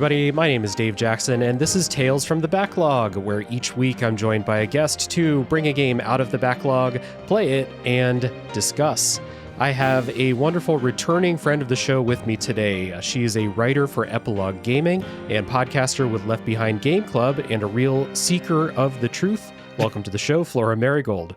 everybody. My name is Dave Jackson, and this is Tales from the Backlog, where each week I'm joined by a guest to bring a game out of the backlog, play it, and discuss. I have a wonderful returning friend of the show with me today. She is a writer for Epilogue Gaming and podcaster with Left Behind Game Club and a real seeker of the truth. Welcome to the show, Flora Merigold.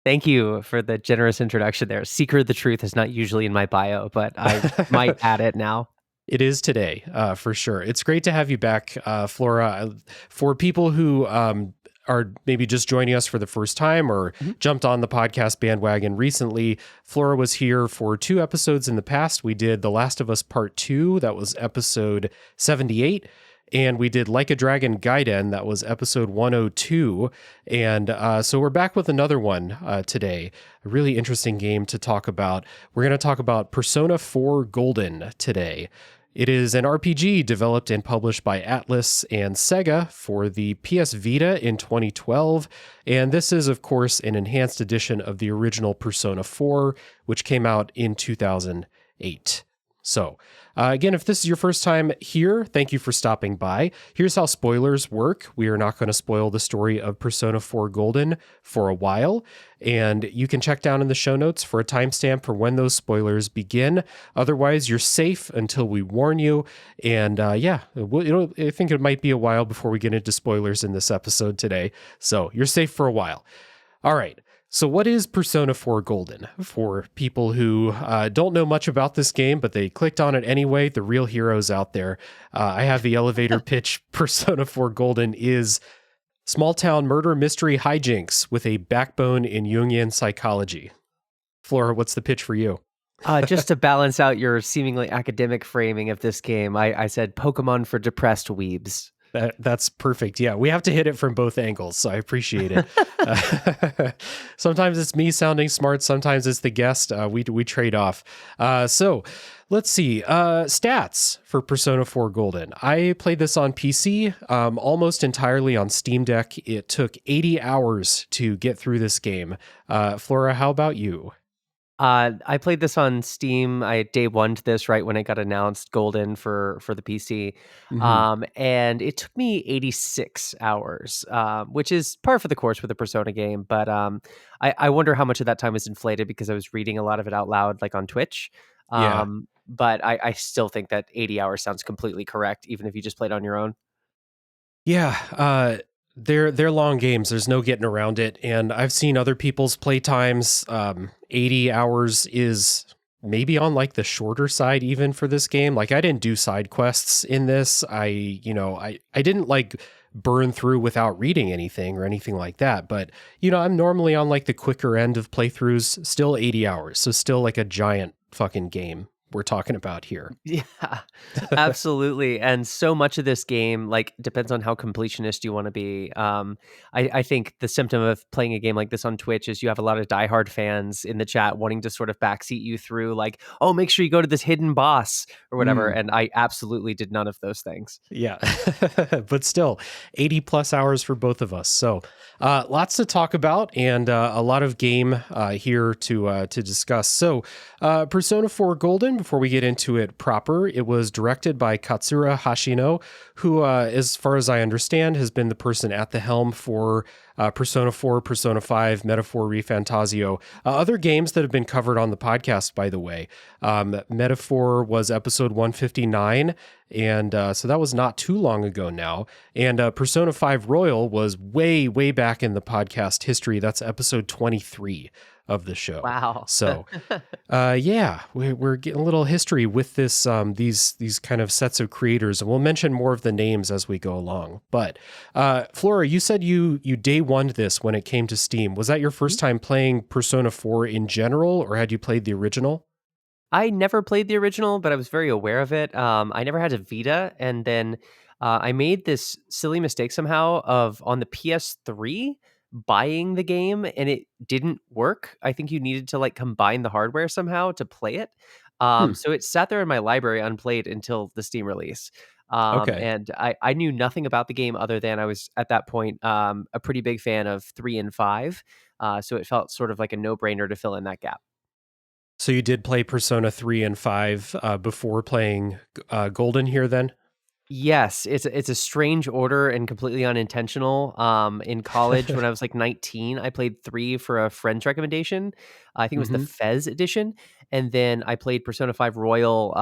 Thank you for the generous introduction there. Seeker of the truth is not usually in my bio, but I might add it now. It is today, for sure. It's great to have you back, Flora. For people who are maybe just joining us for the first time or jumped on the podcast bandwagon recently, Flora was here for 2 episodes in the past. We did The Last of Us Part 2, that was episode 78. And we did Like a Dragon Gaiden, that was episode 102. And so we're back with another one today. A really interesting game to talk about. We're going to talk about Persona 4 Golden today. It is an RPG developed and published by Atlas and Sega for the PS Vita in 2012. And this is, of course, an enhanced edition of the original Persona 4, which came out in 2008. So, again, if this is your first time here, thank you for stopping by. Here's how spoilers work. We are not going to spoil the story of Persona 4 Golden for a while, and you can check down in the show notes for a timestamp for when those spoilers begin. Otherwise, you're safe until we warn you. And I think it might be a while before we get into spoilers in this episode today. So you're safe for a while. All right. So what is Persona 4 Golden? For people who don't know much about this game, but they clicked on it anyway, the real heroes out there, I have the elevator pitch. Persona 4 Golden is small-town murder mystery hijinks with a backbone in Jungian psychology. Flora, what's the pitch for you? Just to balance out your seemingly academic framing of this game, I said Pokemon for depressed weebs. That's perfect. Yeah, we have to hit it from both angles, so I appreciate it. Sometimes it's me sounding smart, sometimes it's the guest. We trade off. So let's see. Stats for Persona 4 Golden. I played this on PC, almost entirely on Steam Deck. It took 80 hours to get through this game. Flora, how about you? I played this on Steam. I day one to this right when it got announced, Golden for the PC, and it took me 86 hours, which is par for the course with a Persona game. But I wonder how much of that time was inflated because I was reading a lot of it out loud, like on Twitch. But I still think that 80 hours sounds completely correct, even if you just played on your own. Yeah. They're long games. There's no getting around it. And I've seen other people's play times. 80 hours is maybe on like the shorter side even for this game. Like I didn't do side quests in this. I didn't like burn through without reading anything or anything like that. But, I'm normally on like the quicker end of playthroughs, still 80 hours. So still like a giant fucking game we're talking about here. Yeah, absolutely. And so much of this game, like, depends on how completionist you want to be. I think the symptom of playing a game like this on Twitch is you have a lot of diehard fans in the chat wanting to sort of backseat you through, like, oh, make sure you go to this hidden boss or whatever. And I absolutely did none of those things. Yeah, but still 80 plus hours for both of us. So lots to talk about and a lot of game here to discuss. So Persona 4 Golden, before we get into it proper, it was directed by Katsura Hashino, who, as far as I understand, has been the person at the helm for Persona 4, Persona 5, Metaphor ReFantazio, other games that have been covered on the podcast, by the way. Metaphor was episode 159, and so that was not too long ago now. And Persona 5 Royal was way, way back in the podcast history. That's episode 23 of the show. Wow. So, we're getting a little history with this, these kind of sets of creators, and we'll mention more of the names as we go along. But Flora, you said you day one'd this when it came to Steam. Was that your first time playing Persona 4 in general, or had you played the original? I never played the original, but I was very aware of it. I never had a Vita, and then I made this silly mistake somehow of on the PS3 buying the game, and it didn't work. I think you needed to like combine the hardware somehow to play it. So it sat there in my library unplayed until the Steam release. Okay. And I knew nothing about the game other than I was at that point a pretty big fan of 3 and 5. So it felt sort of like a no-brainer to fill in that gap. So you did play Persona 3 and 5 before playing Golden here then? Yes, it's a strange order and completely unintentional. In college, when I was like 19, I played 3 for a friend's recommendation. I think it was the Hmm. Fez edition, and then I played Persona 5 Royal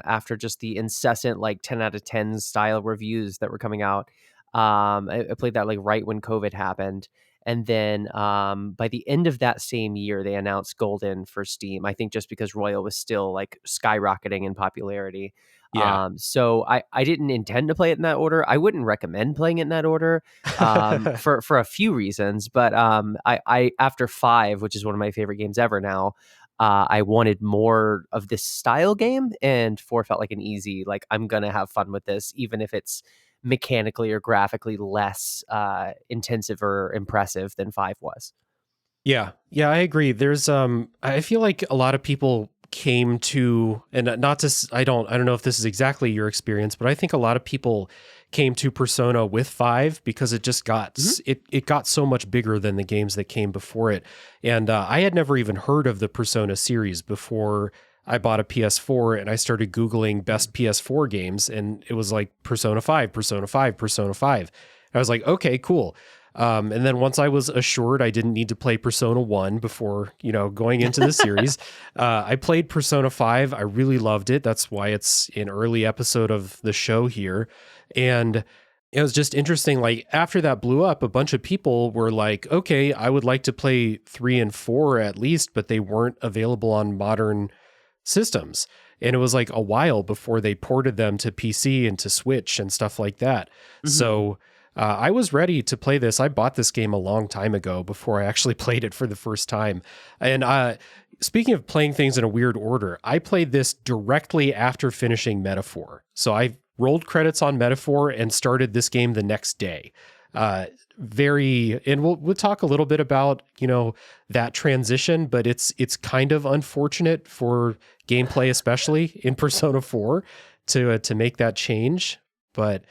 after just the incessant like 10 out of 10 style reviews that were coming out. I played that like right when COVID happened. And then by the end of that same year, they announced Golden for Steam. I think just because Royal was still like skyrocketing in popularity. Yeah. So I didn't intend to play it in that order. I wouldn't recommend playing it in that order for a few reasons. But I after 5, which is one of my favorite games ever now, I wanted more of this style game, and 4 felt like an easy, like I'm gonna have fun with this, even if it's mechanically or graphically less intensive or impressive than 5 was. Yeah. Yeah, I agree. I feel like a lot of people came to, and not to I don't know if this is exactly your experience, but I think a lot of people came to Persona with 5 because it just got Mhm. it got so much bigger than the games that came before it. And I had never even heard of the Persona series before I bought a PS4, and I started googling best PS4 games, and it was like Persona 5, Persona 5, Persona 5. I was like, okay, cool. And then once I was assured I didn't need to play Persona 1 before, going into the series, I played Persona 5. I really loved it. That's why it's an early episode of the show here. And it was just interesting. Like, after that blew up, a bunch of people were like, okay, I would like to play 3 and 4 at least, but they weren't available on modern systems. And it was like a while before they ported them to PC and to Switch and stuff like that. Mhm. So I was ready to play this. I bought this game a long time ago before I actually played it for the first time. And speaking of playing things in a weird order, I played this directly after finishing Metaphor. So I rolled credits on Metaphor and started this game the next day. And we'll talk a little bit about that transition, but it's kind of unfortunate for gameplay, especially in Persona 4, to make that change. But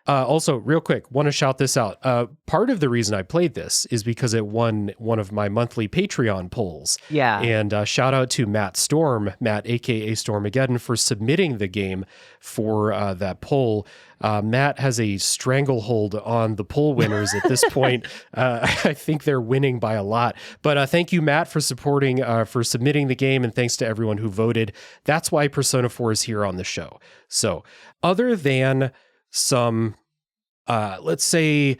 also, real quick, want to shout this out. Part of the reason I played this is because it won one of my monthly Patreon polls. Yeah. And shout out to Matt Storm, Matt, aka Stormageddon, for submitting the game for that poll. Matt has a stranglehold on the poll winners at this point. I think they're winning by a lot. But thank you, Matt, for for submitting the game, and thanks to everyone who voted. That's why Persona 4 is here on the show. So, other than some let's say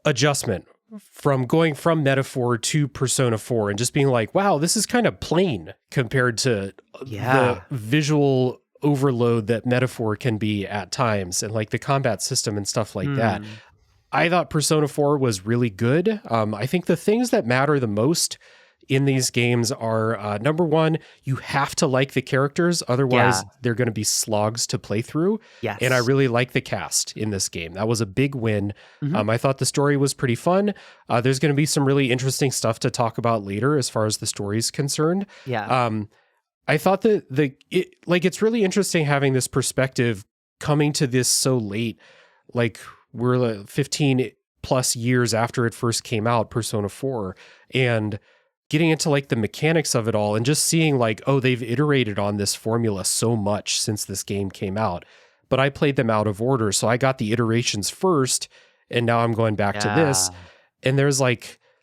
adjustment from going from Metaphor to Persona 4 and just being like, wow, this is kind of plain compared to the Yeah. visual overload that Metaphor can be at times, and like the combat system and stuff like that. Hmm. I thought Persona 4 was really good. I think the things that matter the most in these games are number one, you have to like the characters, Yeah. otherwise they're going to be slogs to play through. And I Yes. really like the cast in this game. That was a big win. Mhm. I thought the story was pretty fun. There's going to be some really interesting stuff to talk about later as far as the story is concerned. Yeah. I thought that it's really interesting having this perspective coming to this so late. Like, we're 15 plus years after it first came out, Persona 4, and getting into like the mechanics of it all and just seeing like, oh, they've iterated on this formula so much since this game came out. But I played them out of order. So I got the iterations first, and now I'm going back to this. Yeah. And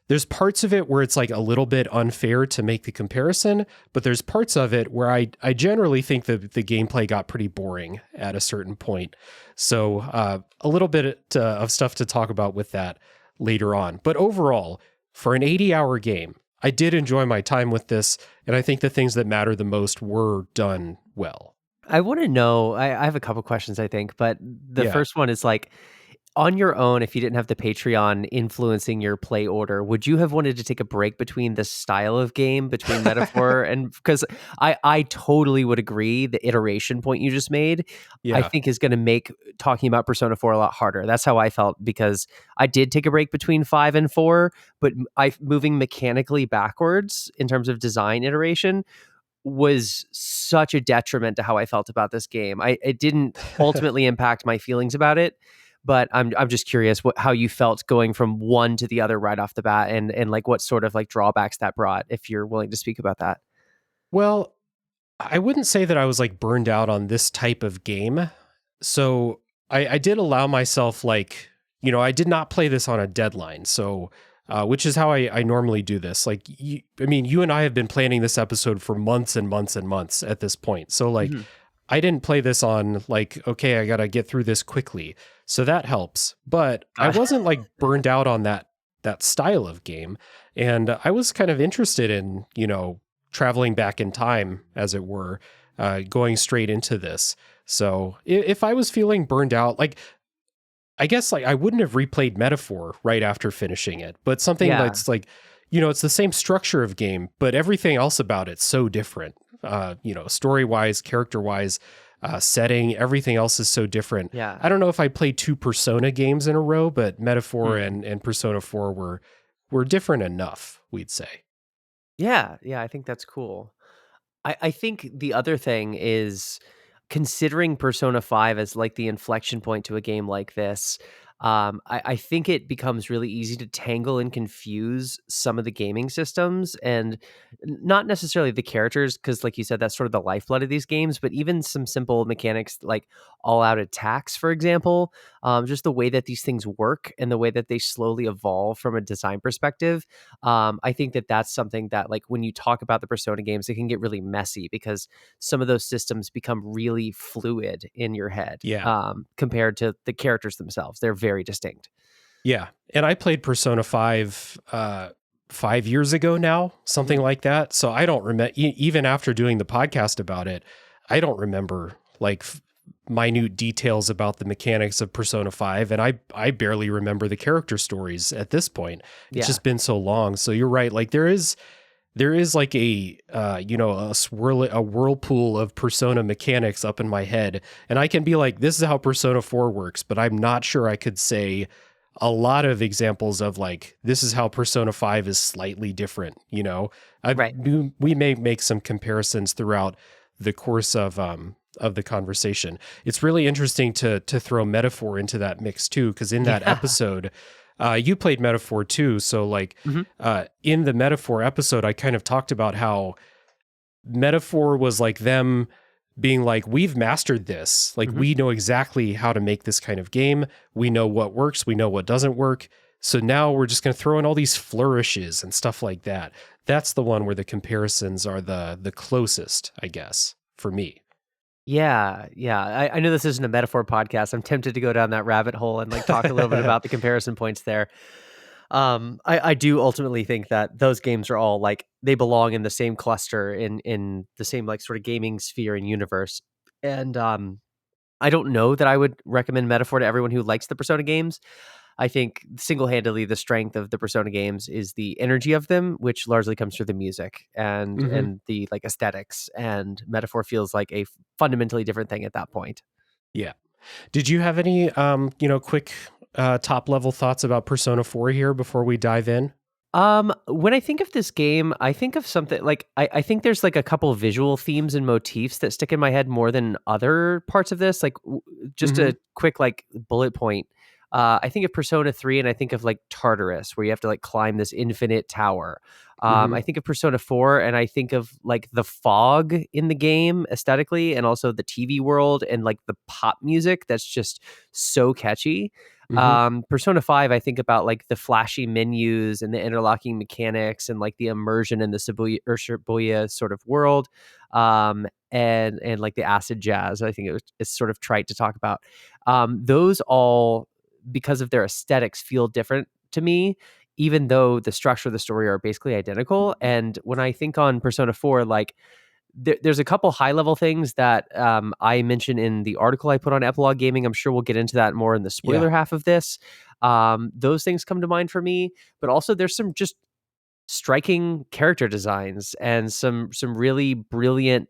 there's parts of it where it's like a little bit unfair to make the comparison, but there's parts of it where I generally think that the gameplay got pretty boring at a certain point. So a little bit of stuff to talk about with that later on. But overall, for an 80-hour game, I did enjoy my time with this, and I think the things that matter the most were done well. I want to know. I have a couple questions, I think, but the Yeah. first one is like, on your own, if you didn't have the Patreon influencing your play order, would you have wanted to take a break between the style of game between Metaphor and because I totally would agree the iteration point you just made, I Yeah. think is going to make talking about Persona 4 a lot harder. That's how I felt because I did take a break between 5 and 4, but I moving mechanically backwards in terms of design iteration was such a detriment to how I felt about this game. It didn't ultimately impact my feelings about it, but I'm just curious how you felt going from one to the other right off the bat, and like what sort of like drawbacks that brought, if you're willing to speak about that. Well, I wouldn't say that I was like burned out on this type of game. So I did allow myself, like, I did not play this on a deadline. So, which is how I normally do this. Like, you and I have been planning this episode for months and months and months at this point. So, like, Mhm. I didn't play this on, like, okay, I got to get through this quickly. So that helps. But I Got wasn't like burned out on that style of game. And I was kind of interested in, traveling back in time, as it were, going straight into this. So if I was feeling burned out, like, I guess, like, I wouldn't have replayed Metaphor right after finishing it, but something Yeah. that's like, it's the same structure of game, but everything else about it's so different. Story wise, character wise, setting, everything else is so different. Yeah. I don't know if I played two Persona games in a row, but Metaphor Hmm. and Persona 4 were different enough, we'd say. Yeah. Yeah. I think that's cool. I think the other thing is considering Persona 5 as like the inflection point to a game like this. I think it becomes really easy to tangle and confuse some of the gaming systems and not necessarily the characters, because, like you said, that's sort of the lifeblood of these games, but even some simple mechanics like all out attacks, for example, just the way that these things work and the way that they slowly evolve from a design perspective. I think that that's something that, like, when you talk about the Persona games, it can get really messy because some of those systems become really fluid in your head, Yeah. compared to the characters themselves. They're very distinct. Yeah. And I played Persona 5 5 years ago now, something Mhm. like that. So I don't remember, even after doing the podcast about it, I don't remember, like, minute details about the mechanics of Persona 5. And I barely remember the character stories at this point. It's Yeah. just been so long. So you're right. Like, there is like a whirlpool of Persona mechanics up in my head, and I can be like, this is how Persona 4 works, but I'm not sure I could say a lot of examples of, like, this is how Persona 5 is slightly different. Right. We may make some comparisons throughout the course of the conversation. It's really interesting to throw Metaphor into that mix too, because in that Yeah. episode, you played Metaphor too. So, like, Mhm. in the Metaphor episode, I kind of talked about how Metaphor was like them being like, we've mastered this. Like, Mhm. we know exactly how to make this kind of game. We know what works. We know what doesn't work. So now we're just going to throw in all these flourishes and stuff like that. That's the one where the comparisons are the closest, I guess, for me. Yeah, yeah. I know this isn't a metaphor podcast. I'm tempted to go down that rabbit hole and, like, talk a little bit about the comparison points there. I do ultimately think that those games are all, like, they belong in the same cluster, in the same, like, sort of gaming sphere and universe. And I don't know that I would recommend Metaphor to everyone who likes the Persona games. I think single-handedly the strength of the Persona games is the energy of them, which largely comes through the music and Hmm. the, like, aesthetics, and Metaphor feels like a fundamentally different thing at that point. Yeah. Did you have any, quick top level thoughts about Persona 4 here before we dive in? When I think of this game, I think of something like I think there's, like, a couple visual themes and motifs that stick in my head more than other parts of this. Like, just Hmm. a quick, like, bullet point. I think of Persona 3 and I think of, like, Tartarus, where you have to, like, climb this infinite tower. Hmm. I think of Persona 4 and I think of, like, the fog in the game aesthetically, and also the TV world and, like, the pop music that's just so catchy. Hmm. Persona 5, I think about, like, the flashy menus and the interlocking mechanics and, like, the immersion in the Shibuya sort of world, and like the acid jazz. I think it's sort of trite to talk about. Those all, because of their aesthetics, feel different to me, even though the structure of the story are basically identical. And when I think on Persona 4, like, there's a couple high level things that I mentioned in the article I put on Epilogue Gaming. I'm sure we'll get into that more in the Yeah. spoiler half of this. Those things come to mind for me, but also there's some just striking character designs and some really brilliant,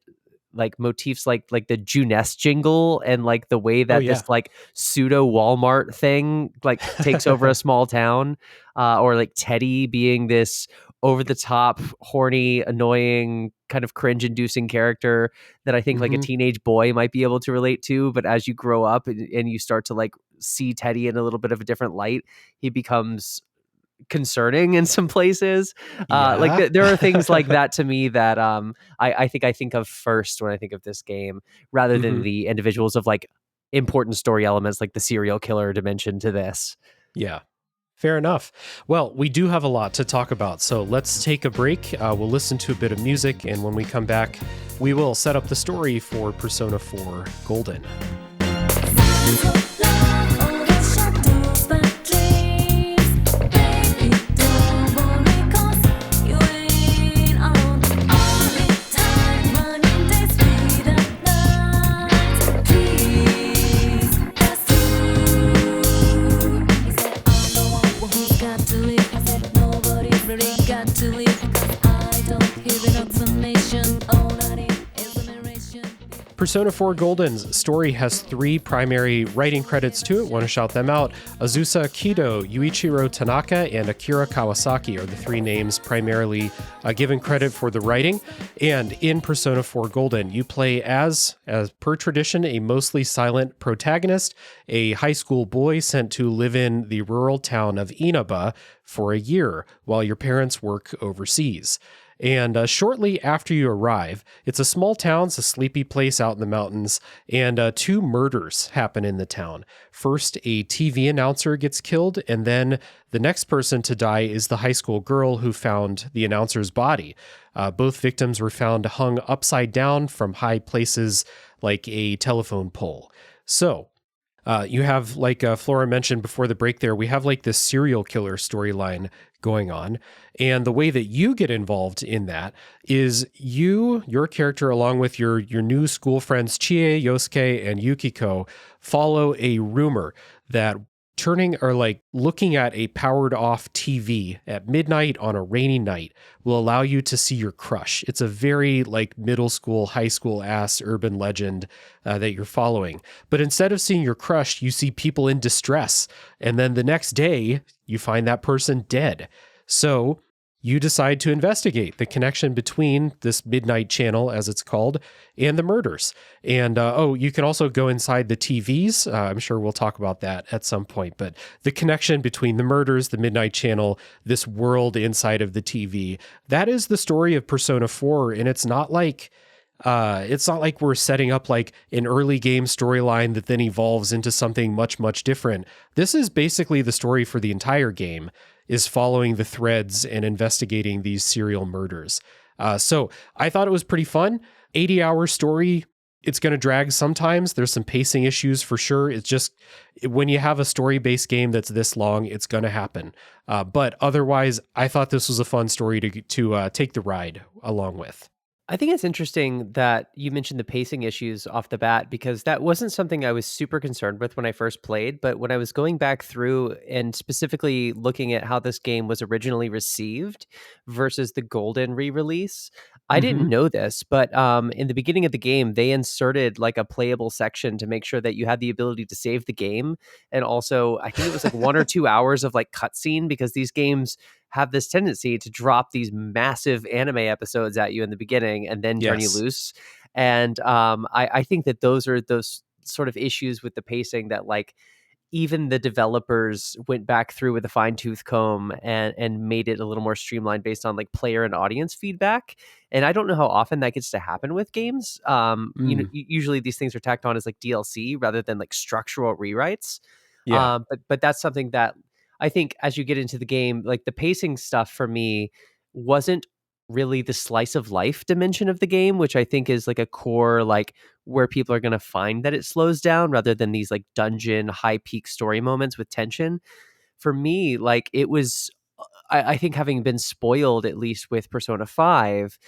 like, motifs, like the Juness jingle, and, like, the way Oh, that yeah. this, like, pseudo Walmart thing, like, takes over a small town, or, like, Teddie being this over the top, horny, annoying, kind of cringe inducing character that I think, like, a Hmm. teenage boy might be able to relate to. But as you grow up and you start to, like, see Teddie in a little bit of a different light, he becomes concerning in some places. Like, Yeah. there are things like that to me that I think of first when I think of this game, rather than Hmm. the individuals of, like, important story elements like the serial killer dimension to this. Yeah. Fair enough. Well, we do have a lot to talk about, so let's take a break. We'll listen to a bit of music, and when we come back, we will set up the story for Persona 4 Golden. Persona 4 Golden's story has 3 primary writing credits to it. Want to shout them out. Azusa Kido, Yuichiro Tanaka, and Akira Kawasaki are the 3 names primarily given credit for the writing. And in Persona 4 Golden, you play as per tradition, a mostly silent protagonist, a high school boy sent to live in the rural town of Inaba for a year while your parents work overseas. And shortly after you arrive, it's a small town, it's a sleepy place out in the mountains, and 2 murders happen in the town. First, a TV announcer gets killed, and then the next person to die is the high school girl who found the announcer's body. Both victims were found hung upside down from high places like a telephone pole. So, you have, like Flora mentioned before the break there, we have like this serial killer storyline going on. And the way that you get involved in that is your character, along with your new school friends, Chie, Yosuke, and Yukiko, follow a rumor that looking at a powered off TV at midnight on a rainy night will allow you to see your crush. It's a very like middle school, high school ass urban legend that you're following. But instead of seeing your crush, you see people in distress. And then the next day you find that person dead. So you decide to investigate the connection between this midnight channel, as it's called, and the murders. And, you can also go inside the TVs. I'm sure we'll talk about that at some point. But the connection between the murders, the midnight channel, this world inside of the TV, that is the story of Persona 4. And it's not like we're setting up like an early game storyline that then evolves into something much, much different. This is basically the story for the entire game, is following the threads and investigating these serial murders. So I thought it was pretty fun. 80-hour story. It's going to drag sometimes. There's some pacing issues for sure. It's just when you have a story-based game that's this long, it's going to happen. But otherwise, I thought this was a fun story to take the ride along with. I think it's interesting that you mentioned the pacing issues off the bat, because that wasn't something I was super concerned with when I first played. But when I was going back through and specifically looking at how this game was originally received versus the Golden re-release, I didn't know this, but in the beginning of the game, they inserted like a playable section to make sure that you had the ability to save the game. And also, I think it was like 1 or 2 hours of like cutscene, because these games have this tendency to drop these massive anime episodes at you in the beginning and then turn you loose. And I think that those are those sort of issues with the pacing that like even the developers went back through with a fine-tooth comb and made it a little more streamlined based on like player and audience feedback. And I don't know how often that gets to happen with games. Usually these things are tacked on as like DLC rather than like structural rewrites. But that's something that I think as you get into the game, like the pacing stuff for me wasn't really the slice of life dimension of the game, which I think is like a core, like where people are going to find that it slows down rather than these like dungeon high peak story moments with tension. For me, like it was, I think having been spoiled at least with Persona 5,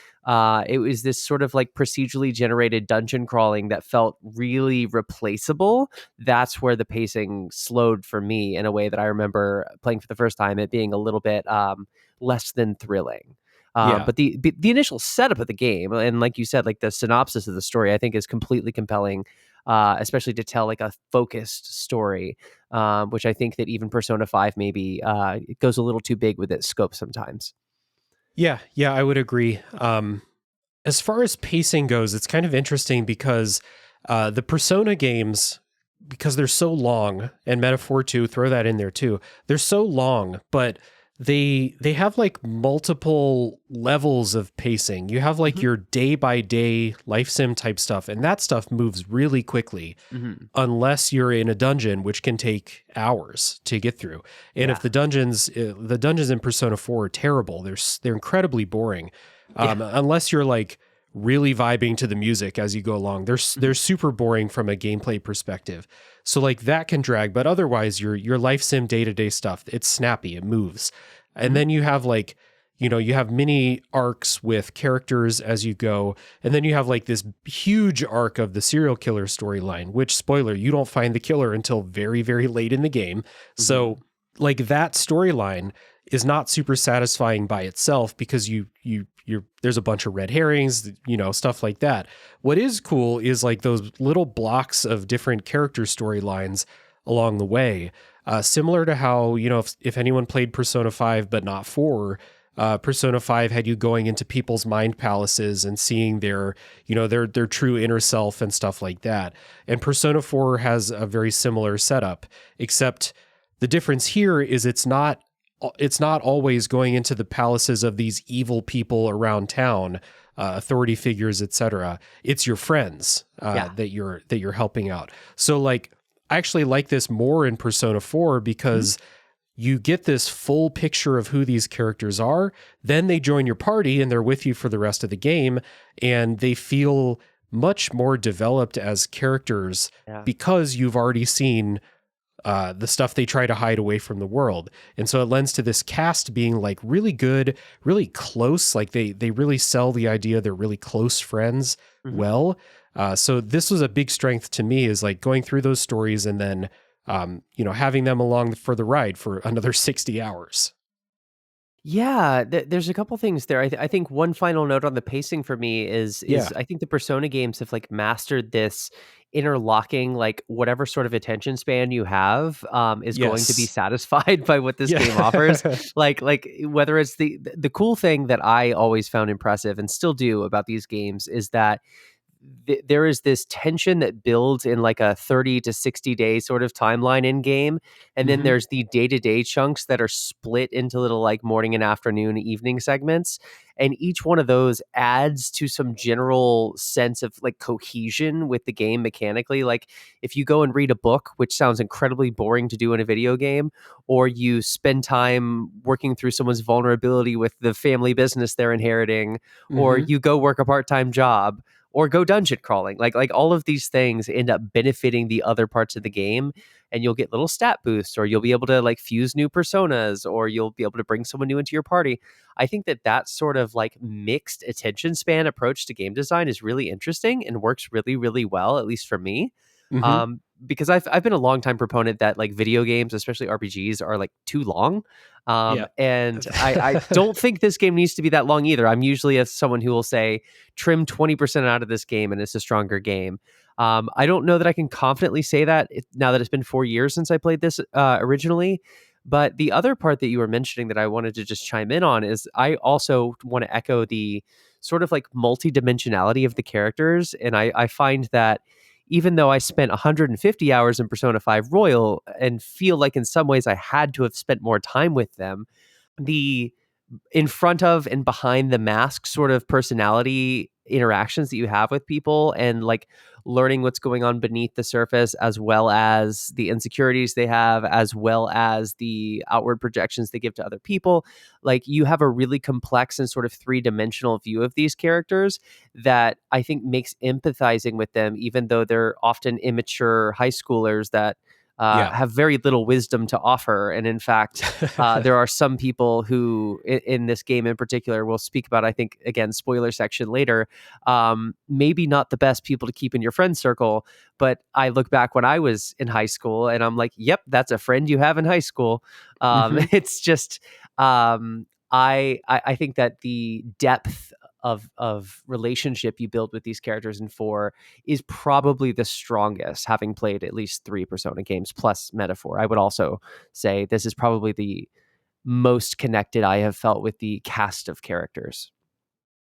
it was this sort of like procedurally generated dungeon crawling that felt really replaceable. That's where the pacing slowed for me in a way that I remember playing for the first time, it being a little bit less than thrilling. But the initial setup of the game, and like you said, like the synopsis of the story, I think is completely compelling, especially to tell like a focused story, which I think that even Persona 5 maybe it goes a little too big with its scope sometimes. Yeah, I would agree. As far as pacing goes, it's kind of interesting because the Persona games, because they're so long, and Metaphor 2, throw that in there too, they're so long, but they have like multiple levels of pacing. You have like Mhm. your day by day life sim type stuff, and that stuff moves really quickly Mhm. unless you're in a dungeon, which can take hours to get through. And if Yeah. the dungeons in Persona 4 are terrible. They're incredibly boring. Yeah. Unless you're like really vibing to the music as you go along. They're Mhm. super boring from a gameplay perspective. So like that can drag, but otherwise your life sim day-to-day stuff, it's snappy, it moves. And Mhm. then you have like, you have mini arcs with characters as you go. And then you have like this huge arc of the serial killer storyline, which, spoiler, you don't find the killer until very, very late in the game. So Mhm. like that storyline is not super satisfying by itself because you're there's a bunch of red herrings, stuff like that. What is cool is like those little blocks of different character storylines along the way. Similar to how, if anyone played Persona 5 but not 4, Persona 5 had you going into people's mind palaces and seeing their true inner self and stuff like that. And Persona 4 has a very similar setup, except the difference here is it's not always going into the palaces of these evil people around town, authority figures, etc. It's your friends Yeah. that you're helping out. So like I actually like this more in Persona 4 Mhm. because you get this full picture of who these characters are. Then they join your party and they're with you for the rest of the game, and they feel much more developed as characters Yeah. because you've already seen the stuff they try to hide away from the world. And so it lends to this cast being like really good, really close. Like they really sell the idea they're really close friends Mhm. well. So this was a big strength to me, is like going through those stories and then, having them along for the ride for another 60 hours. Yeah, there's a couple things there. I think one final note on the pacing for me is Yeah. I think the Persona games have like mastered this interlocking, like whatever sort of attention span you have is going to be Yes. satisfied by what this game offers. Yeah. Like whether it's the cool thing that I always found impressive and still do about these games is that there is this tension that builds in like a 30 to 60 day sort of timeline in game, and then hmm there's the day-to-day chunks that are split into little like morning and afternoon evening segments, and each one of those adds to some general sense of like cohesion with the game mechanically. Like if you go and read a book, which sounds incredibly boring to do in a video game, or you spend time working through someone's vulnerability with the family business they're inheriting, or hmm you go work a part-time job, or go dungeon crawling. Like all of these things end up benefiting the other parts of the game, and you'll get little stat boosts, or you'll be able to like fuse new personas, or you'll be able to bring someone new into your party. I think that sort of like mixed attention span approach to game design is really interesting and works really really well, at least for me. hmm Because I've been a long time proponent that like video games, especially RPGs, are like too long. Yeah. And I don't think this game needs to be that long either. I'm usually someone who will say trim 20% out of this game and it's a stronger game. I don't know that I can confidently say that now that it's been 4 years since I played this originally. But the other part that you were mentioning that I wanted to just chime in on is I also want to echo the sort of like multidimensionality of the characters. And I find that even though I spent 150 hours in Persona 5 Royal and feel like in some ways I had to have spent more time with them, the in front of and behind the mask sort of personality interactions that you have with people, and like learning what's going on beneath the surface, as well as the insecurities they have, as well as the outward projections they give to other people, like you have a really complex and sort of three-dimensional view of these characters that I think makes empathizing with them, even though they're often immature high schoolers that Yeah. have very little wisdom to offer. And in fact, there are some people who, in this game in particular, we'll speak about, I think, again, spoiler section later, maybe not the best people to keep in your friend circle. But I look back when I was in high school and I'm like, yep, that's a friend you have in high school. hmm It's just, I think that the depth of relationship you build with these characters in four is probably the strongest, having played at least three Persona games plus Metaphor. I would also say this is probably the most connected I have felt with the cast of characters.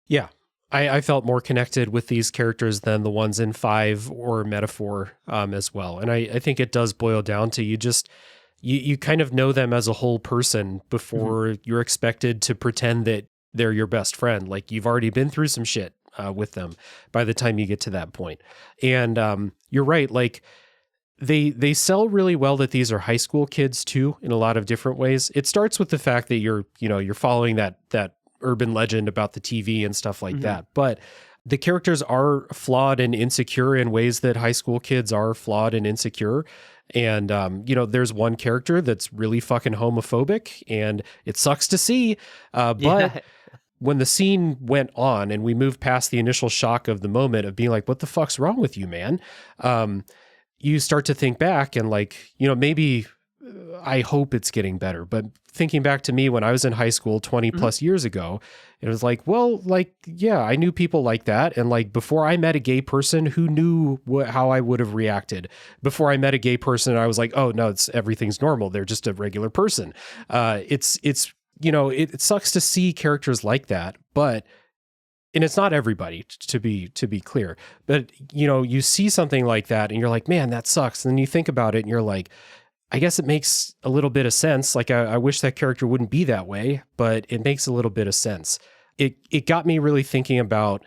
Yeah. I felt more connected with these characters than the ones in 5 or Metaphor as well. And I think it does boil down to you kind of know them as a whole person before you're expected to pretend that they're your best friend. Like you've already been through some shit with them by the time you get to that point. And you're right. Like they sell really well that these are high school kids too, in a lot of different ways. It starts with the fact that you're following that urban legend about the TV and stuff like that. But the characters are flawed and insecure in ways that high school kids are flawed and insecure. And, there's one character that's really fucking homophobic, and it sucks to see. But when the scene went on and we moved past the initial shock of the moment of being like, what the fuck's wrong with you, man? You start to think back and like, maybe I hope it's getting better. But thinking back to me when I was in high school 20 plus years ago, it was like, well, like, yeah, I knew people like that. And like, before I met a gay person, who knew how I would have reacted? Before I met a gay person, I was like, oh no, everything's normal. They're just a regular person. It sucks to see characters like that, and it's not everybody, to be clear, but you see something like that and you're like, man, that sucks. And then you think about it and you're like, I guess it makes a little bit of sense. Like I wish that character wouldn't be that way, but it makes a little bit of sense. It got me really thinking about,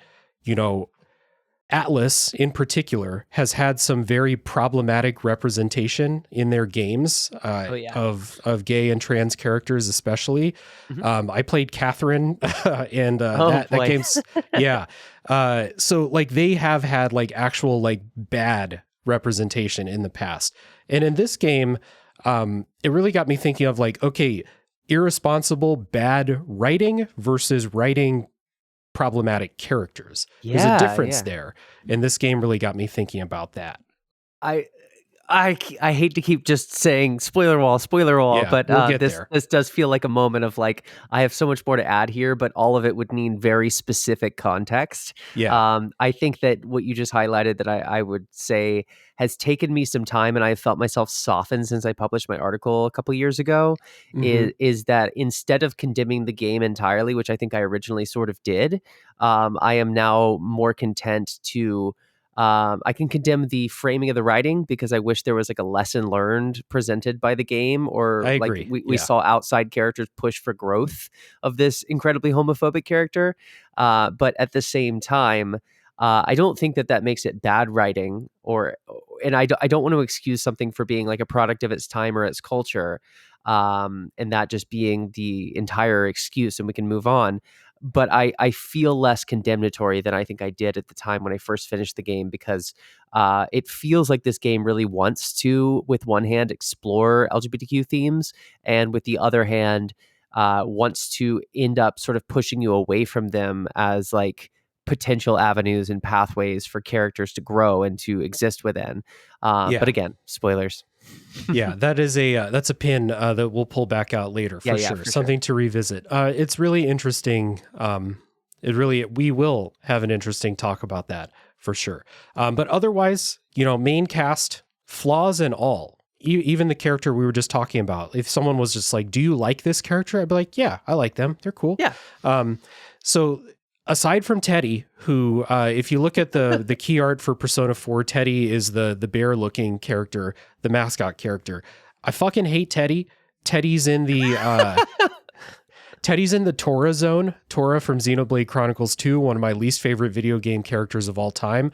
Atlas in particular has had some very problematic representation in their games of gay and trans characters, especially. I played Catherine and that game's, yeah. So like they have had like actual like bad representation in the past. And in this game, it really got me thinking of like, okay, irresponsible, bad writing versus writing problematic characters. There's a difference there. And this game really got me thinking about that. I hate to keep just saying spoiler wall, but we'll this does feel like a moment of like, I have so much more to add here, but all of it would need very specific context. Yeah. I think that what you just highlighted that I would say has taken me some time, and I felt myself soften since I published my article a couple years ago, is that instead of condemning the game entirely, which I think I originally sort of did, I am now more content to I can condemn the framing of the writing because I wish there was like a lesson learned presented by the game, or I like agree. we saw outside characters push for growth of this incredibly homophobic character. But at the same time, I don't think that makes it bad writing, and I don't want to excuse something for being like a product of its time or its culture, and that just being the entire excuse, and we can move on. But I feel less condemnatory than I think I did at the time when I first finished the game, because it feels like this game really wants to, with one hand, explore LGBTQ themes, and with the other hand, wants to end up sort of pushing you away from them as like potential avenues and pathways for characters to grow and to exist within. But again, spoilers. Yeah, that's a pin that we'll pull back out later for sure. Something to revisit. It's really interesting. We will have an interesting talk about that for sure. But otherwise, main cast, flaws and all. Even the character we were just talking about. If someone was just like, "Do you like this character?" I'd be like, "Yeah, I like them. They're cool." Yeah. So aside from Teddie, who, if you look at the key art for Persona 4, Teddie is the bear-looking character, the mascot character. I fucking hate Teddie. Teddie's in the Teddie's in the Tora zone. Tora from Xenoblade Chronicles 2, one of my least favorite video game characters of all time.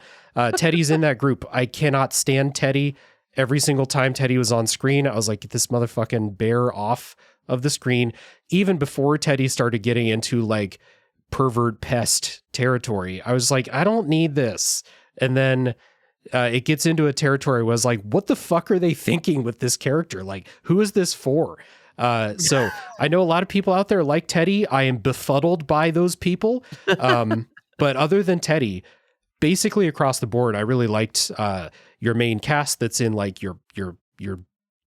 Teddie's in that group. I cannot stand Teddie. Every single time Teddie was on screen, I was like, get this motherfucking bear off of the screen. Even before Teddie started getting into like pervert pest territory, I was like, I don't need this. And then it gets into a territory where I was like, what the fuck are they thinking with this character? Like, who is this for? So I know a lot of people out there like Teddie. I am befuddled by those people. But other than Teddie, basically across the board, I really liked your main cast that's in like your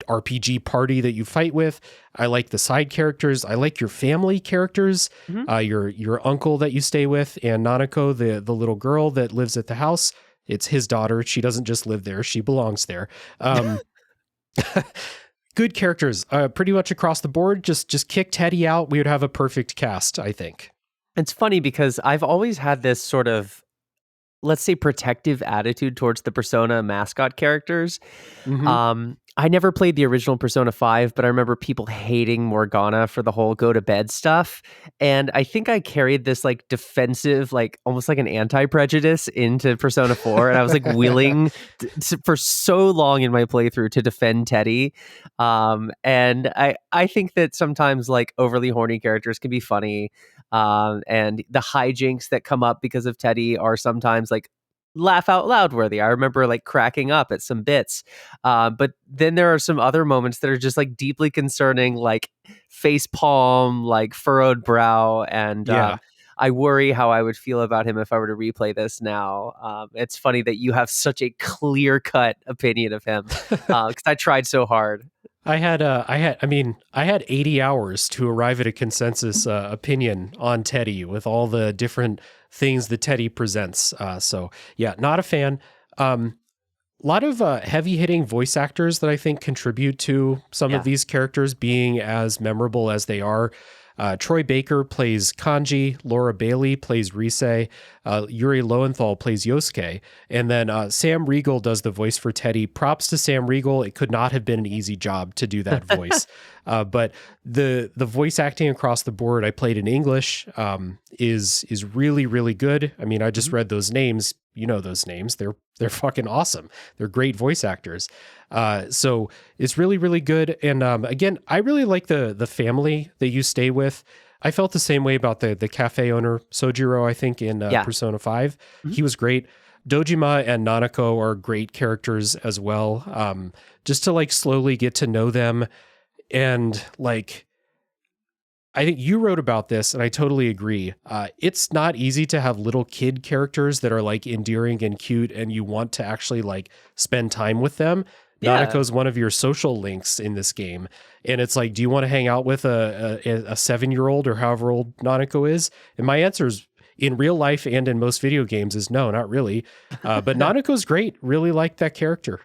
RPG party that you fight with. I like the side characters. I like your family characters, your uncle that you stay with, and Nanako, the little girl that lives at the house. It's his daughter. She doesn't just live there. She belongs there. Good characters, pretty much across the board. Just kick Teddie out. We would have a perfect cast, I think. It's funny because I've always had this sort of let's say, protective attitude towards the Persona mascot characters. Hmm. I never played the original Persona 5, but I remember people hating Morgana for the whole go to bed stuff. And I think I carried this like defensive, like almost like an anti-prejudice into Persona 4. And I was like willing for so long in my playthrough to defend Teddie. And I think that sometimes like overly horny characters can be funny. And the hijinks that come up because of Teddie are sometimes like laugh out loud worthy. I remember like cracking up at some bits. But then there are some other moments that are just like deeply concerning, like face palm, like furrowed brow. And Yeah. I worry how I would feel about him if I were to replay this now. It's funny that you have such a clear cut opinion of him because I tried so hard. I had 80 hours to arrive at a consensus opinion on Teddie with all the different things that Teddie presents. So yeah, not a fan. A lot of heavy hitting voice actors that I think contribute to some of Yeah. these characters being as memorable as they are. Troy Baker plays Kanji, Laura Bailey plays Rise, Yuri Lowenthal plays Yosuke, and then Sam Riegel does the voice for Teddie. Props to Sam Riegel. It could not have been an easy job to do that voice. But the voice acting across the board, I played in English, is really, really good. I mean, I just read those names. You know those names. They're fucking awesome. They're great voice actors. So it's really, really good. And again, I really like the family that you stay with. I felt the same way about the cafe owner, Sojiro, I think, in Yeah. Persona 5. Mhm. He was great. Dojima and Nanako are great characters as well. Just to like slowly get to know them and like I think you wrote about this, and I totally agree. It's not easy to have little kid characters that are like endearing and cute, and you want to actually like spend time with them. Yeah. Nanako's one of your social links in this game, and it's like, do you want to hang out with a 7-year-old or however old Nanako is? And my answer is, in real life and in most video games, is no, not really. But Nanako's great. Really like that character.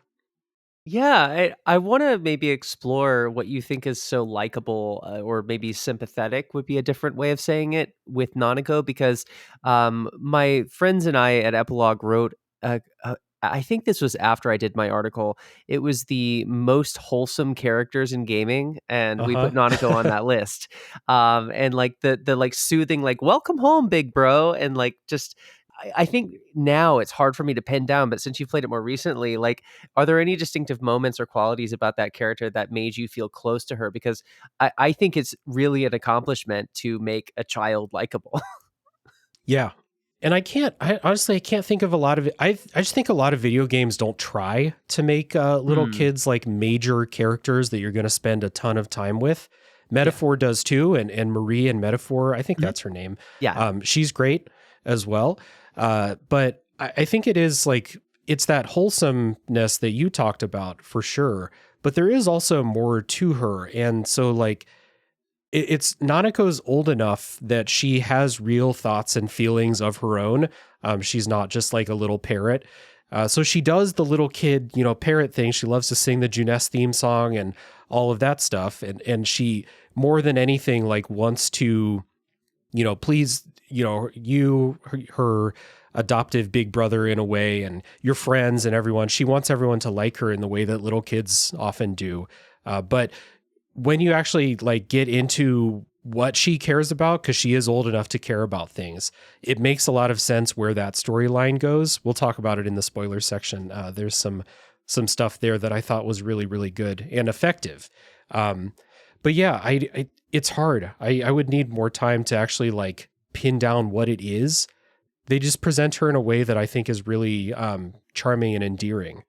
Yeah, I want to maybe explore what you think is so likable or maybe sympathetic would be a different way of saying it with Nanako because my friends and I at Epilogue wrote, I think this was after I did my article. It was the most wholesome characters in gaming, and Uh we put Nanako on huh. that list. And like the like soothing, like welcome home, big bro, and like just. I think now it's hard for me to pin down, but since you've played it more recently, like are there any distinctive moments or qualities about that character that made you feel close to her? Because I think it's really an accomplishment to make a child likable. Yeah. And I honestly, I can't think of a lot of it. I just think a lot of video games don't try to make little Hmm. kids like major characters that you're going to spend a ton of time with. Yeah. Metaphor does too. And Marie and Metaphor, I think Mhm. that's her name. Yeah. She's great as well. But I think it is like, it's that wholesomeness that you talked about for sure. But there is also more to her. And so like, it's Nanako's old enough that she has real thoughts and feelings of her own. She's not just like a little parrot. So she does the little kid, parrot thing. She loves to sing the Juness theme song and all of that stuff. And she more than anything like wants to, please, her adoptive big brother in a way and your friends and everyone. She wants everyone to like her in the way that little kids often do. But when you actually like get into what she cares about, because she is old enough to care about things, it makes a lot of sense where that storyline goes. We'll talk about it in the spoiler section. There's some stuff there that I thought was really, really good and effective. But yeah, it's hard. I would need more time to actually like pin down what it is. They just present her in a way that I think is really charming and endearing.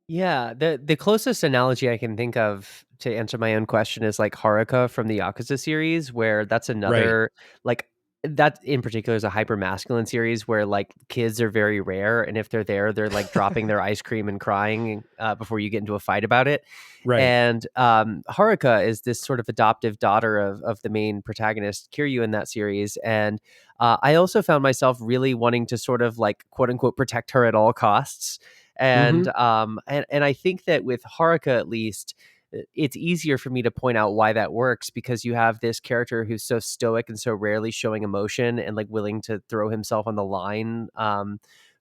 Yeah, the closest analogy I can think of to answer my own question is like Haruka from the Yakuza series, where that's Right. another like that in particular is a hyper masculine series where like kids are very rare, and if they're there, they're like dropping their ice cream and crying before you get into a fight about it. Right. And Haruka is this sort of adoptive daughter of the main protagonist Kiryu in that series, and I also found myself really wanting to sort of like quote unquote protect her at all costs Mm-hmm. and I think that with Haruka, at least, it's easier for me to point out why that works because you have this character who's so stoic and so rarely showing emotion and like willing to throw himself on the line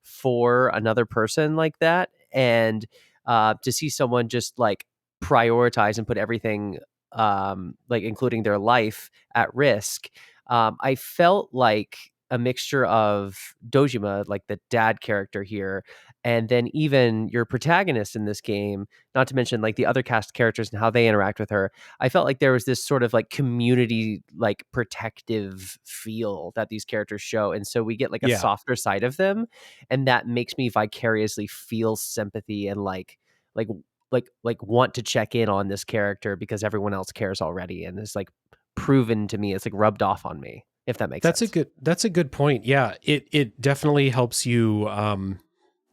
for another person like that, and to see someone just like prioritize and put everything, like including their life, at risk. I felt like a mixture of Dojima, like the dad character here, and then even your protagonist in this game, not to mention like the other cast characters and how they interact with her. I felt like there was this sort of like community, like protective feel that these characters show. And so we get like a Yeah. softer side of them. And that makes me vicariously feel sympathy and like, like want to check in on this character because everyone else cares already. And it's like proven to me, it's like rubbed off on me, if that makes sense. That's a good point. Yeah. It definitely helps you,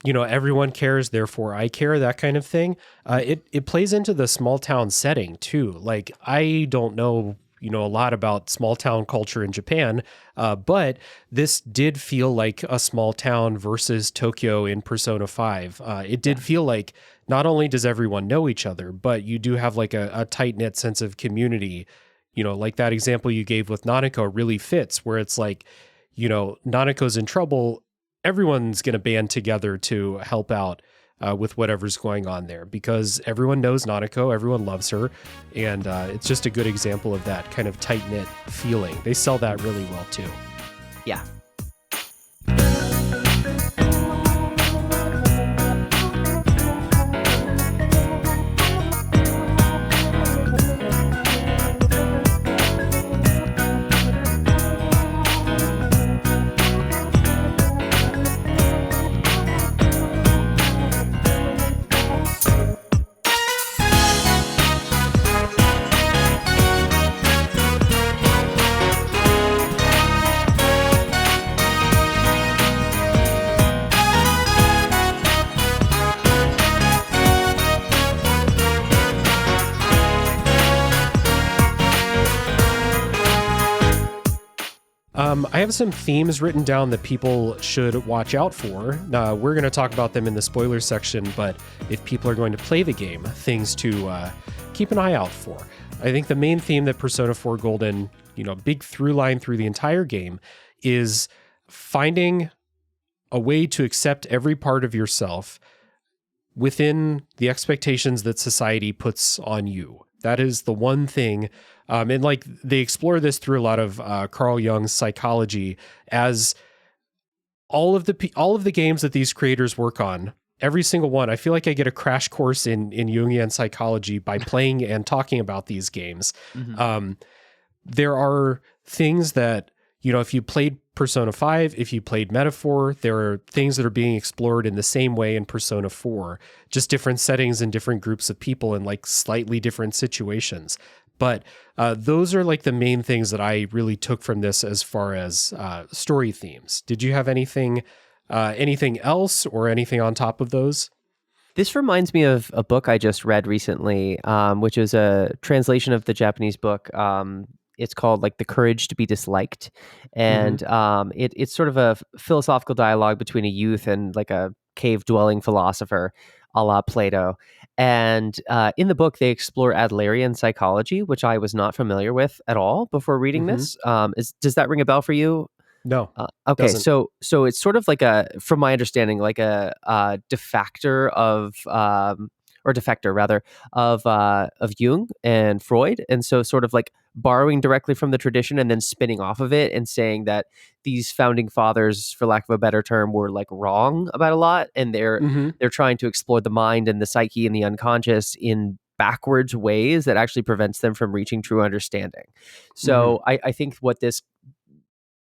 everyone cares, therefore I care, that kind of thing. It plays into the small town setting too. Like, I don't know, a lot about small town culture in Japan, but this did feel like a small town versus Tokyo in Persona 5. It did feel like not only does everyone know each other, but you do have like a tight-knit sense of community. Like that example you gave with Nanako really fits, where it's like, Nanako's in trouble, everyone's going to band together to help out with whatever's going on there, because everyone knows Nanako, everyone loves her, and it's just a good example of that kind of tight-knit feeling. They sell that really well too. Yeah. I have some themes written down that people should watch out for. We're going to talk about them in the spoiler section, but if people are going to play the game, things to keep an eye out for. I think the main theme that Persona 4 Golden, big through line through the entire game, is finding a way to accept every part of yourself within the expectations that society puts on you. That is the one thing. And like they explore this through a lot of Carl Jung's psychology, as all of the games that these creators work on, every single one, I feel like I get a crash course in Jungian psychology by playing and talking about these games. Mm-hmm. There are things that, if you played Persona 5, if you played Metaphor, there are things that are being explored in the same way in Persona 4, just different settings and different groups of people in like slightly different situations. But those are like the main things that I really took from this as far as story themes. Did you have anything else or anything on top of those? This reminds me of a book I just read recently, which is a translation of the Japanese book. It's called like The Courage to be Disliked. And it's sort of a philosophical dialogue between a youth and like a cave dwelling philosopher a la Plato. And in the book, they explore Adlerian psychology, which I was not familiar with at all before reading this. Does that ring a bell for you? No. Okay, doesn't. so it's sort of like from my understanding, like a defector of or defector rather of Jung and Freud, and so sort of like borrowing directly from the tradition and then spinning off of it and saying that these founding fathers, for lack of a better term, were like wrong about a lot, and they're trying to explore the mind and the psyche and the unconscious in backwards ways that actually prevents them from reaching true understanding. So I think what this,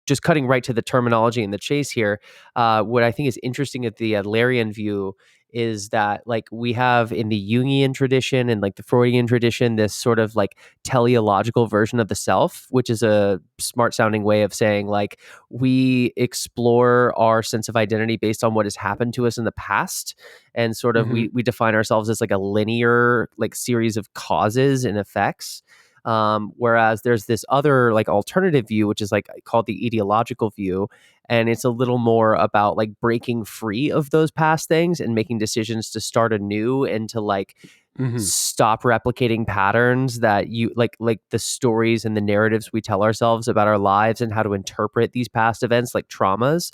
just cutting right to the terminology and the chase here, what I think is interesting at the Adlerian view is that like we have in the Jungian tradition and like the Freudian tradition, this sort of like teleological version of the self, which is a smart sounding way of saying like we explore our sense of identity based on what has happened to us in the past. And sort of we define ourselves as like a linear like series of causes and effects. Whereas there's this other like alternative view, which is like called the ideological view. And it's a little more about like breaking free of those past things and making decisions to start anew and to like stop replicating patterns that you like the stories and the narratives we tell ourselves about our lives and how to interpret these past events like traumas.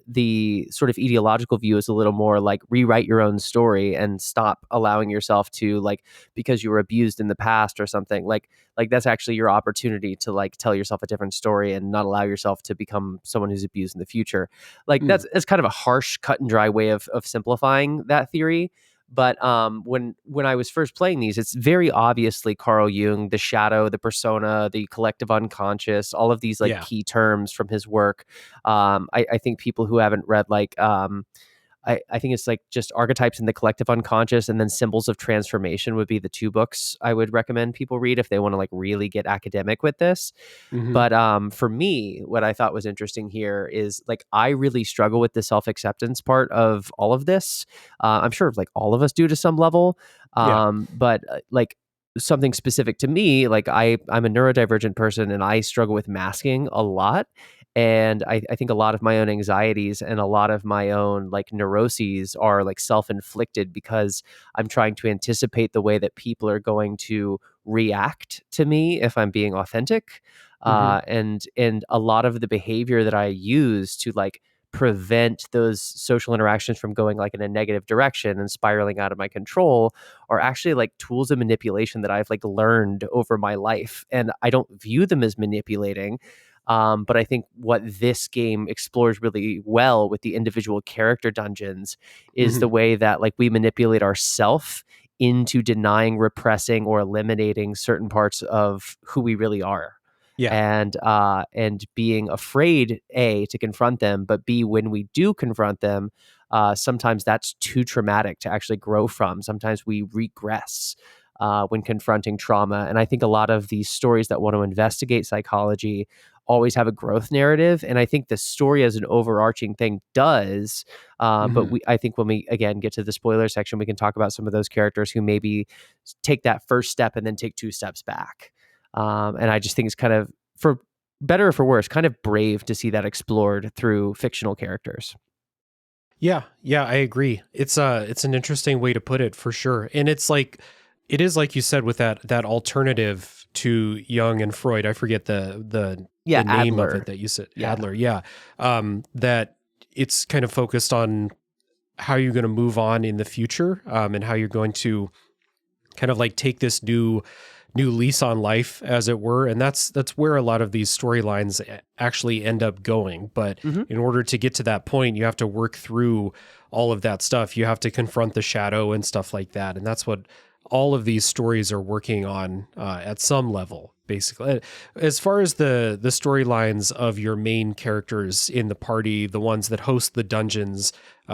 The sort of ideological view is a little more like rewrite your own story and stop allowing yourself to like, because you were abused in the past or something, like that's actually your opportunity to like tell yourself a different story and not allow yourself to become someone who's abused in the future. Like that's kind of a harsh cut and dry way of simplifying that theory. But when I was first playing these, it's very obviously Carl Jung, the shadow, the persona, the collective unconscious, all of these like key terms from his work. I think people who haven't read like I think it's like just Archetypes in the Collective Unconscious and then Symbols of Transformation would be the two books I would recommend people read if they want to like really get academic with this. But for me, what I thought was interesting here is like I really struggle with the self-acceptance part of all of this. I'm sure like all of us do to some level. But like something specific to me, like I'm a neurodivergent person and I struggle with masking a lot. And I think a lot of my own anxieties and a lot of my own like neuroses are like self-inflicted because I'm trying to anticipate the way that people are going to react to me if I'm being authentic. And a lot of the behavior that I use to like prevent those social interactions from going like in a negative direction and spiraling out of my control are actually like tools of manipulation that I've like learned over my life. And I don't view them as manipulating. But I think what this game explores really well with the individual character dungeons is the way that like we manipulate ourself into denying, repressing, or eliminating certain parts of who we really are. And being afraid, A, to confront them, but B, when we do confront them, sometimes that's too traumatic to actually grow from. Sometimes we regress when confronting trauma. And I think a lot of these stories that want to investigate psychology always have a growth narrative. And I think the story as an overarching thing does. But I think when we, again, get to the spoiler section, we can talk about some of those characters who maybe take that first step and then take two steps back. And I just think it's kind of, for better or for worse, kind of brave to see that explored through fictional characters. Yeah, I agree. It's an interesting way to put it for sure. And it is like you said with that alternative to Jung and Freud. I forget the name Adler. of it that you said. Adler. Yeah. That it's kind of focused on how you're going to move on in the future, and how you're going to kind of like take this new lease on life, as it were. And that's where a lot of these storylines actually end up going. But in order to get to that point, you have to work through all of that stuff. You have to confront the shadow and stuff like that. And that's what all of these stories are working on at some level, basically. As far as the storylines of your main characters in the party, the ones that host the dungeons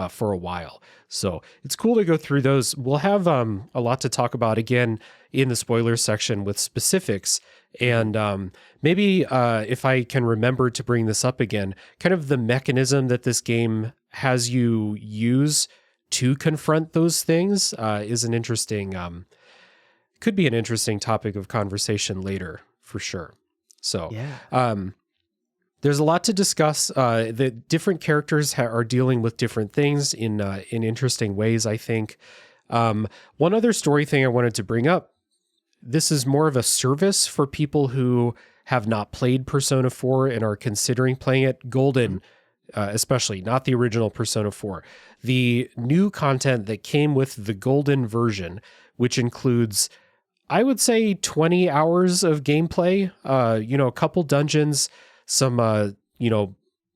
for a while. So it's cool to go through those. We'll have a lot to talk about again in the spoiler section with specifics. And maybe if I can remember to bring this up again, kind of the mechanism that this game has you use to confront those things is an interesting, could be an interesting topic of conversation later for sure. So there's a lot to discuss. The different characters are dealing with different things in interesting ways, I think. One other story thing I wanted to bring up, this is more of a service for people who have not played Persona 4 and are considering playing it. Golden, especially, not the original Persona 4. The new content that came with the Golden version, which includes, I would say, 20 hours of gameplay, a couple dungeons, some,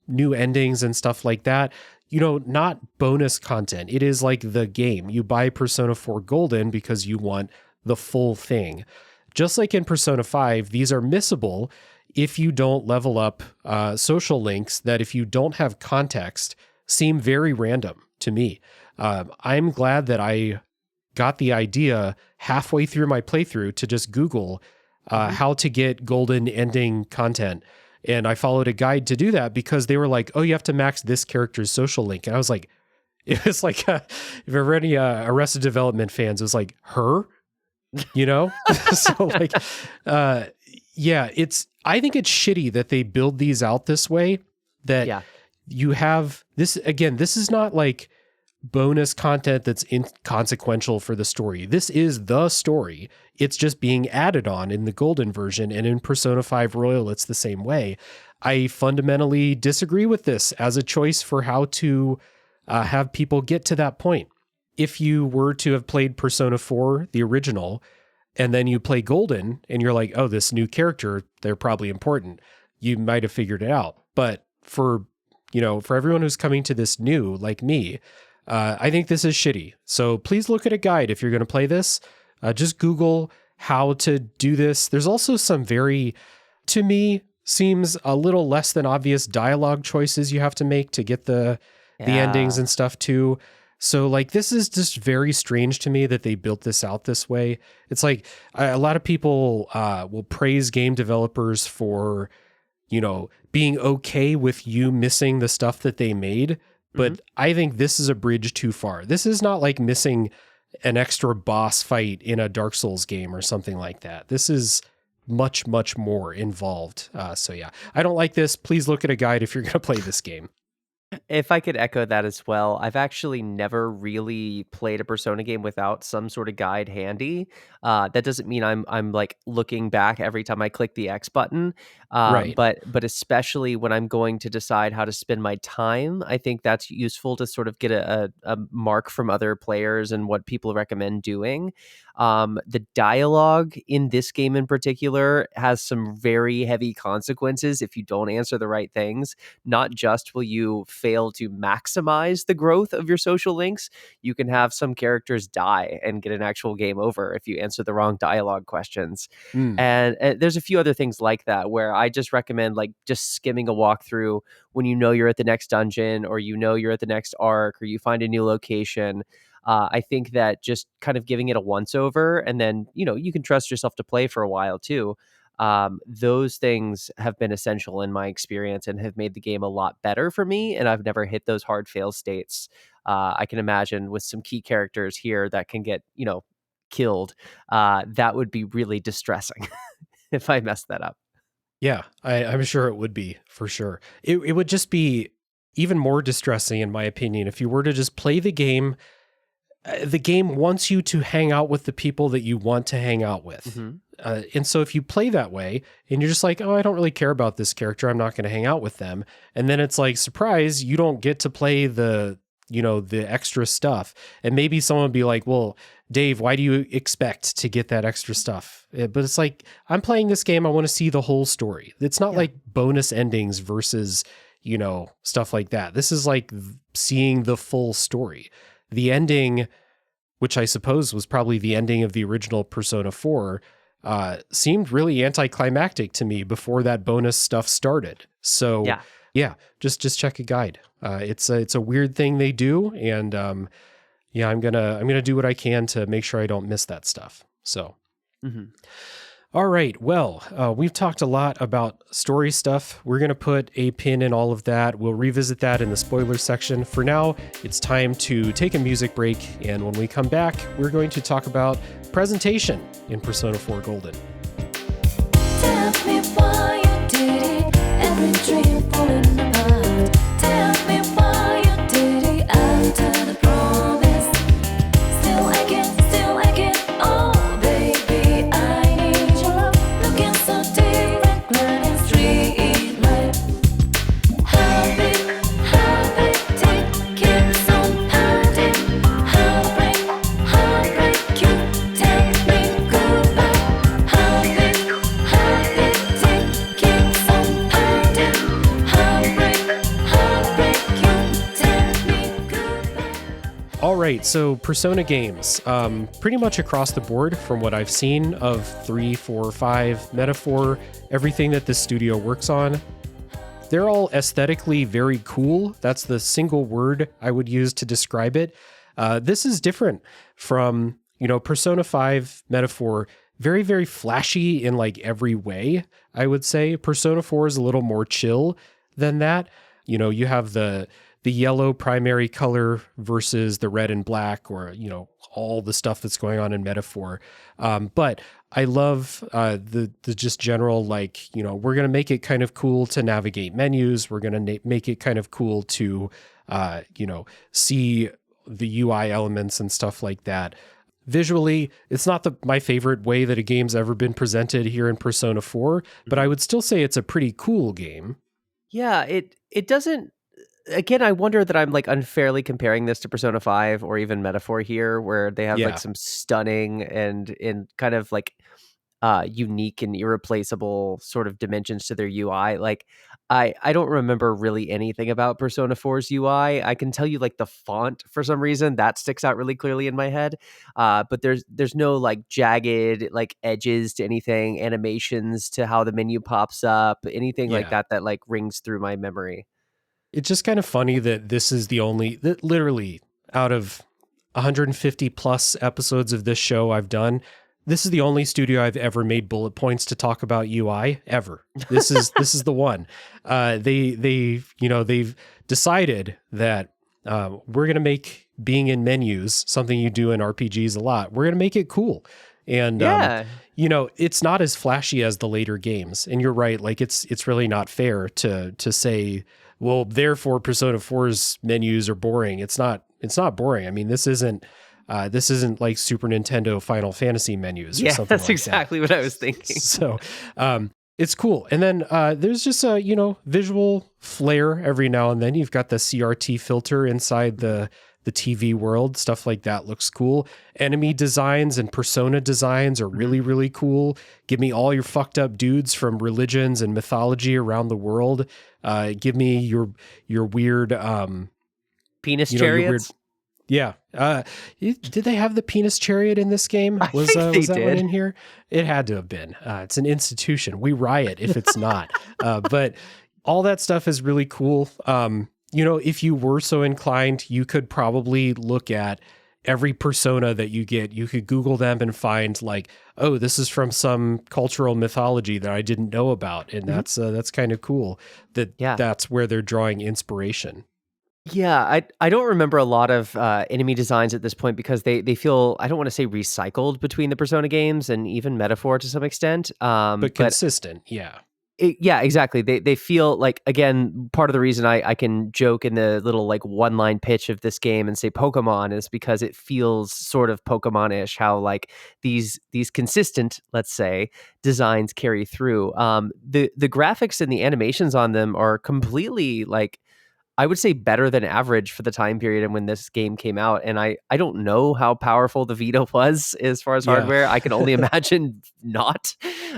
new endings and stuff like that. Not bonus content. It is like the game. You buy Persona 4 Golden because you want the full thing. Just like in Persona 5, these are missable if you don't level up social links that, if you don't have context, seem very random to me. I'm glad that I got the idea halfway through my playthrough to just Google how to get golden ending content. And I followed a guide to do that because they were like, oh, you have to max this character's social link. And I was like, it was like, if there were any Arrested Development fans, it was like, her? So like, I think it's shitty that they build these out this way, that you have this, again, this is not like bonus content that's inconsequential for the story. This is the story. It's just being added on in the Golden version, and in Persona 5 Royal, it's the same way. I fundamentally disagree with this as a choice for how to have people get to that point. If you were to have played Persona 4, the original, and then you play Golden and you're like, oh, this new character, they're probably important, you might have figured it out. But for everyone who's coming to this new, like me, I think this is shitty. So please look at a guide if you're going to play this. Just Google how to do this. There's also some to me, seems a little less than obvious dialogue choices you have to make to get the endings and stuff too. So like, this is just very strange to me that they built this out this way. It's like a lot of people will praise game developers for, being okay with you missing the stuff that they made. But I think this is a bridge too far. This is not like missing an extra boss fight in a Dark Souls game or something like that. This is much, much more involved. So yeah, I don't like this. Please look at a guide if you're going to play this game. If I could echo that as well, I've actually never really played a Persona game without some sort of guide handy. That doesn't mean I'm like looking back every time I click the X button. Right. But especially when I'm going to decide how to spend my time, I think that's useful to sort of get a mark from other players and what people recommend doing. The dialogue in this game in particular has some very heavy consequences if you don't answer the right things. Not just will you fail to maximize the growth of your social links, you can have some characters die and get an actual game over if you answer the wrong dialogue questions. And there's a few other things like that where I just recommend like just skimming a walkthrough when you're at the next dungeon, or you're at the next arc, or you find a new location. I think that just kind of giving it a once over, and then you can trust yourself to play for a while too. Those things have been essential in my experience and have made the game a lot better for me. And I've never hit those hard fail states. I can imagine with some key characters here that can get, killed. That would be really distressing if I messed that up. Yeah, I'm sure it would be, for sure. It would just be even more distressing, in my opinion, if you were to just play the game. The game wants you to hang out with the people that you want to hang out with. And so if you play that way and you're just like, oh, I don't really care about this character, I'm not going to hang out with them. And then it's like, surprise, you don't get to play the extra stuff. And maybe someone would be like, well, Dave, why do you expect to get that extra stuff? But it's like, I'm playing this game, I want to see the whole story. It's not like bonus endings versus, stuff like that. This is like seeing the full story. The ending, which I suppose was probably the ending of the original Persona 4, seemed really anticlimactic to me before that bonus stuff started. So yeah, just check a guide. It's a weird thing they do, and I'm gonna do what I can to make sure I don't miss that stuff. So. All right. Well, we've talked a lot about story stuff. We're going to put a pin in all of that. We'll revisit that in the spoilers section. For now, it's time to take a music break. And when we come back, we're going to talk about presentation in Persona 4 Golden. Tell me why you did it. Every dream falling apart. Tell me why you did it after the promise. Still again. Oh, baby, I need your love. Looking so different, learning street life. Heartbeat, keeps on pounding. Heartbreak, you tell me goodbye. Heartbeat, keeps on pounding. Heartbreak, you tell me goodbye. All right, so Persona games, pretty much across the board from what I've seen of 3, 4, 5, Metaphor, everything that this studio works on, they're all aesthetically very cool. That's the single word I would use to describe it. This is different from, Persona 5, Metaphor, very, very flashy in like every way, I would say. Persona 4 is a little more chill than that. You have the yellow primary color versus the red and black, or, all the stuff that's going on in Metaphor. But I love the just general, like, we're going to make it kind of cool to navigate menus. We're going to make it kind of cool to, see the UI elements and stuff like that. Visually, it's not my favorite way that a game's ever been presented here in Persona 4, but I would still say it's a pretty cool game. Yeah, it doesn't. Again, I wonder that I'm like unfairly comparing this to Persona 5 or even Metaphor here, where they have Yeah. like some stunning and kind of like unique and irreplaceable sort of dimensions to their UI. Like I don't remember really anything about Persona 4's UI. I can tell you like the font for some reason that sticks out really clearly in my head. But there's no like jagged like edges to anything, animations to how the menu pops up, anything like Yeah. that like rings through my memory. It's just kind of funny that this is that literally out of 150 plus episodes of this show I've done, this is the only studio I've ever made bullet points to talk about UI ever. This is the one. They've decided that we're going to make being in menus something you do in RPGs a lot. We're going to make it cool. And it's not as flashy as the later games. And you're right, like it's really not fair to say, well, therefore Persona 4's menus are boring. It's not boring. I mean, this isn't like Super Nintendo Final Fantasy menus or something that's like exactly what I was thinking. So it's cool. And then there's just a, visual flair every now and then. You've got the CRT filter inside the TV world. Stuff like that looks cool. Enemy designs and persona designs are really, really cool. Give me all your fucked up dudes from religions and mythology around the world. Give me your weird penis chariots. Yeah. Did they have the penis chariot in this game? Was that one in here? It had to have been. It's an institution. We riot if it's not. But all that stuff is really cool. If you were so inclined, you could probably look at every persona that you get. You could Google them and find like, oh, this is from some cultural mythology that I didn't know about. And that's kind of cool that's where they're drawing inspiration. Yeah, I don't remember a lot of enemy designs at this point because they feel, I don't want to say recycled between the Persona games and even Metaphor to some extent. But consistent, yeah. Yeah, exactly. They feel like, again, part of the reason I can joke in the little like one line pitch of this game and say Pokemon is because it feels sort of Pokemon-ish how like these consistent, let's say, designs carry through. The graphics and the animations on them are completely like, I would say better than average for the time period and when this game came out. And I don't know how powerful the Vita was as far as hardware. I can only imagine not.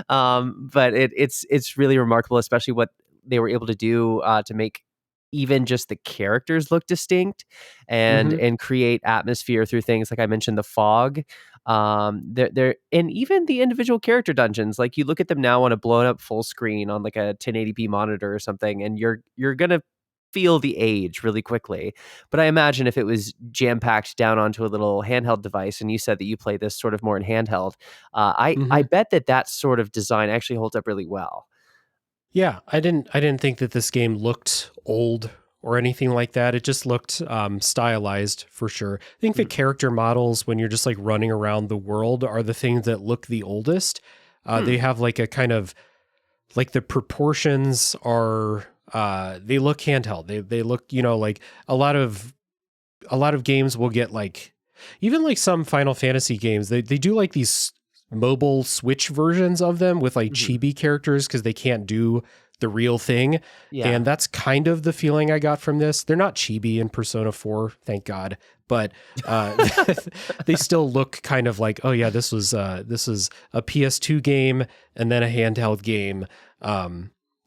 But it's really remarkable, especially what they were able to do to make even just the characters look distinct and create atmosphere through things like I mentioned, the fog. They're and even the individual character dungeons, like you look at them now on a blown up full screen on like a 1080p monitor or something, and you're gonna feel the age really quickly. But I imagine if it was jam-packed down onto a little handheld device, and you said that you play this sort of more in handheld, I bet that sort of design actually holds up really well. Yeah, I didn't think that this game looked old or anything like that. It just looked stylized for sure. I think the character models, when you're just like running around the world, are the things that look the oldest. They have like a kind of like the proportions are they look handheld. They look, like a lot of games will get like, even like some Final Fantasy games, they do like these mobile Switch versions of them with like chibi characters because they can't do the real thing. Yeah. And that's kind of the feeling I got from this. They're not chibi in Persona 4, thank God. But they still look kind of like, oh yeah, this was a PS2 game and then a handheld game.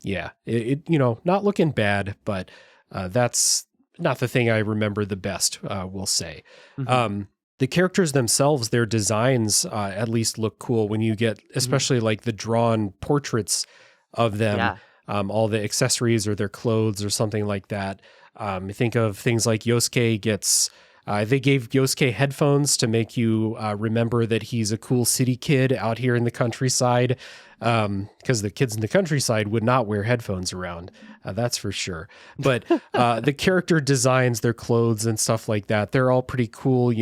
Yeah, it not looking bad, but that's not the thing I remember the best, we'll say. The characters themselves, their designs at least look cool when you get, especially like the drawn portraits of them, all the accessories or their clothes or something like that. Think of things like Yosuke gets... they gave Yosuke headphones to make you remember that he's a cool city kid out here in the countryside, because the kids in the countryside would not wear headphones around. That's for sure. But the character designs, their clothes and stuff like that, they're all pretty cool.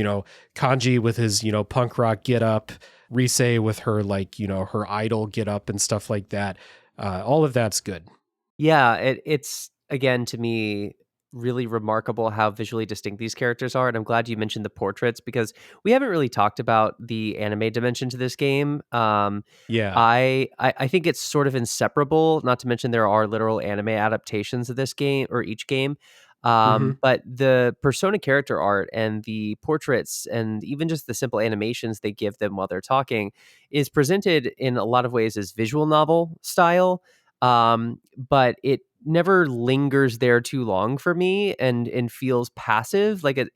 Kanji with his, punk rock get up, Rise with her, like, her idol get up and stuff like that. All of that's good. Yeah, it's, again, to me, really remarkable how visually distinct these characters are. And I'm glad you mentioned the portraits because we haven't really talked about the anime dimension to this game. Yeah. I think it's sort of inseparable, not to mention there are literal anime adaptations of this game or each game. Hmm. But the Persona character art and the portraits and even just the simple animations they give them while they're talking is presented in a lot of ways as visual novel style. But it never lingers there too long for me and feels passive. Like it,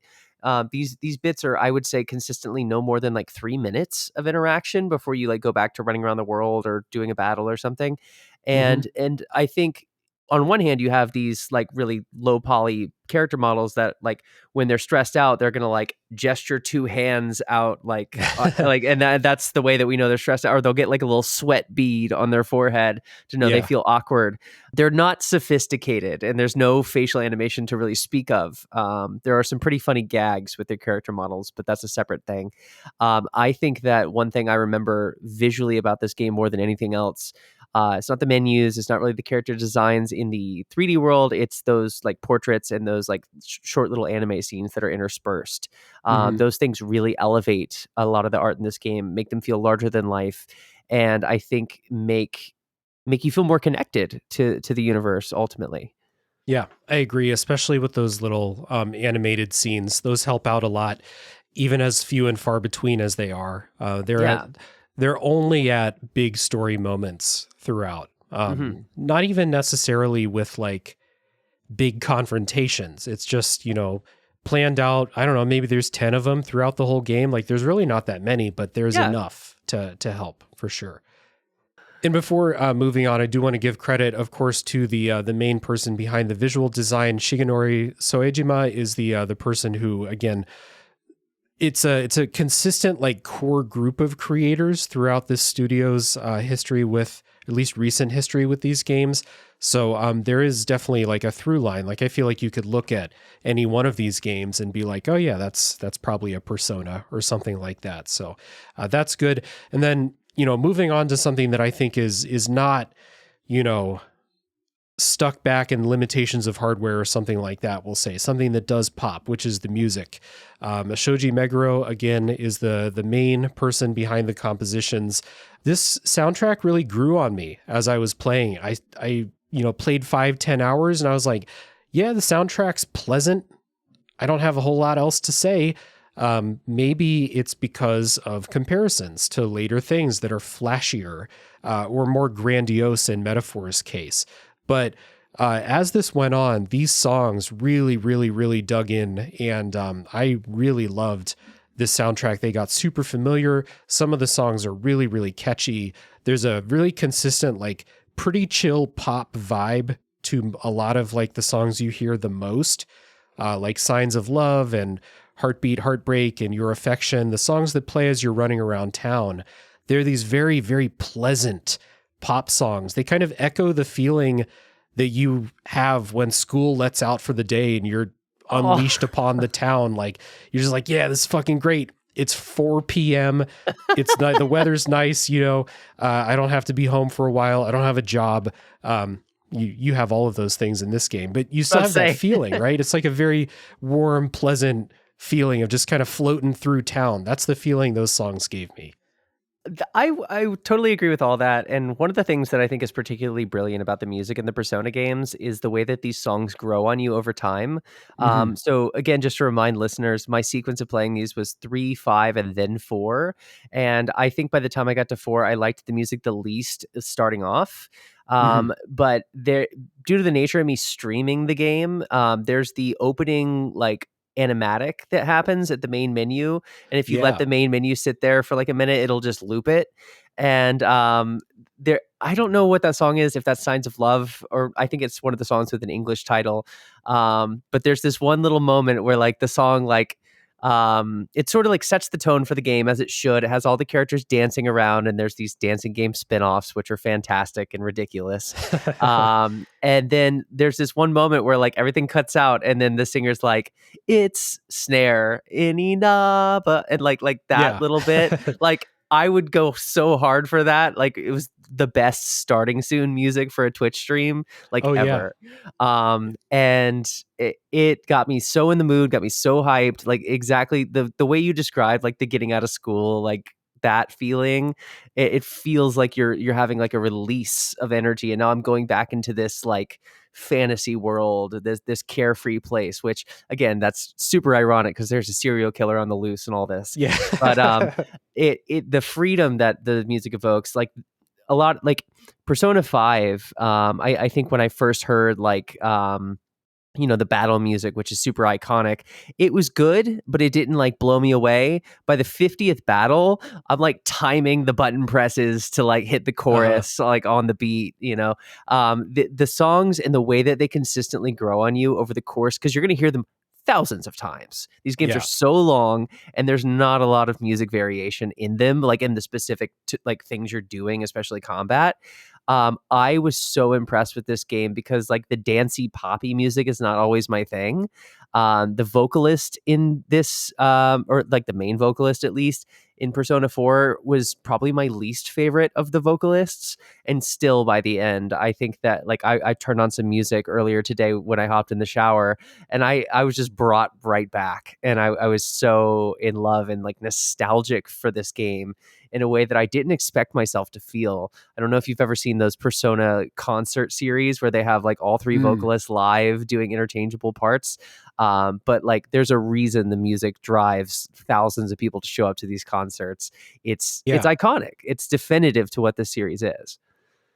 these bits are, I would say, consistently no more than like 3 minutes of interaction before you like go back to running around the world or doing a battle or something. Hmm. And I think on one hand you have these like really low poly character models that like when they're stressed out they're gonna like gesture two hands out like and that's the way that we know they're stressed out, or they'll get like a little sweat bead on their forehead to know they Yeah. feel awkward. They're not sophisticated and there's no facial animation to really speak of. There are some pretty funny gags with their character models, but that's a separate thing. I think that one thing I remember visually about this game more than anything else, it's not the menus, it's not really the character designs in the 3D world, it's those like portraits and those like short little anime scenes that are interspersed. Hmm. Those things really elevate a lot of the art in this game, make them feel larger than life, and I think make you feel more connected to the universe ultimately. Yeah, I agree, especially with those little animated scenes. Those help out a lot, even as few and far between as they are. Yeah. They're only at big story moments throughout. Hmm. Not even necessarily with like big confrontations. It's just, planned out. I don't know, maybe there's 10 of them throughout the whole game. Like there's really not that many, but there's Yeah. enough to help for sure. And before moving on, I do want to give credit, of course, to the main person behind the visual design. Shigenori Soejima is the person who, again, it's a consistent like core group of creators throughout this studio's history, with at least recent history with these games. So there is definitely like a through line. Like I feel like you could look at any one of these games and be like, oh yeah, that's probably a Persona or something like that. So that's good. And then moving on to something that I think is not you know stuck back in limitations of hardware or something like that, we'll say something that does pop, which is the music. Shoji Meguro, again, is the main person behind the compositions. This soundtrack really grew on me as I was playing. I played 5-10 hours and I was like, yeah, the soundtrack's pleasant. I don't have a whole lot else to say. Maybe it's because of comparisons to later things that are flashier or more grandiose in Metaphor's case. But as this went on, these songs really, really, really dug in, and I really loved this soundtrack. They got super familiar. Some of the songs are really, really catchy. There's a really consistent, like, pretty chill pop vibe to a lot of like the songs you hear the most, like Signs of Love and Heartbeat, Heartbreak, and Your Affection. The songs that play as you're running around town, they're these very, very pleasant pop songs. They kind of echo the feeling that you have when school lets out for the day and you're Oh, unleashed upon the town. Like you're just like, yeah, this is fucking great. It's 4 p.m. It's not, the weather's nice. I don't have to be home for a while. I don't have a job. You have all of those things in this game, but you still about have to that say. feeling, right? It's like a very warm, pleasant feeling of just kind of floating through town. That's the feeling those songs gave me. I totally agree with all that. And one of the things that I think is particularly brilliant about the music in the Persona games is the way that these songs grow on you over time. Hmm. So again, just to remind listeners, my sequence of playing these was 3, 5, and then 4. And I think by the time I got to 4, I liked the music the least starting off. Hmm. But there, due to the nature of me streaming the game, there's the opening like animatic that happens at the main menu, and if you let Yeah. the main menu sit there for like a minute, it'll just loop it. And there, I don't know what that song is, if that's Signs of Love, or I think it's one of the songs with an English title. But there's this one little moment where like the song like it sort of like sets the tone for the game as it should. It has all the characters dancing around, and there's these dancing game spin-offs which are fantastic and ridiculous. And then there's this one moment where like everything cuts out, and then the singer's like, "It's snare in Inaba," and like that Yeah. little bit, like I would go so hard for that. Like it was the best starting soon music for a Twitch stream like Oh yeah. ever. And it got me so in the mood, got me so hyped. Like exactly the way you described like the getting out of school, like that feeling, it feels like you're having like a release of energy. And now I'm going back into this like fantasy world, this carefree place, which again, that's super ironic because there's a serial killer on the loose and all this. Yeah. But it the freedom that the music evokes, like a lot, like Persona 5, I think when I first heard like the battle music, which is super iconic, it was good, but it didn't like blow me away. By the 50th battle, I'm like timing the button presses to like hit the chorus like on the beat, the songs and the way that they consistently grow on you over the course, because you're going to hear them thousands of times. These games Yeah. are so long and there's not a lot of music variation in them, like in the specific like things you're doing, especially combat. I was so impressed with this game because like the dancey poppy music is not always my thing. The vocalist in this, or like the main vocalist at least in Persona 4 was probably my least favorite of the vocalists. And still by the end, I think that like I turned on some music earlier today when I hopped in the shower and I was just brought right back. And I was so in love and like nostalgic for this game in a way that I didn't expect myself to feel. I don't know if you've ever seen those Persona concert series where they have like all three vocalists live doing interchangeable parts. But like there's a reason the music drives thousands of people to show up to these concerts. It's iconic. It's definitive to what this series is.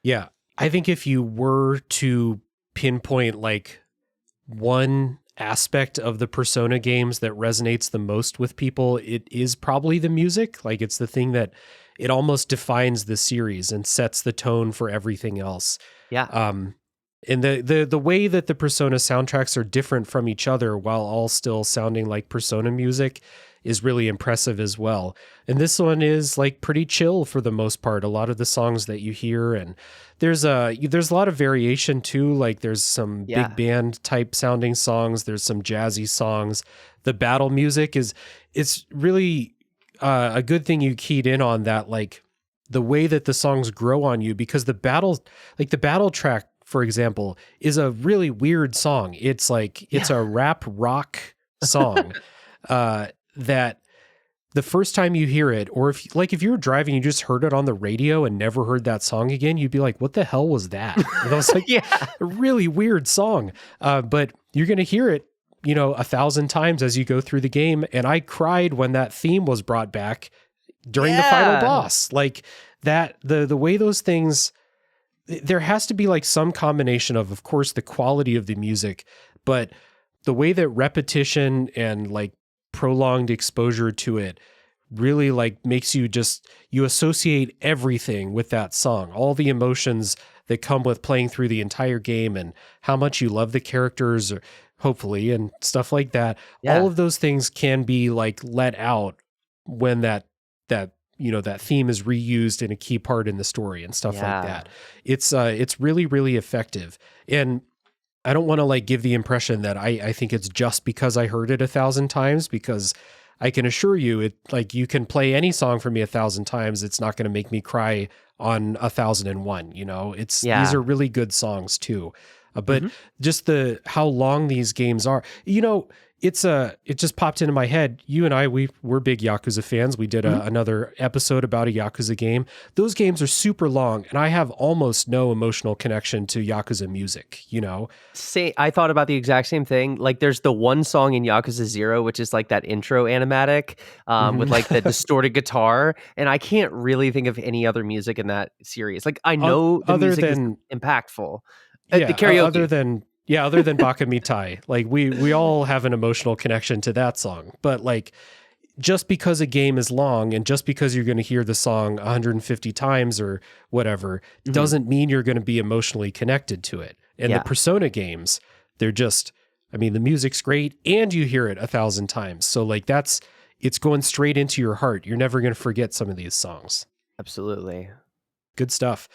Yeah. I think if you were to pinpoint like one aspect of the Persona games that resonates the most with people, it is probably the music. Like it's the thing that it almost defines the series and sets the tone for everything else. Yeah. And the way that the Persona soundtracks are different from each other while all still sounding like Persona music is really impressive as well. And this one is like pretty chill for the most part. A lot of the songs that you hear, and there's a lot of variation too. Like there's some big band type sounding songs. There's some jazzy songs. The battle music it's really a good thing you keyed in on that, like the way that the songs grow on you, because the battle track, for example, is a really weird song. It's like, it's a rap rock song that the first time you hear it, or if you were driving, you just heard it on the radio and never heard that song again, you'd be like, what the hell was that? And I was like, a really weird song. But you're going to hear it, 1,000 times as you go through the game. And I cried when that theme was brought back during the final boss. Like that, the way those things, there has to be like some combination of course, the quality of the music, but the way that repetition and like prolonged exposure to it really like makes you associate everything with that song, all the emotions that come with playing through the entire game and how much you love the characters, or hopefully, and stuff like that. All of those things can be like let out when that theme is reused in a key part in the story and stuff like that. It's really, really effective. And I don't want to like give the impression that I think it's just because I heard it 1,000 times, because I can assure you it, like, you can play any song for me 1,000 times. It's not going to make me cry on 1,001, these are really good songs too. But just how long these games are, it just popped into my head. You and I, we're big Yakuza fans. We did another episode about a Yakuza game. Those games are super long, and I have almost no emotional connection to Yakuza music, I thought about the exact same thing. Like there's the one song in Yakuza 0, which is like that intro animatic with like the distorted guitar. And I can't really think of any other music in that series. Like I know the music is impactful. The karaoke. Other than Baka Mitai, like we all have an emotional connection to that song. But like, just because a game is long and just because you're going to hear the song 150 times or whatever, doesn't mean you're going to be emotionally connected to it. And the Persona games, they're just, the music's great and you hear it 1,000 times. So like it's going straight into your heart. You're never going to forget some of these songs. Absolutely. Good stuff.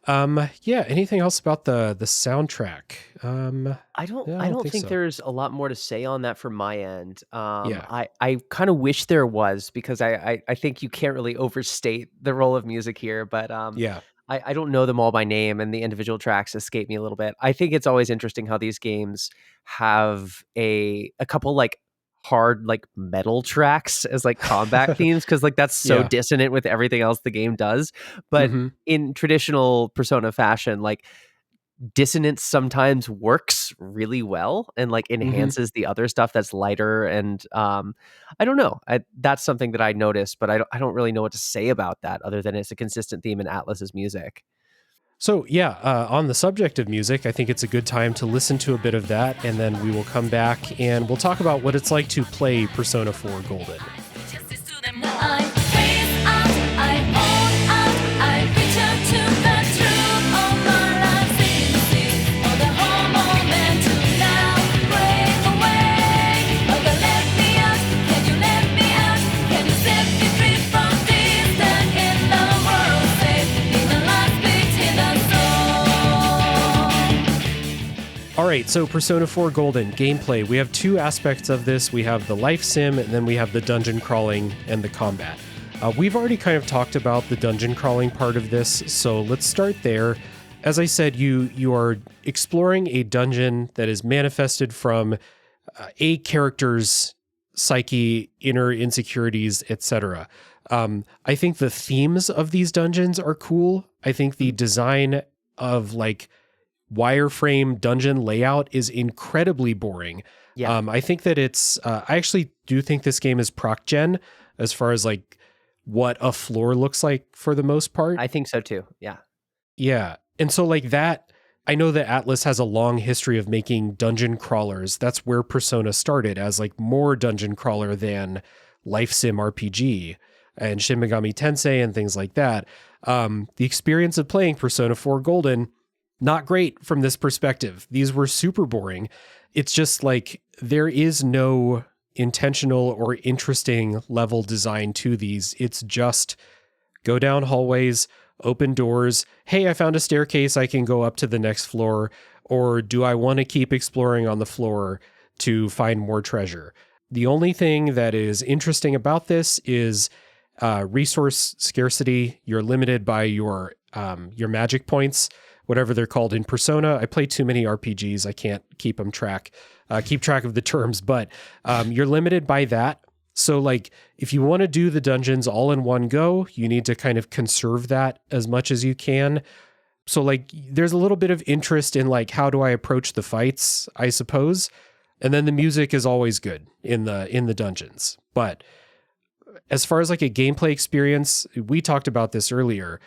Yeah. Anything else about the soundtrack? I don't Yeah, I I don't don't think think so. there's a lot more to say on that from my end. Yeah. I kind of wish there was because I think you can't really overstate the role of music here, but Yeah. I don't know them all by name and the individual tracks escape me a little bit. I think it's always interesting how these games have a couple like hard like metal tracks as like combat themes because like that's so Yeah. dissonant with everything else the game does. But Hmm. in traditional Persona fashion, like dissonance sometimes works really well and like Hmm. enhances the other stuff that's lighter and I don't know. That's something that I noticed, but I don't really know what to say about that other than it's a consistent theme in Atlas's music. So, yeah, on the subject of music, I think it's a good time to listen to a bit of that, and then we will come back and we'll talk about what it's like to play Persona 4 Golden. I face out, I own out, I reach out to the truth of my life. See, all the whole moment to now break away. Oh, but let me out, can you let me out? Can you set me free from this that in the world safe? In the last beat in the soul. All right, so Persona 4 Golden gameplay. We have two aspects of this. We have the life sim, and then we have the dungeon crawling and the combat. We've already kind of talked about the dungeon crawling part of this, so let's start there. As I said, you are exploring a dungeon that is manifested from a character's psyche, inner insecurities, etc. I think the themes of these dungeons are cool. I think the design of like wireframe dungeon layout is incredibly boring. Yeah. I think that it's, I actually do think this game is proc gen as far as like what a floor looks like for the most part. I think so too. Yeah. Yeah. And so like that, I know that Atlas has a long history of making dungeon crawlers. That's where Persona started as like more dungeon crawler than life sim RPG and Shin Megami Tensei and things like that. The experience of playing Persona 4 Golden, not great from this perspective. These were super boring. It's just like there is no intentional or interesting level design to these. It's just go down hallways, open doors. Hey, I found a staircase. I can go up to the next floor. Or do I want to keep exploring on the floor to find more treasure? The only thing that is interesting about this is resource scarcity. You're limited by your magic points, whatever they're called in Persona. I play too many RPGs. I can't keep track of the terms, but you're limited by that. So like if you want to do the dungeons all in one go, you need to kind of conserve that as much as you can. So like there's a little bit of interest in like how do I approach the fights, I suppose. And then the music is always good in the dungeons. But as far as like a gameplay experience, we talked about this earlier.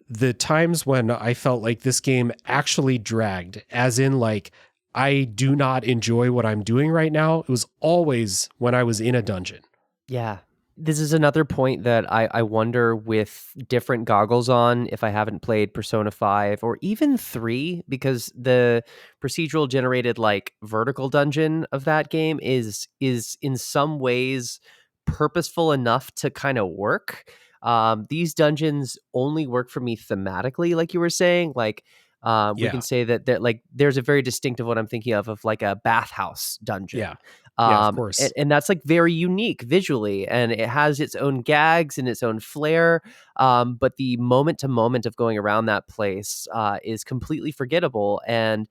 The times when I felt like this game actually dragged, as in like, I do not enjoy what I'm doing right now, it was always when I was in a dungeon. Yeah. This is another point that I wonder with different goggles on if I haven't played Persona 5 or even 3, because the procedural generated like vertical dungeon of that game is in some ways purposeful enough to kind of work. These dungeons only work for me thematically, like you were saying. Like we can Yeah. say that like there's a very distinctive what I'm thinking of like a bathhouse dungeon. Yeah. Yeah, of course. And that's like very unique visually, and it has its own gags and its own flair. But the moment to moment of going around that place is completely forgettable. And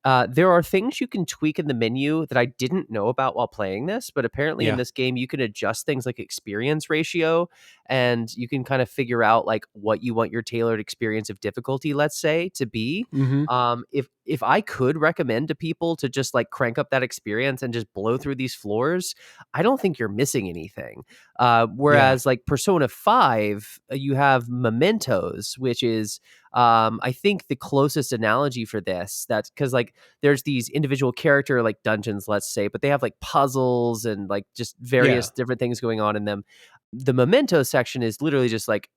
there are things you can tweak in the menu that I didn't know about while playing this, but apparently in Yeah. this game you can adjust things like experience ratio, and you can kind of figure out like what you want your tailored experience of difficulty, let's say, to be. Mm-hmm. If I could recommend to people to just like crank up that experience and just blow through these floors, I don't think you're missing anything. Yeah. Whereas like Persona 5, you have mementos, which is I think the closest analogy for this, that's because like there's these individual character like dungeons, let's say, but they have like puzzles and like just Yeah. various different things going on in them. The memento section is literally just like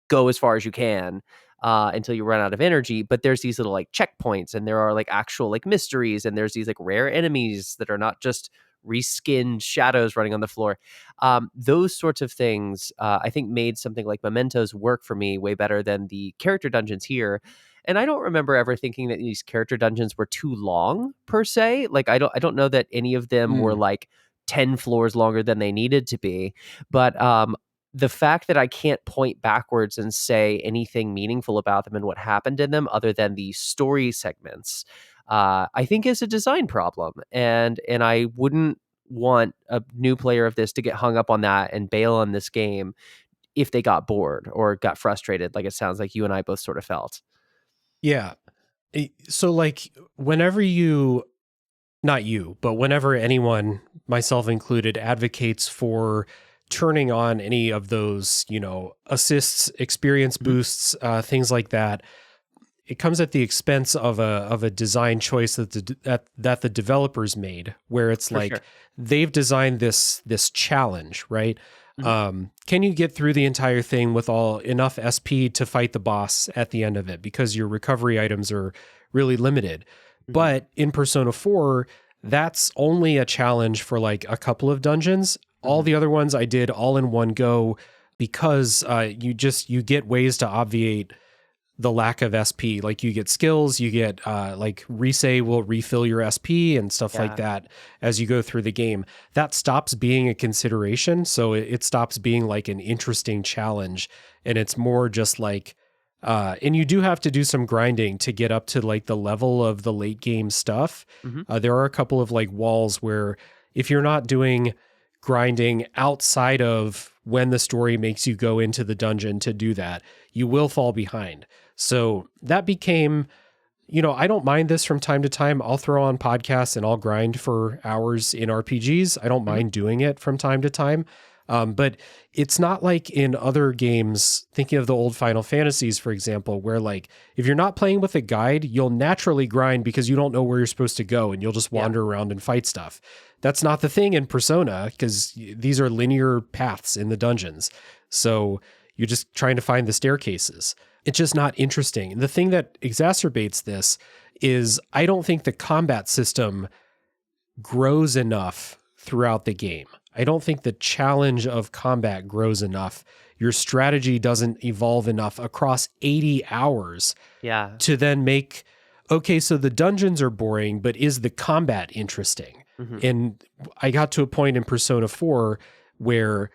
go as far as you can until you run out of energy. But there's these little like checkpoints, and there are like actual like mysteries, and there's these like rare enemies that are not just reskinned shadows running on the floor. Those sorts of things, I think, made something like Mementos work for me way better than the character dungeons here. And I don't remember ever thinking that these character dungeons were too long per se. Like I don't know that any of them were like 10 floors longer than they needed to be. But the fact that I can't point backwards and say anything meaningful about them and what happened in them other than the story segments, I think is a design problem. And I wouldn't want a new player of this to get hung up on that and bail on this game if they got bored or got frustrated, like it sounds like you and I both sort of felt. Yeah. So like whenever not you, but whenever anyone, myself included, advocates for turning on any of those, assists, experience boosts, things like that, it comes at the expense of a design choice that the developers made, where it's like they've designed this challenge, right? Can you get through the entire thing with enough SP to fight the boss at the end of it? Because your recovery items are really limited. But in Persona 4, that's only a challenge for like a couple of dungeons. All the other ones I did all in one go because you get ways to obviate the lack of SP. Like you get skills, you get like Risei will refill your SP and stuff like that as you go through the game. That stops being a consideration. So it stops being like an interesting challenge. And it's more just like, and you do have to do some grinding to get up to like the level of the late game stuff. There are a couple of like walls where if you're not doing grinding outside of when the story makes you go into the dungeon to do that, you will fall behind. So that became, I don't mind this from time to time. I'll throw on podcasts and I'll grind for hours in RPGs. I don't mind doing it from time to time. But it's not like in other games, thinking of the old Final Fantasies, for example, where like, if you're not playing with a guide, you'll naturally grind because you don't know where you're supposed to go and you'll just wander around and fight stuff. That's not the thing in Persona because these are linear paths in the dungeons. So you're just trying to find the staircases. It's just not interesting. The thing that exacerbates this is I don't think the combat system grows enough throughout the game. I don't think the challenge of combat grows enough. Your strategy doesn't evolve enough across 80 hours to then make, okay, so the dungeons are boring, but is the combat interesting? And I got to a point in Persona 4 where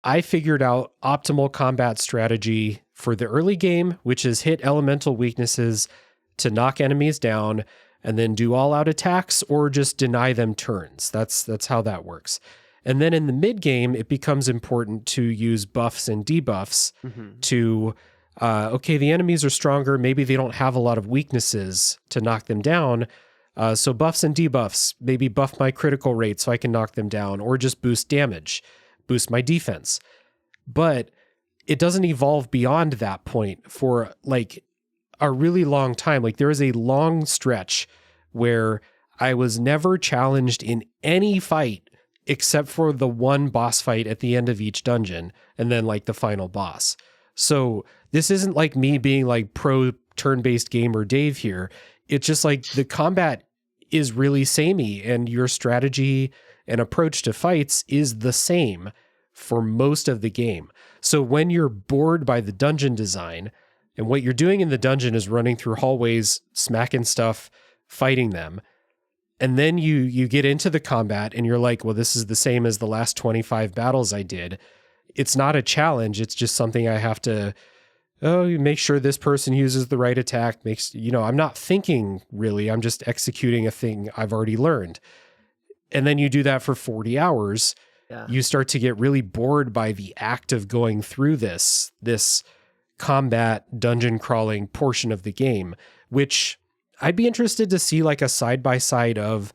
I figured out optimal combat strategy for the early game, which is hit elemental weaknesses to knock enemies down and then do all out attacks or just deny them turns. That's how that works. And then in the mid game, it becomes important to use buffs and debuffs to, okay, the enemies are stronger. Maybe they don't have a lot of weaknesses to knock them down. So buffs and debuffs, maybe buff my critical rate so I can knock them down or just boost damage, boost my defense. But it doesn't evolve beyond that point for like a really long time. Like there is a long stretch where I was never challenged in any fight except for the one boss fight at the end of each dungeon and then like the final boss. So this isn't like me being like pro turn-based gamer Dave here. It's just like the combat is really samey and your strategy and approach to fights is the same for most of the game. So when you're bored by the dungeon design and what you're doing in the dungeon is running through hallways, smacking stuff, fighting them, and then you get into the combat and you're like, well, this is the same as the last 25 battles I did. It's not a challenge. It's just something I have to, you make sure this person uses the right attack. I'm not thinking really. I'm just executing a thing I've already learned. And then you do that for 40 hours. You start to get really bored by the act of going through this combat dungeon crawling portion of the game, which I'd be interested to see like a side-by-side of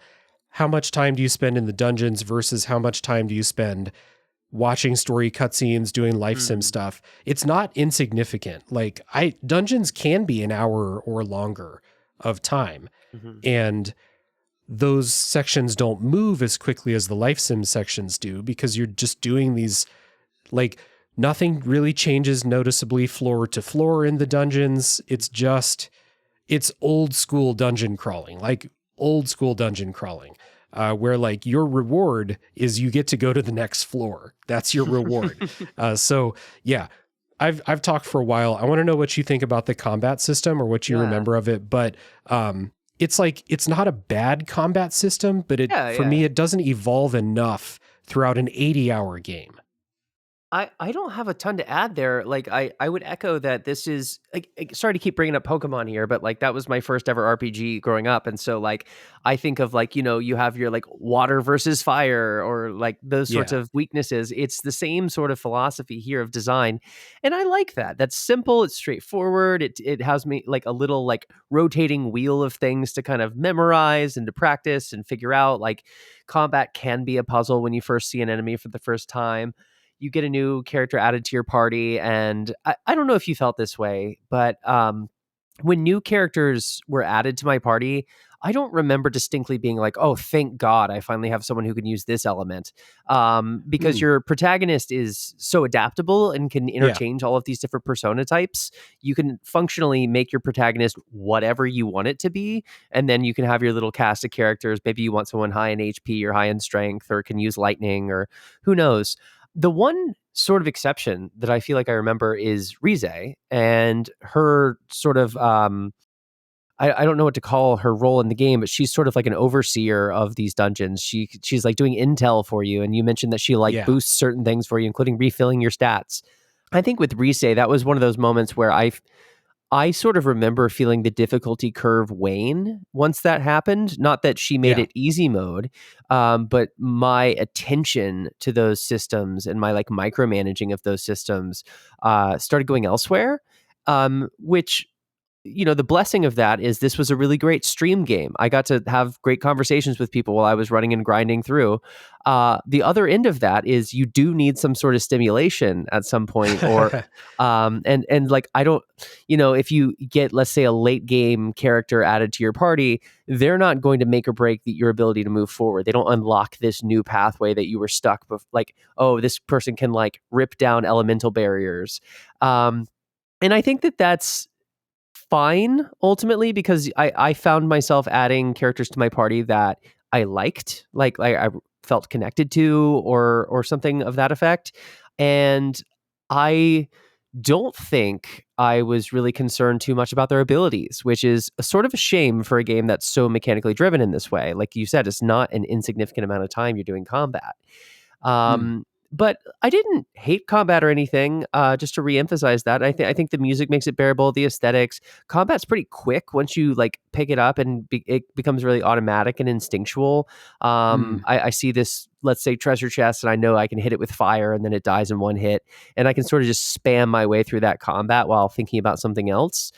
how much time do you spend in the dungeons versus how much time do you spend watching story cutscenes, doing life sim stuff. It's not insignificant. Like dungeons can be an hour or longer of time. And those sections don't move as quickly as the life sim sections do because you're just doing these, like nothing really changes noticeably floor to floor in the dungeons. It's old school dungeon crawling, like old school dungeon crawling. where like your reward is you get to go to the next floor. That's your reward. So yeah, I've talked for a while. I want to know what you think about the combat system or what you remember of it. But it's like, it's not a bad combat system, but for me, it doesn't evolve enough throughout an 80-hour game. I don't have a ton to add there. Like I would echo that this is sorry to keep bringing up Pokemon here, but like that was my first ever RPG growing up. And so like I think of like, you have your like water versus fire or like those sorts of weaknesses. It's the same sort of philosophy here of design. And I like that. That's simple, it's straightforward. It has me like a little like rotating wheel of things to kind of memorize and to practice and figure out. Like combat can be a puzzle when you first see an enemy for the first time. You get a new character added to your party. And I don't know if you felt this way, but when new characters were added to my party, I don't remember distinctly being like, oh, thank God, I finally have someone who can use this element. Because your protagonist is so adaptable and can interchange all of these different persona types. You can functionally make your protagonist whatever you want it to be. And then you can have your little cast of characters. Maybe you want someone high in HP or high in strength or can use lightning or who knows. The one sort of exception that I feel like I remember is Rize and her sort of, I don't know what to call her role in the game, but she's sort of like an overseer of these dungeons. She's like doing intel for you. And you mentioned that she like boosts certain things for you, including refilling your stats. I think with Rize, that was one of those moments where I sort of remember feeling the difficulty curve wane once that happened. Not that she made it easy mode, but my attention to those systems and my like micromanaging of those systems started going elsewhere, which the blessing of that is this was a really great stream game. I got to have great conversations with people while I was running and grinding through. The other end of that is you do need some sort of stimulation at some point, or and like I don't, if you get, let's say, a late game character added to your party, they're not going to make or break your ability to move forward. They don't unlock this new pathway that you were stuck with. Like, oh, this person can like rip down elemental barriers, and I think that's fine ultimately, because I found myself adding characters to my party that I liked, like I felt connected to, or something of that effect. And I don't think I was really concerned too much about their abilities, which is a sort of a shame for a game that's so mechanically driven in this way. Like you said, it's not an insignificant amount of time you're doing combat. But I didn't hate combat or anything. Just to reemphasize that, I think the music makes it bearable. The aesthetics, combat's pretty quick once you like pick it up, and it becomes really automatic and instinctual. I see this, let's say, treasure chest, and I know I can hit it with fire, and then it dies in one hit, and I can sort of just spam my way through that combat while thinking about something else.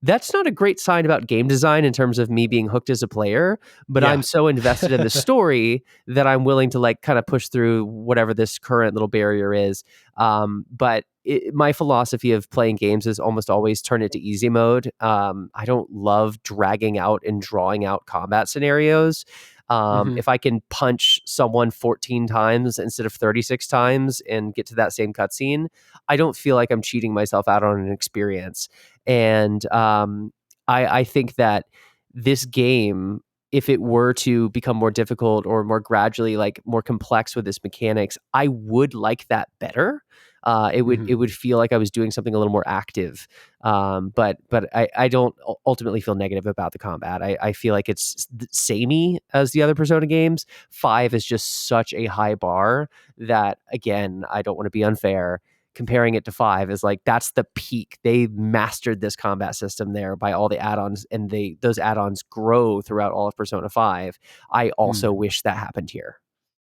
That's not a great sign about game design in terms of me being hooked as a player, but I'm so invested in the story that I'm willing to like kind of push through whatever this current little barrier is. But my philosophy of playing games is almost always turn it to easy mode. I don't love dragging out and drawing out combat scenarios. If I can punch someone 14 times instead of 36 times and get to that same cutscene, I don't feel like I'm cheating myself out on an experience. And I think that this game, if it were to become more difficult or more gradually like more complex with its mechanics, I would like that better. It would feel like I was doing something a little more active. But I don't ultimately feel negative about the combat. I feel like it's samey as the other Persona games. 5 is just such a high bar that, again, I don't want to be unfair. Comparing it to 5 is like, that's the peak. They mastered this combat system there by all the add-ons, and those add-ons grow throughout all of Persona 5. I also wish that happened here.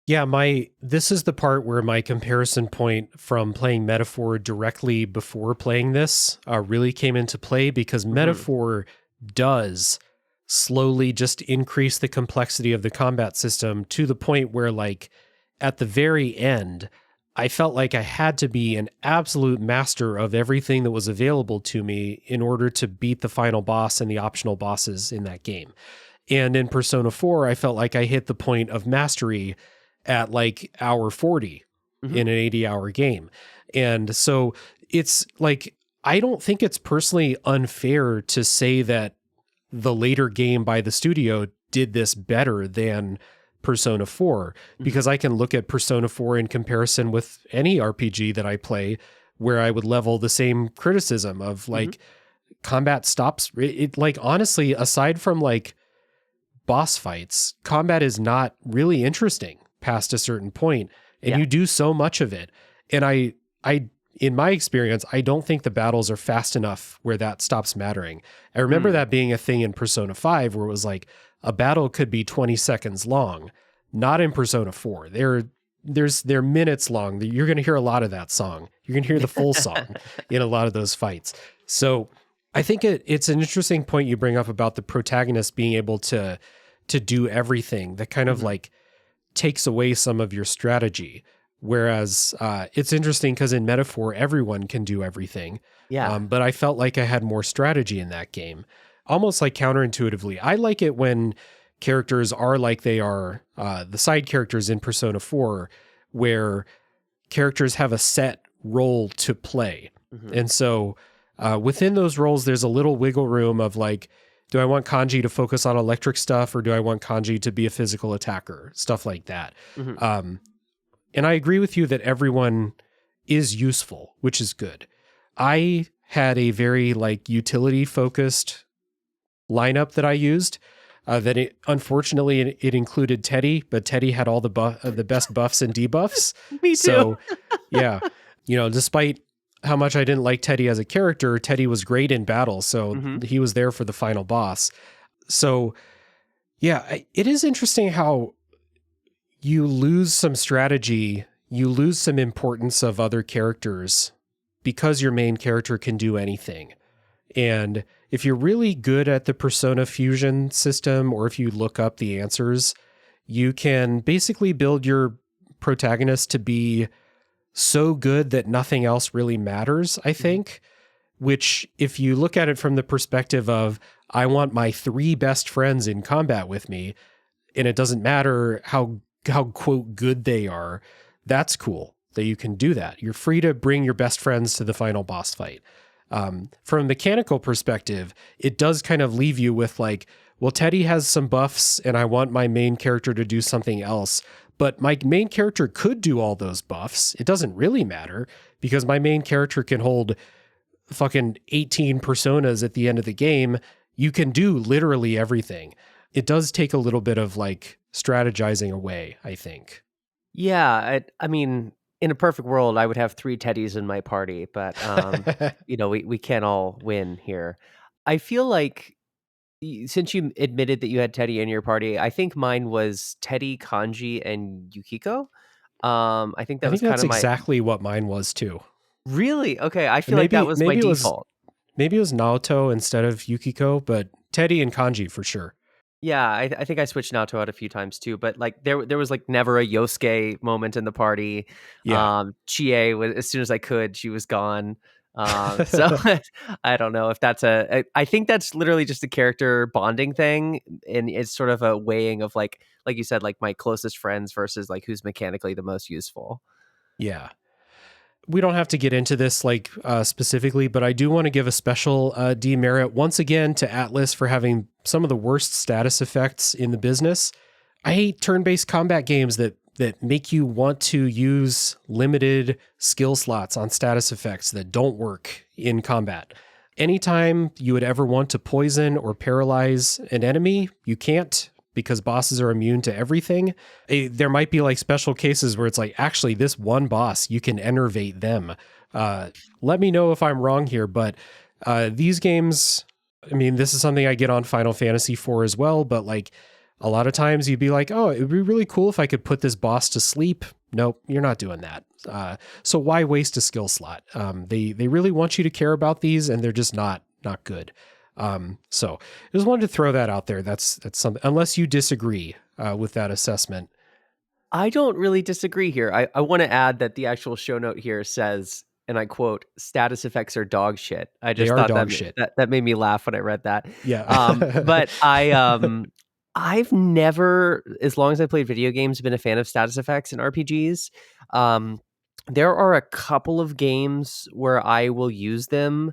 Yeah, this is the part where my comparison point from playing Metaphor directly before playing this really came into play, because Metaphor does slowly just increase the complexity of the combat system to the point where, like, at the very end, I felt like I had to be an absolute master of everything that was available to me in order to beat the final boss and the optional bosses in that game. And in Persona 4, I felt like I hit the point of mastery at like hour 40 in an 80-hour game. And so it's like, I don't think it's personally unfair to say that the later game by the studio did this better than Persona 4 because I can look at Persona 4 in comparison with any RPG that I play where I would level the same criticism of like combat stops it like honestly aside from like boss fights, combat is not really interesting past a certain point, and you do so much of it. And I in my experience, I don't think the battles are fast enough where that stops mattering. I remember that being a thing in Persona 5 where it was like a battle could be 20 seconds long. Not in Persona 4. They're minutes long. You're going to hear a lot of that song. You're going to hear the full song in a lot of those fights. So I think it's an interesting point you bring up about the protagonist being able to do everything that kind of like takes away some of your strategy. Whereas it's interesting because in Metaphor, everyone can do everything. Yeah. But I felt like I had more strategy in that game. Almost like counterintuitively. I like it when characters are like they are the side characters in Persona 4, where characters have a set role to play. And so within those roles, there's a little wiggle room of like, do I want Kanji to focus on electric stuff or do I want Kanji to be a physical attacker? Stuff like that. And I agree with you that everyone is useful, which is good. I had a very like utility focused lineup that I used. Unfortunately it included Teddie, but Teddie had all the best buffs and debuffs. Me too. So yeah, despite how much I didn't like Teddie as a character, Teddie was great in battle. So he was there for the final boss. So yeah, it is interesting how you lose some strategy, you lose some importance of other characters because your main character can do anything. And if you're really good at the Persona fusion system, or if you look up the answers, you can basically build your protagonist to be so good that nothing else really matters, I think. Which, if you look at it from the perspective of, I want my 3 best friends in combat with me, and it doesn't matter how quote good they are, that's cool that you can do that. You're free to bring your best friends to the final boss fight. From a mechanical perspective, it does kind of leave you with like, well, Teddie has some buffs and I want my main character to do something else, but my main character could do all those buffs. It doesn't really matter because my main character can hold fucking 18 personas at the end of the game. You can do literally everything. It does take a little bit of like strategizing away, I think. Yeah, I mean, in a perfect world, I would have 3 Teddies in my party, but we can't all win here. I feel like since you admitted that you had Teddie in your party, I think mine was Teddie, Kanji, and Yukiko. I think that was kind that's of exactly what mine was too. Really? Okay, I feel like that was my default. Maybe it was Naoto instead of Yukiko, but Teddie and Kanji for sure. Yeah, I think I switched Naoto out a few times too, but like there was like never a Yosuke moment in the party. Yeah. Chie was, as soon as I could, she was gone. So I don't know if that's I think that's literally just a character bonding thing, and it's sort of a weighing of like you said, like my closest friends versus like who's mechanically the most useful. Yeah. We don't have to get into this like specifically, but I do want to give a special demerit once again to Atlas for having some of the worst status effects in the business. I hate turn-based combat games that make you want to use limited skill slots on status effects that don't work in combat. Anytime you would ever want to poison or paralyze an enemy, you can't, because bosses are immune to everything. There might be like special cases where it's like, actually, this one boss, you can enervate them. Let me know if I'm wrong here, but these games, I mean, this is something I get on Final Fantasy IV as well, but like a lot of times you'd be like, oh, it would be really cool if I could put this boss to sleep. Nope, you're not doing that. So why waste a skill slot? They really want you to care about these, and they're just not good. So I just wanted to throw that out there. That's something, unless you disagree with that assessment. I don't really disagree here. I want to add that the actual show note here says, and I quote, status effects are dog shit. I just thought that made me laugh when I read that. Yeah. But I've never, as long as I played video games, been a fan of status effects in RPGs. There are a couple of games where I will use them.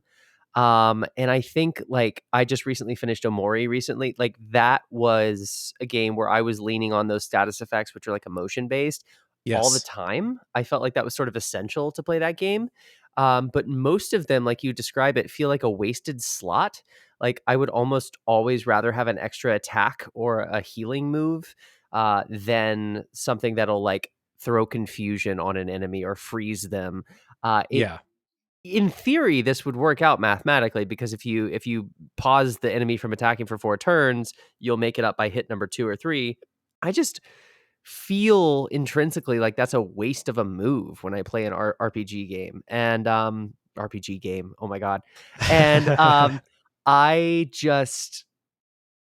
And I think like I just recently finished Omori recently. Like that was a game where I was leaning on those status effects, which are like emotion based all the Yes. time. I felt like that was sort of essential to play that game. But most of them, like you describe it, feel like a wasted slot. Like I would almost always rather have an extra attack or a healing move than something that'll like throw confusion on an enemy or freeze them. It Yeah. In theory, this would work out mathematically because if you pause the enemy from attacking for 4 turns, you'll make it up by hit number 2 or 3. I just feel intrinsically like that's a waste of a move when I play an RPG game. And RPG game, oh my god. And I just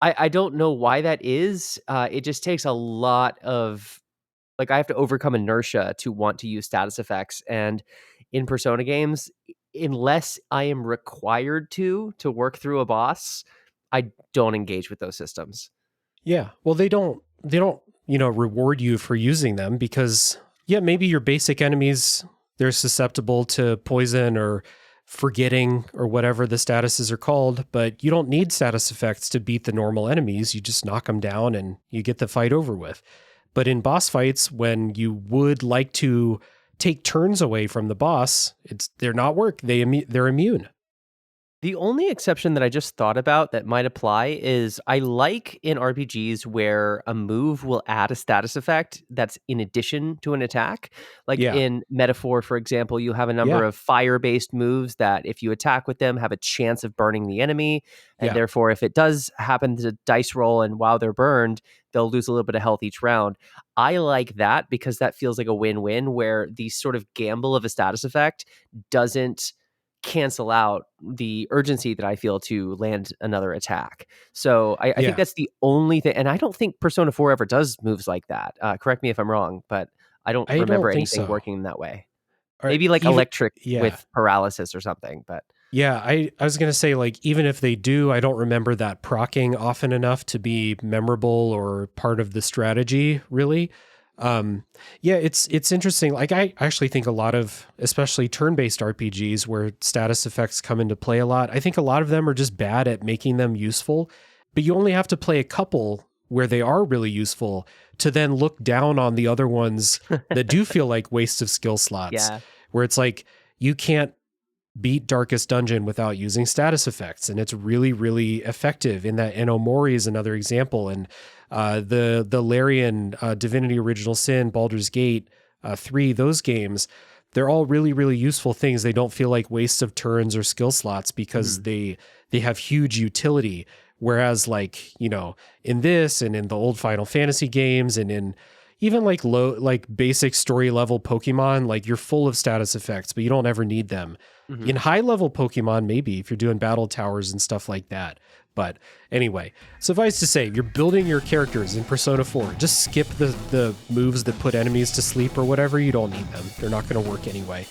I don't know why that is. It just takes a lot of like I have to overcome inertia to want to use status effects, and in Persona games, unless I am required to work through a boss, I don't engage with those systems. Yeah. Well, they don't, reward you for using them because yeah, maybe your basic enemies, they're susceptible to poison or forgetting or whatever the statuses are called, but you don't need status effects to beat the normal enemies. You just knock them down and you get the fight over with. But in boss fights, when you would like to take turns away from the boss, they're not work. They're immune. The only exception that I just thought about that might apply is I like in RPGs where a move will add a status effect that's in addition to an attack. Like Yeah. in Metaphor, for example, you have a number Yeah. of fire-based moves that if you attack with them have a chance of burning the enemy. And Yeah. therefore, if it does happen to dice roll and while they're burned, they'll lose a little bit of health each round. I like that because that feels like a win-win where the sort of gamble of a status effect doesn't cancel out the urgency that I feel to land another attack. So I think Yeah. that's the only thing. And I don't think Persona 4 ever does moves like that. Correct me if I'm wrong, but I don't I remember don't think anything so. working in that way. Or Maybe like even electric yeah. with paralysis or something, but Yeah, I was gonna say, like, even if they do, I don't remember that proccing often enough to be memorable or part of the strategy, really. Yeah, it's interesting. Like, I actually think a lot of, especially turn-based RPGs where status effects come into play a lot, I think a lot of them are just bad at making them useful, but you only have to play a couple where they are really useful to then look down on the other ones that do feel like wastes of skill slots, yeah. where it's like, you can't beat Darkest Dungeon without using status effects, and it's really, really effective in that. And Omori is another example, and the Larian, Divinity Original Sin, Baldur's Gate 3, those games, they're all really, really useful things. They don't feel like wastes of turns or skill slots because they have huge utility. Whereas, like, in this and in the old Final Fantasy games and in even like basic story level Pokemon, like, you're full of status effects, but you don't ever need them. Mhm. In high level Pokemon, maybe if you're doing battle towers and stuff like that. But anyway, suffice to say, you're building your characters in Persona 4. Just skip the moves that put enemies to sleep or whatever. You don't need them. They're not going to work anyway.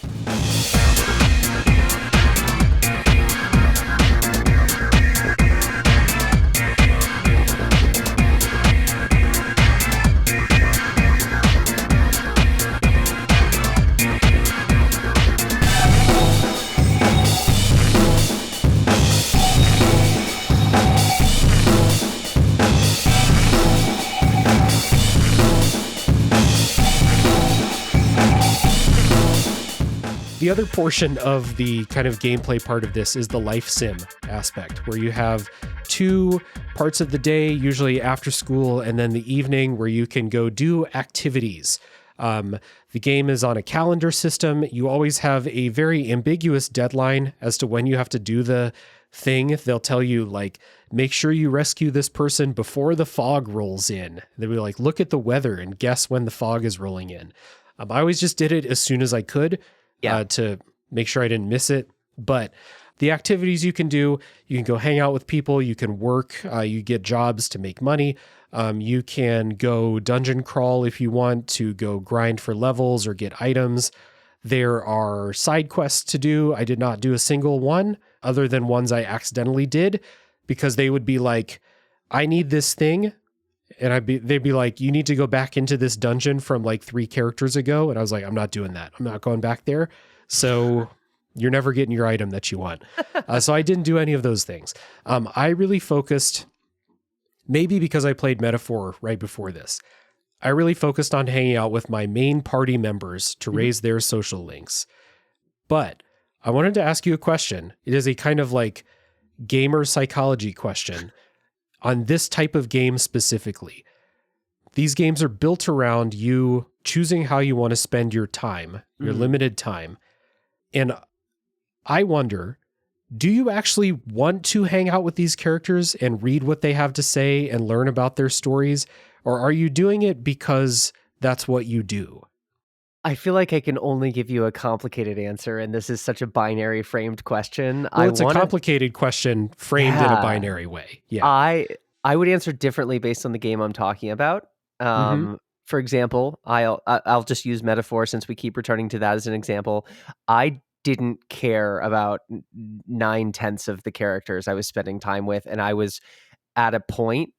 The other portion of the kind of gameplay part of this is the life sim aspect, where you have 2 parts of the day, usually after school, and then the evening where you can go do activities. The game is on a calendar system. You always have a very ambiguous deadline as to when you have to do the thing. They'll tell you, like, make sure you rescue this person before the fog rolls in. They'll be like, look at the weather and guess when the fog is rolling in. I always just did it as soon as I could. To make sure I didn't miss it. But the activities you can do, you can go hang out with people, you can work, you get jobs to make money. You can go dungeon crawl if you want to go grind for levels or get items. There are side quests to do. I did not do a single one other than ones I accidentally did because they would be like, I need this thing. And they'd be like, you need to go back into this dungeon from like 3 characters ago. And I was like, I'm not doing that. I'm not going back there. So you're never getting your item that you want. So I didn't do any of those things. I really focused, maybe because I played Metaphor right before this, I really focused on hanging out with my main party members to raise their social links. But I wanted to ask you a question. It is a kind of like gamer psychology question on this type of game specifically. These games are built around you choosing how you want to spend your time, your limited time. And I wonder, do you actually want to hang out with these characters and read what they have to say and learn about their stories? Or are you doing it because that's what you do? I feel like I can only give you a complicated answer, and this is such a binary framed question. Well, it's a complicated question framed in a binary way. Yeah. I would answer differently based on the game I'm talking about. For example, I'll just use Metaphor since we keep returning to that as an example. I didn't care about 9/10 of the characters I was spending time with, and I was at a point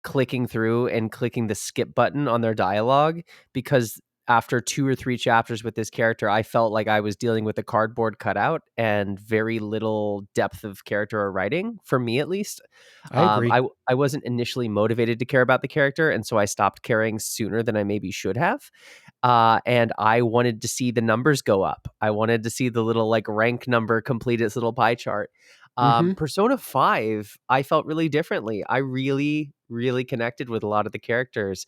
clicking through and clicking the skip button on their dialogue because after 2 or 3 chapters with this character, I felt like I was dealing with a cardboard cutout and very little depth of character or writing, for me at least. I agree. I wasn't initially motivated to care about the character, and so I stopped caring sooner than I maybe should have. And I wanted to see the numbers go up. I wanted to see the little like rank number complete its little pie chart. Persona 5, I felt really differently. I really, really connected with a lot of the characters.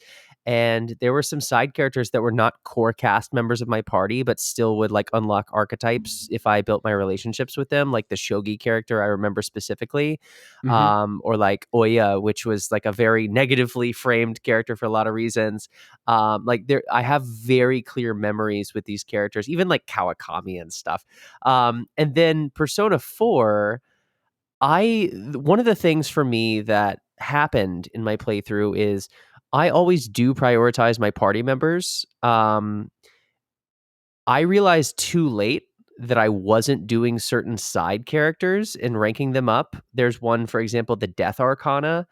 And there were some side characters that were not core cast members of my party, but still would like unlock archetypes if I built my relationships with them, like the Shogi character I remember specifically, or like Oya, which was like a very negatively framed character for a lot of reasons. I have very clear memories with these characters, even like Kawakami and stuff. And then Persona 4, one of the things for me that happened in my playthrough is I always do prioritize my party members. I realized too late that I wasn't doing certain side characters and ranking them up. There's one, for example, the Death Arcana.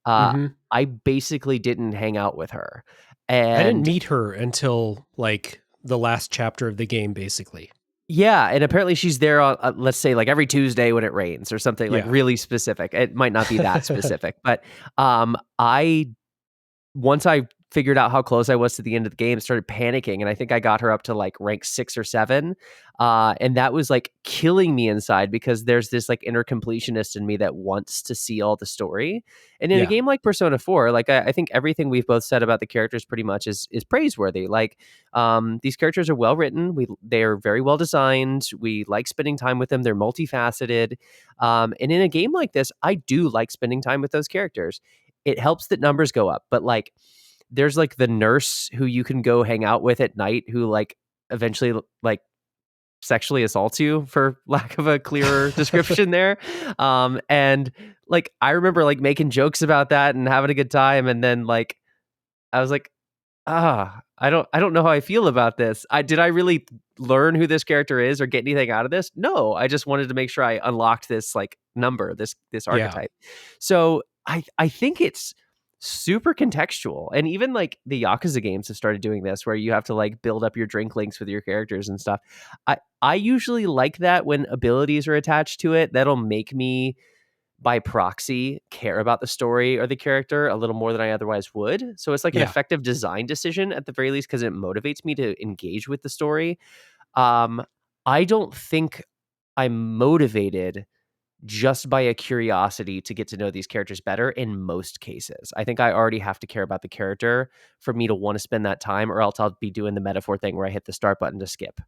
I basically didn't hang out with her. And I didn't meet her until like the last chapter of the game, basically. Yeah, and apparently she's there on, let's say, like every Tuesday when it rains or something like really specific. It might not be that specific, but once I figured out how close I was to the end of the game, started panicking, and I think I got her up to like rank 6 or 7, and that was like killing me inside because there's this like inner completionist in me that wants to see all the story. And in a game like Persona 4, like I think everything we've both said about the characters pretty much is praiseworthy. Like these characters are well written, they are very well designed, we like spending time with them, they're multifaceted, and in a game like this, I do like spending time with those characters. It helps that numbers go up, but like there's like the nurse who you can go hang out with at night who like eventually like sexually assaults you, for lack of a clearer description there. And like I remember like making jokes about that and having a good time, and then like I was like, I don't know how I feel about this. Did I really learn who this character is or get anything out of this? No, I just wanted to make sure I unlocked this like number, this archetype. So I think it's super contextual, and even like the Yakuza games have started doing this, where you have to like build up your drink links with your characters and stuff. I usually like that when abilities are attached to it. That'll make me by proxy care about the story or the character a little more than I otherwise would. So it's like an effective design decision at the very least, because it motivates me to engage with the story. I don't think I'm motivated just by a curiosity to get to know these characters better in most cases. I think I already have to care about the character for me to want to spend that time, or else I'll be doing the Metaphor thing where I hit the start button to skip.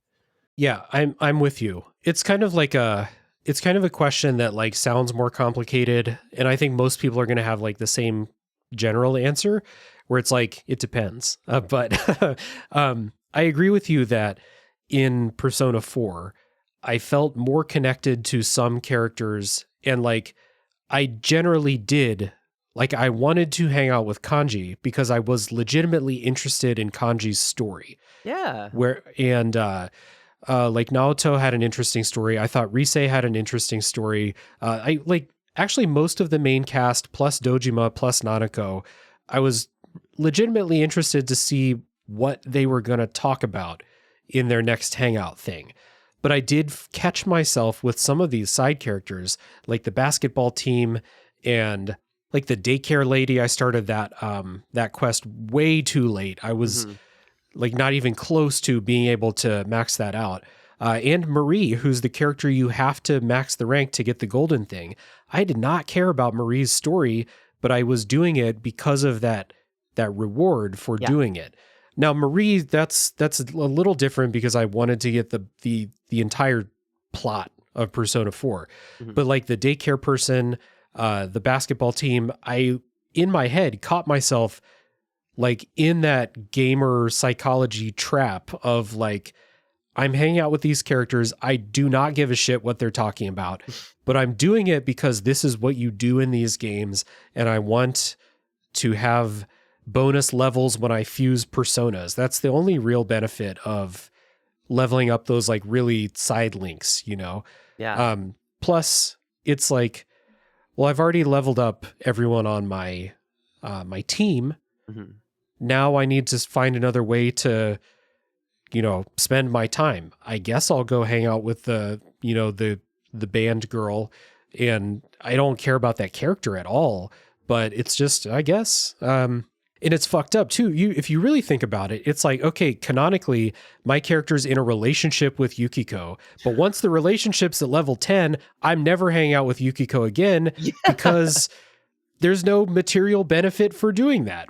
Yeah, I'm with you. It's kind of a question that like sounds more complicated, and I think most people are going to have like the same general answer where it's like it depends. But I agree with you that in Persona 4, I felt more connected to some characters, and like I generally did, like I wanted to hang out with Kanji because I was legitimately interested in Kanji's story. Yeah. Like Naoto had an interesting story. I thought Rise had an interesting story. I like actually most of the main cast plus Dojima plus Nanako, I was legitimately interested to see what they were going to talk about in their next hangout thing. But I did catch myself with some of these side characters, like the basketball team and like the daycare lady. I started that quest way too late. I was like not even close to being able to max that out. And Marie, who's the character you have to max the rank to get the golden thing. I did not care about Marie's story, but I was doing it because of that reward for doing it. Now, Marie, that's a little different because I wanted to get the entire plot of Persona 4. But like the daycare person, the basketball team, I, in my head, caught myself like in that gamer psychology trap of like, I'm hanging out with these characters. I do not give a shit what they're talking about, but I'm doing it because this is what you do in these games. And I want to have bonus levels when I fuse personas. That's the only real benefit of leveling up those like really side links, you know? Yeah. Plus it's like, well, I've already leveled up everyone on my my team. Now I need to find another way to, you know, spend my time. I guess I'll go hang out with the band girl, and I don't care about that character at all, but it's just, I guess, and it's fucked up too. If you really think about it, it's like, okay, canonically, my character's in a relationship with Yukiko, but once the relationship's at level 10, I'm never hanging out with Yukiko again because there's no material benefit for doing that.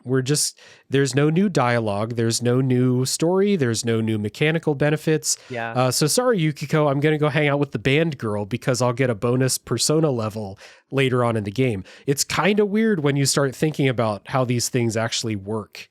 There's no new dialogue. There's no new story. There's no new mechanical benefits. Yeah. So sorry, Yukiko, I'm going to go hang out with the band girl because I'll get a bonus persona level later on in the game. It's kind of weird when you start thinking about how these things actually work.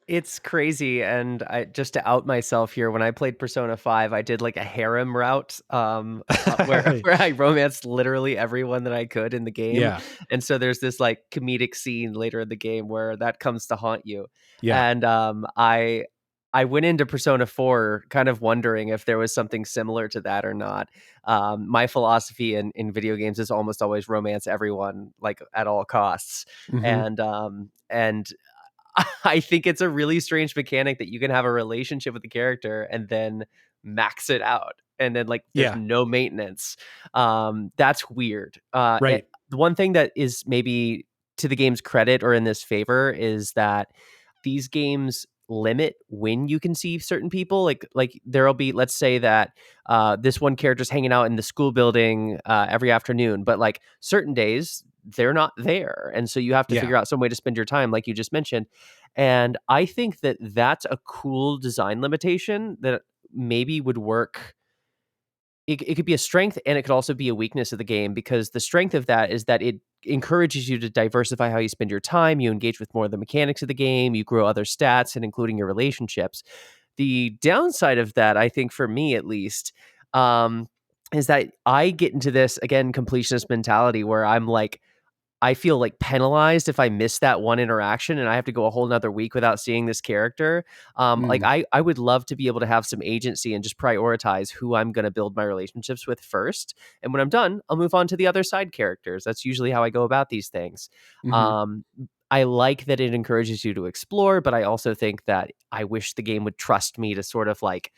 It's crazy, and I just to out myself here, when I played Persona 5, I did like a harem route where I romanced literally everyone that I could in the game. Yeah. And so there's this like comedic scene later in the game where that comes to haunt you. Yeah. And I went into Persona 4 kind of wondering if there was something similar to that or not. My philosophy in video games is almost always romance everyone like at all costs. And I think it's a really strange mechanic that you can have a relationship with the character and then max it out. And then like there's no maintenance. That's weird. Right. The one thing that is maybe to the game's credit or in this favor is that these games limit when you can see certain people. Like there'll be, let's say that this one character's hanging out in the school building every afternoon, but like certain days they're not there. And so you have to figure out some way to spend your time, like you just mentioned. And I think that that's a cool design limitation that maybe would work. It could be a strength and it could also be a weakness of the game, because the strength of that is that it encourages you to diversify how you spend your time. You engage with more of the mechanics of the game. You grow other stats and including your relationships. The downside of that, I think for me at least, is that I get into this, again, completionist mentality where I'm like, I feel like penalized if I miss that one interaction and I have to go a whole nother week without seeing this character. Like I would love to be able to have some agency and just prioritize who I'm going to build my relationships with first. And when I'm done, I'll move on to the other side characters. That's usually how I go about these things. I like that it encourages you to explore, but I also think that I wish the game would trust me to sort of like,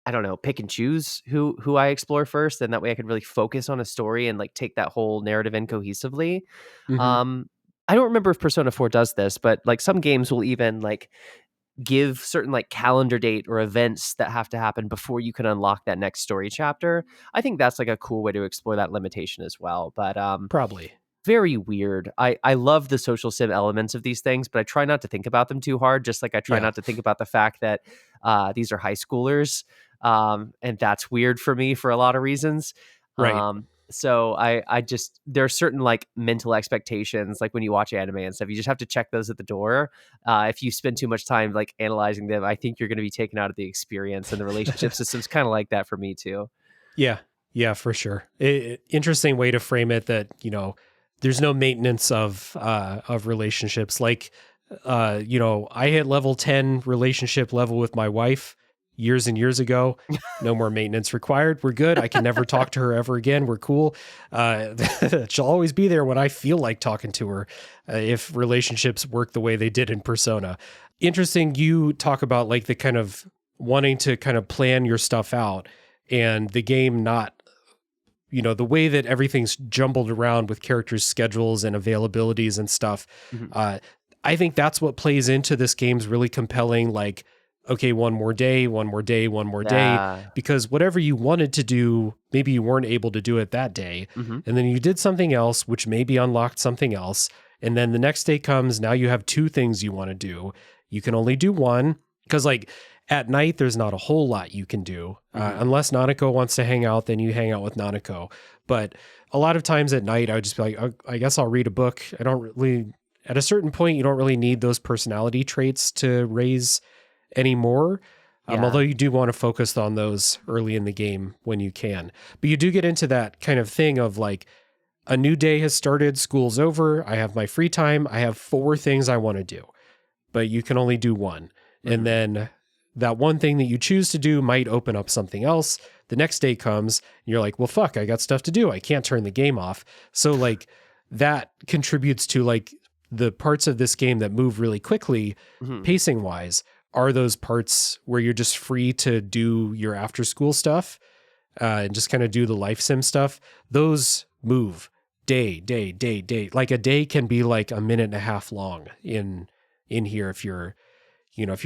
I don't know, pick and choose who I explore first, and that way I could really focus on a story and like take that whole narrative in cohesively. I don't remember if Persona 4 does this, but like some games will even like give certain like calendar date or events that have to happen before you can unlock that next story chapter. I think that's like a cool way to explore that limitation as well. But probably very weird. I love the social sim elements of these things, but I try not to think about them too hard. Just like I try not to think about the fact that these are high schoolers. And that's weird for me for a lot of reasons. Right. So I just, there are certain like mental expectations, like when you watch anime and stuff, you just have to check those at the door. If you spend too much time like analyzing them, I think you're going to be taken out of the experience, and the relationship system's kind of like that for me too. Yeah, for sure. Interesting way to frame it, that, you know, there's no maintenance of relationships. Like, you know, I hit level 10 relationship level with my wife years and years ago. No more maintenance required. We're good. I can never talk to her ever again. We're cool. She'll always be there when I feel like talking to her, if relationships work the way they did in Persona. Interesting. You talk about like the kind of wanting to kind of plan your stuff out. and the game not, the way that everything's jumbled around with characters' schedules and availabilities and stuff. I think that's what plays into this game's really compelling, like, okay, one more day, Yeah. because whatever you wanted to do, maybe you weren't able to do it that day. And then you did something else, which maybe unlocked something else. And then the next day comes, now you have two things you want to do. You can only do one, because like at night, there's not a whole lot you can do. Unless Nanako wants to hang out, then you hang out with Nanako. But a lot of times at night, I would just be like, "Oh, I guess I'll read a book. I don't really, at a certain point, you don't really need those personality traits to raise anymore. Yeah. Although you do want to focus on those early in the game when you can. But you do get into that kind of thing of like, a new day has started, school's over, I have my free time, I have 4 things I want to do, but you can only do one. And then that one thing that you choose to do might open up something else. The next day comes, and you're like, well, fuck, I got stuff to do. I can't turn the game off. So like that contributes to like the parts of this game that move really quickly, pacing wise, are those parts where you're just free to do your after school stuff and just kind of do the life sim stuff. Those move day. Like a day can be like a minute and a half long in here if you're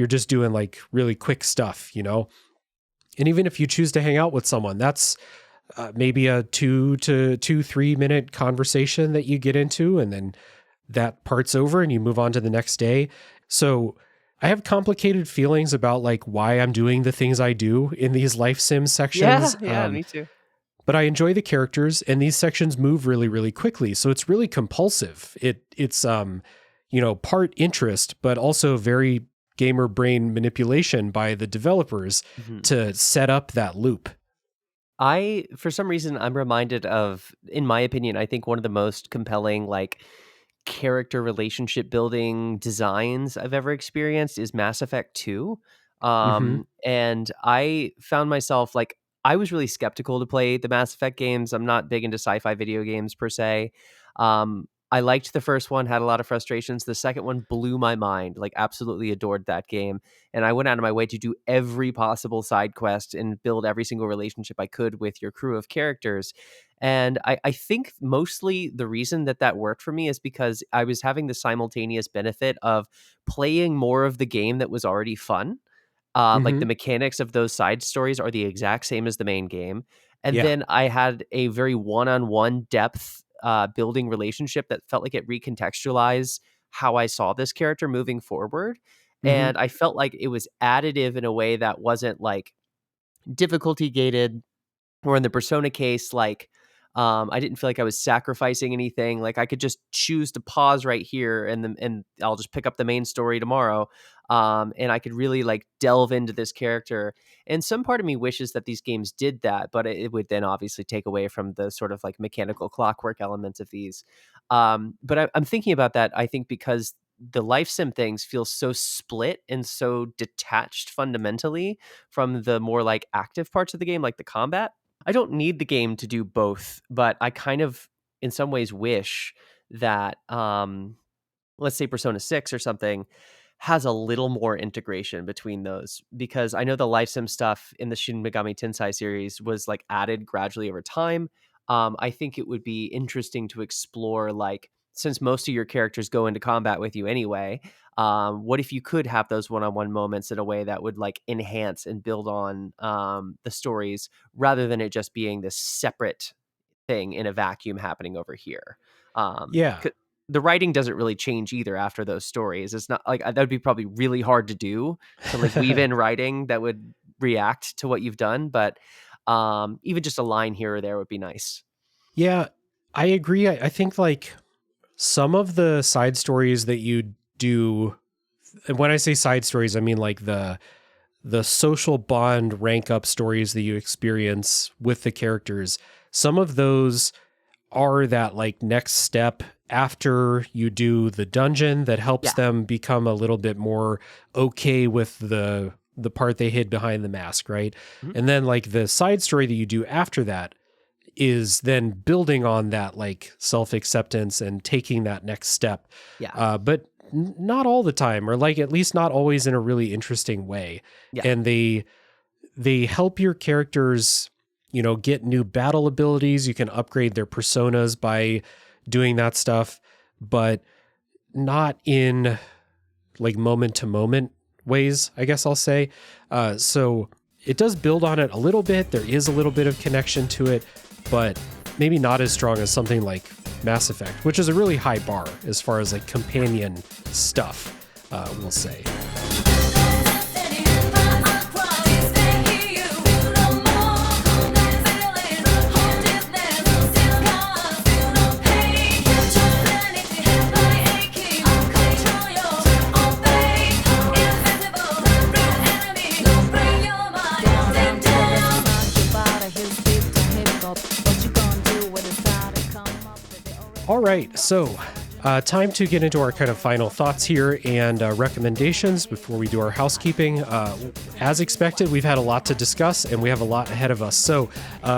just doing like really quick stuff, and even if you choose to hang out with someone, that's maybe a 2 to 3 minute conversation that you get into, and then that part's over and you move on to the next day. So I have complicated feelings about like why I'm doing the things I do in these life sim sections. Yeah, me too. But I enjoy the characters, and these sections move really, really quickly. So it's really compulsive. It's part interest, but also very gamer brain manipulation by the developers to set up that loop. For some reason, I'm reminded of, in my opinion, I think one of the most compelling, like, character relationship building designs I've ever experienced is Mass Effect 2. And I found myself like, I was really skeptical to play the Mass Effect games. I'm not big into sci-fi video games per se. I liked the first one, had a lot of frustrations. The second one blew my mind, like absolutely adored that game. And I went out of my way to do every possible side quest and build every single relationship I could with your crew of characters. And I think mostly the reason that worked for me is because I was having the simultaneous benefit of playing more of the game that was already fun. Like the mechanics of those side stories are the exact same as the main game. And then I had a very one-on-one depth building relationship that felt like it recontextualized how I saw this character moving forward. And I felt like it was additive in a way that wasn't like difficulty gated, or in the Persona case, like I didn't feel like I was sacrificing anything. Like I could just choose to pause right here, and I'll just pick up the main story tomorrow. And I could really like delve into this character. And some part of me wishes that these games did that, but it would then obviously take away from the sort of like mechanical clockwork elements of these. But I'm thinking about that, I think, because the life sim things feel so split and so detached fundamentally from the more like active parts of the game, like the combat. I don't need the game to do both, but I kind of, in some ways, wish that, let's say Persona 6 or something, has a little more integration between those, because I know the life sim stuff in the Shin Megami Tensei series was like added gradually over time. I think it would be interesting to explore, like, since most of your characters go into combat with you anyway, what if you could have those one-on-one moments in a way that would like enhance and build on the stories, rather than it just being this separate thing in a vacuum happening over here. Yeah. The writing doesn't really change either after those stories. It's not like that would be probably really hard to do, to like weave in writing that would react to what you've done. But even just a line here or there would be nice. Yeah, I agree. I think like some of the side stories that you do, and when I say side stories, I mean like the social bond rank up stories that you experience with the characters. Some of those are that like next step after you do the dungeon that helps them become a little bit more okay with the part they hid behind the mask, right? And then like the side story that you do after that is then building on that like self-acceptance and taking that next step. But not all the time, or like at least not always in a really interesting way. And they help your characters, get new battle abilities. You can upgrade their personas by doing that stuff, but not in like moment to moment ways, I guess I'll say. So it does build on it a little bit. There is a little bit of connection to it, but maybe not as strong as something like Mass Effect, which is a really high bar as far as like companion stuff, we'll say. All right, so time to get into our kind of final thoughts here and recommendations before we do our housekeeping. As expected, we've had a lot to discuss and we have a lot ahead of us. So,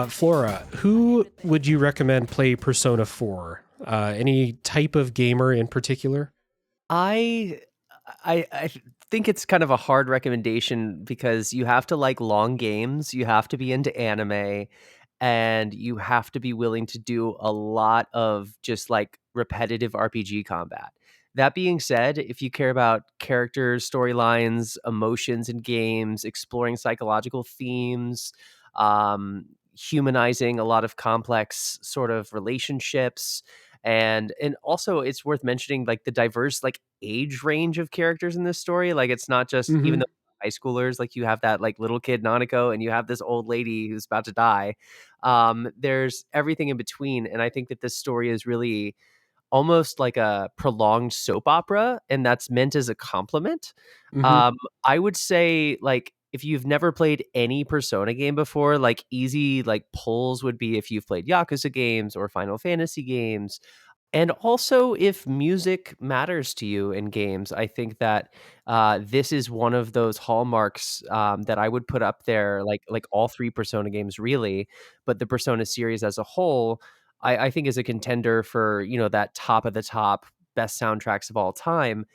Flora, who would you recommend play Persona 4? Any type of gamer in particular? I think it's kind of a hard recommendation because you have to like long games, you have to be into anime, and you have to be willing to do a lot of just like repetitive RPG combat. That being said, if you care about characters, storylines, emotions in games, exploring psychological themes, humanizing a lot of complex sort of relationships, and also it's worth mentioning like the diverse like age range of characters in this story. Like it's not just even Mm-hmm. though high schoolers, like you have that like little kid Nanako and you have this old lady who's about to die. There's everything in between, and I think that this story is really almost like a prolonged soap opera, and that's meant as a compliment. Mm-hmm. I would say, like, if you've never played any Persona game before, like easy like pulls would be if you've played Yakuza games or Final Fantasy games. And also, if music matters to you in games, I think that this is one of those hallmarks that I would put up there, like all three Persona games, really, but the Persona series as a whole, I think is a contender for that top of the top best soundtracks of all time.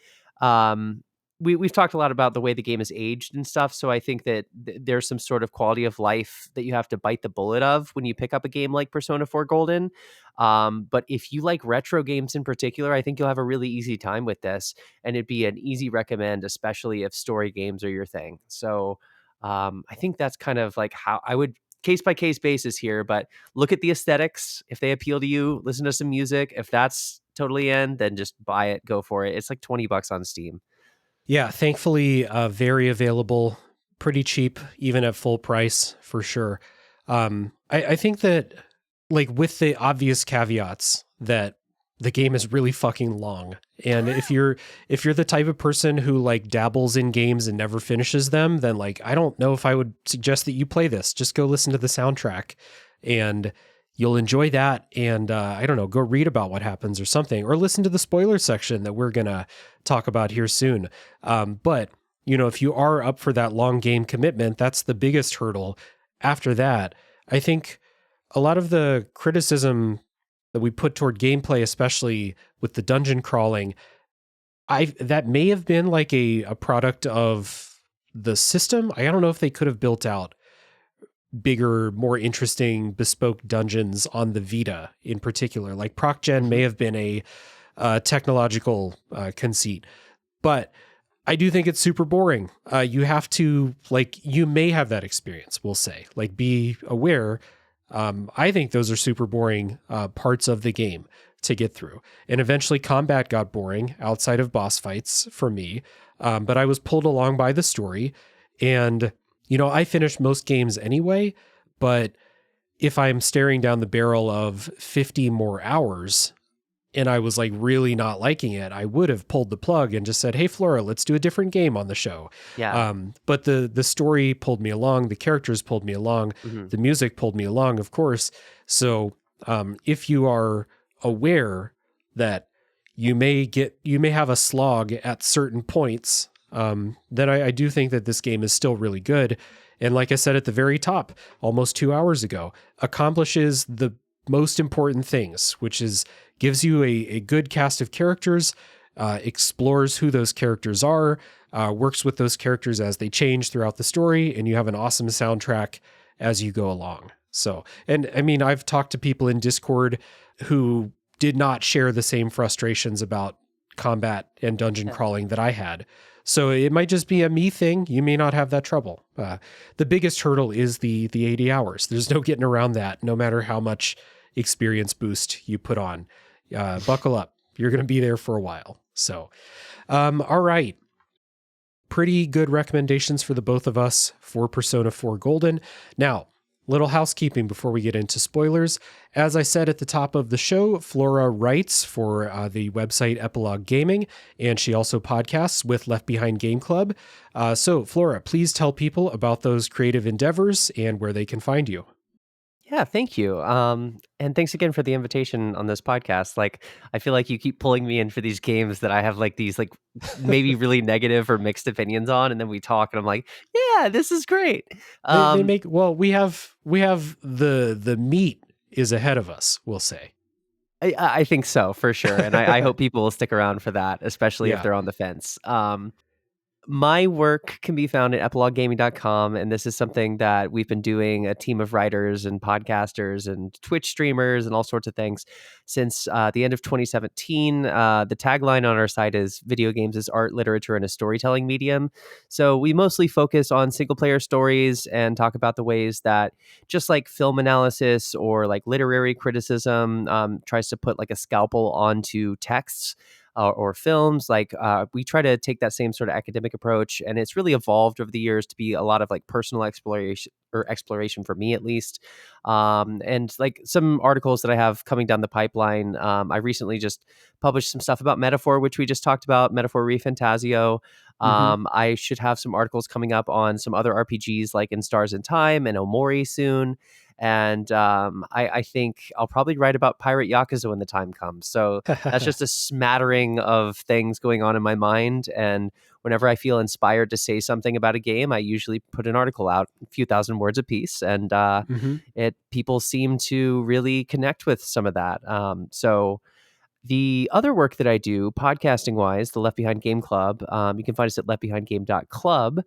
Um, we've talked a lot about the way the game is aged and stuff, so I think that there's some sort of quality of life that you have to bite the bullet of when you pick up a game like Persona 4 Golden. But if you like retro games in particular, I think you'll have a really easy time with this, and it'd be an easy recommend, especially if story games are your thing. So I think that's kind of like how I would case by case basis here, but look at the aesthetics. If they appeal to you, listen to some music. If that's totally in, then just buy it, go for it. It's like $20 on Steam. Yeah, thankfully, very available, pretty cheap, even at full price for sure. I think that, like, with the obvious caveats that the game is really fucking long, and if you're the type of person who like dabbles in games and never finishes them, then like I don't know if I would suggest that you play this. Just go listen to the soundtrack, and you'll enjoy that. And I don't know, go read about what happens or something, or listen to the spoiler section that we're gonna talk about here soon. But if you are up for that long game commitment, that's the biggest hurdle. After that, I think a lot of the criticism that we put toward gameplay, especially with the dungeon crawling, that may have been like a product of the system. I don't know if they could have built out bigger, more interesting, bespoke dungeons on the Vita in particular. Like Proc Gen may have been a technological conceit, but I do think it's super boring. You have to, like, you may have that experience, we'll say. Like, be aware. I think those are super boring parts of the game to get through. And eventually combat got boring outside of boss fights for me. But I was pulled along by the story. And, I finished most games anyway. But if I'm staring down the barrel of 50 more hours and I was like really not liking it, I would have pulled the plug and just said, "Hey, Flora, let's do a different game on the show." Yeah. But the story pulled me along, the characters pulled me along, the music pulled me along, of course. So if you are aware that you may have a slog at certain points, then I do think that this game is still really good. And like I said at the very top, almost 2 hours ago, accomplishes the most important things, which is gives you a good cast of characters, explores who those characters are, works with those characters as they change throughout the story, and you have an awesome soundtrack as you go along. So, and I mean, I've talked to people in Discord who did not share the same frustrations about combat and dungeon crawling that I had. So it might just be a me thing. You may not have that trouble. The biggest hurdle is the 80 hours. There's no getting around that, no matter how much experience boost you put on. Buckle up. You're going to be there for a while. So, all right. Pretty good recommendations for the both of us for Persona 4 Golden. Now, little housekeeping before we get into spoilers. As I said at the top of the show, Flora writes for the website Epilogue Gaming, and she also podcasts with Left Behind Game Club. So, Flora, please tell people about those creative endeavors and where they can find you. Yeah, thank you. And thanks again for the invitation on this podcast. Like, I feel like you keep pulling me in for these games that I have like these like maybe really negative or mixed opinions on, and then we talk, and I'm like, yeah, this is great. They make we have the meat is ahead of us, we'll say. I think so for sure, and I hope people will stick around for that, especially if they're on the fence. My work can be found at epiloguegaming.com, and this is something that we've been doing, a team of writers and podcasters and Twitch streamers and all sorts of things since the end of 2017. The tagline on our site is video games as art, literature, and a storytelling medium. So we mostly focus on single player stories and talk about the ways that just like film analysis or like literary criticism tries to put like a scalpel onto texts or films. Like we try to take that same sort of academic approach, and it's really evolved over the years to be a lot of like personal exploration for me at least. And like some articles that I have coming down the pipeline, I recently just published some stuff about Metaphor, which we just talked about, Metaphor Refantasio. I should have some articles coming up on some other RPGs like In Stars in Time and Omori soon. And I think I'll probably write about Pirate Yakuza when the time comes. So that's just a smattering of things going on in my mind. And whenever I feel inspired to say something about a game, I usually put an article out, a few thousand words a piece. And people seem to really connect with some of that. So the other work that I do, podcasting wise, the Left Behind Game Club, you can find us at leftbehindgame.club,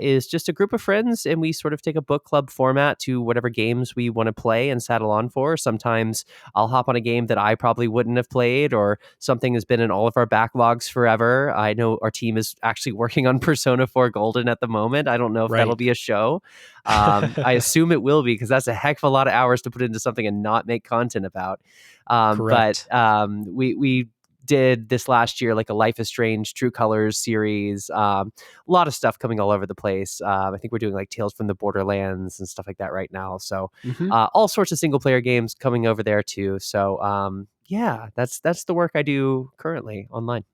is just a group of friends, and we sort of take a book club format to whatever games we want to play and saddle on for. Sometimes I'll hop on a game that I probably wouldn't have played, or something has been in all of our backlogs forever. I know our team is actually working on Persona 4 Golden at the moment. I don't know if that'll be a show. I assume it will be, because that's a heck of a lot of hours to put into something and not make content about. Correct. But we did this last year, like a Life is Strange True Colors series, a lot of stuff coming all over the place. I think we're doing like Tales from the Borderlands and stuff like that right now. So all sorts of single player games coming over there too. So yeah, that's the work I do currently online.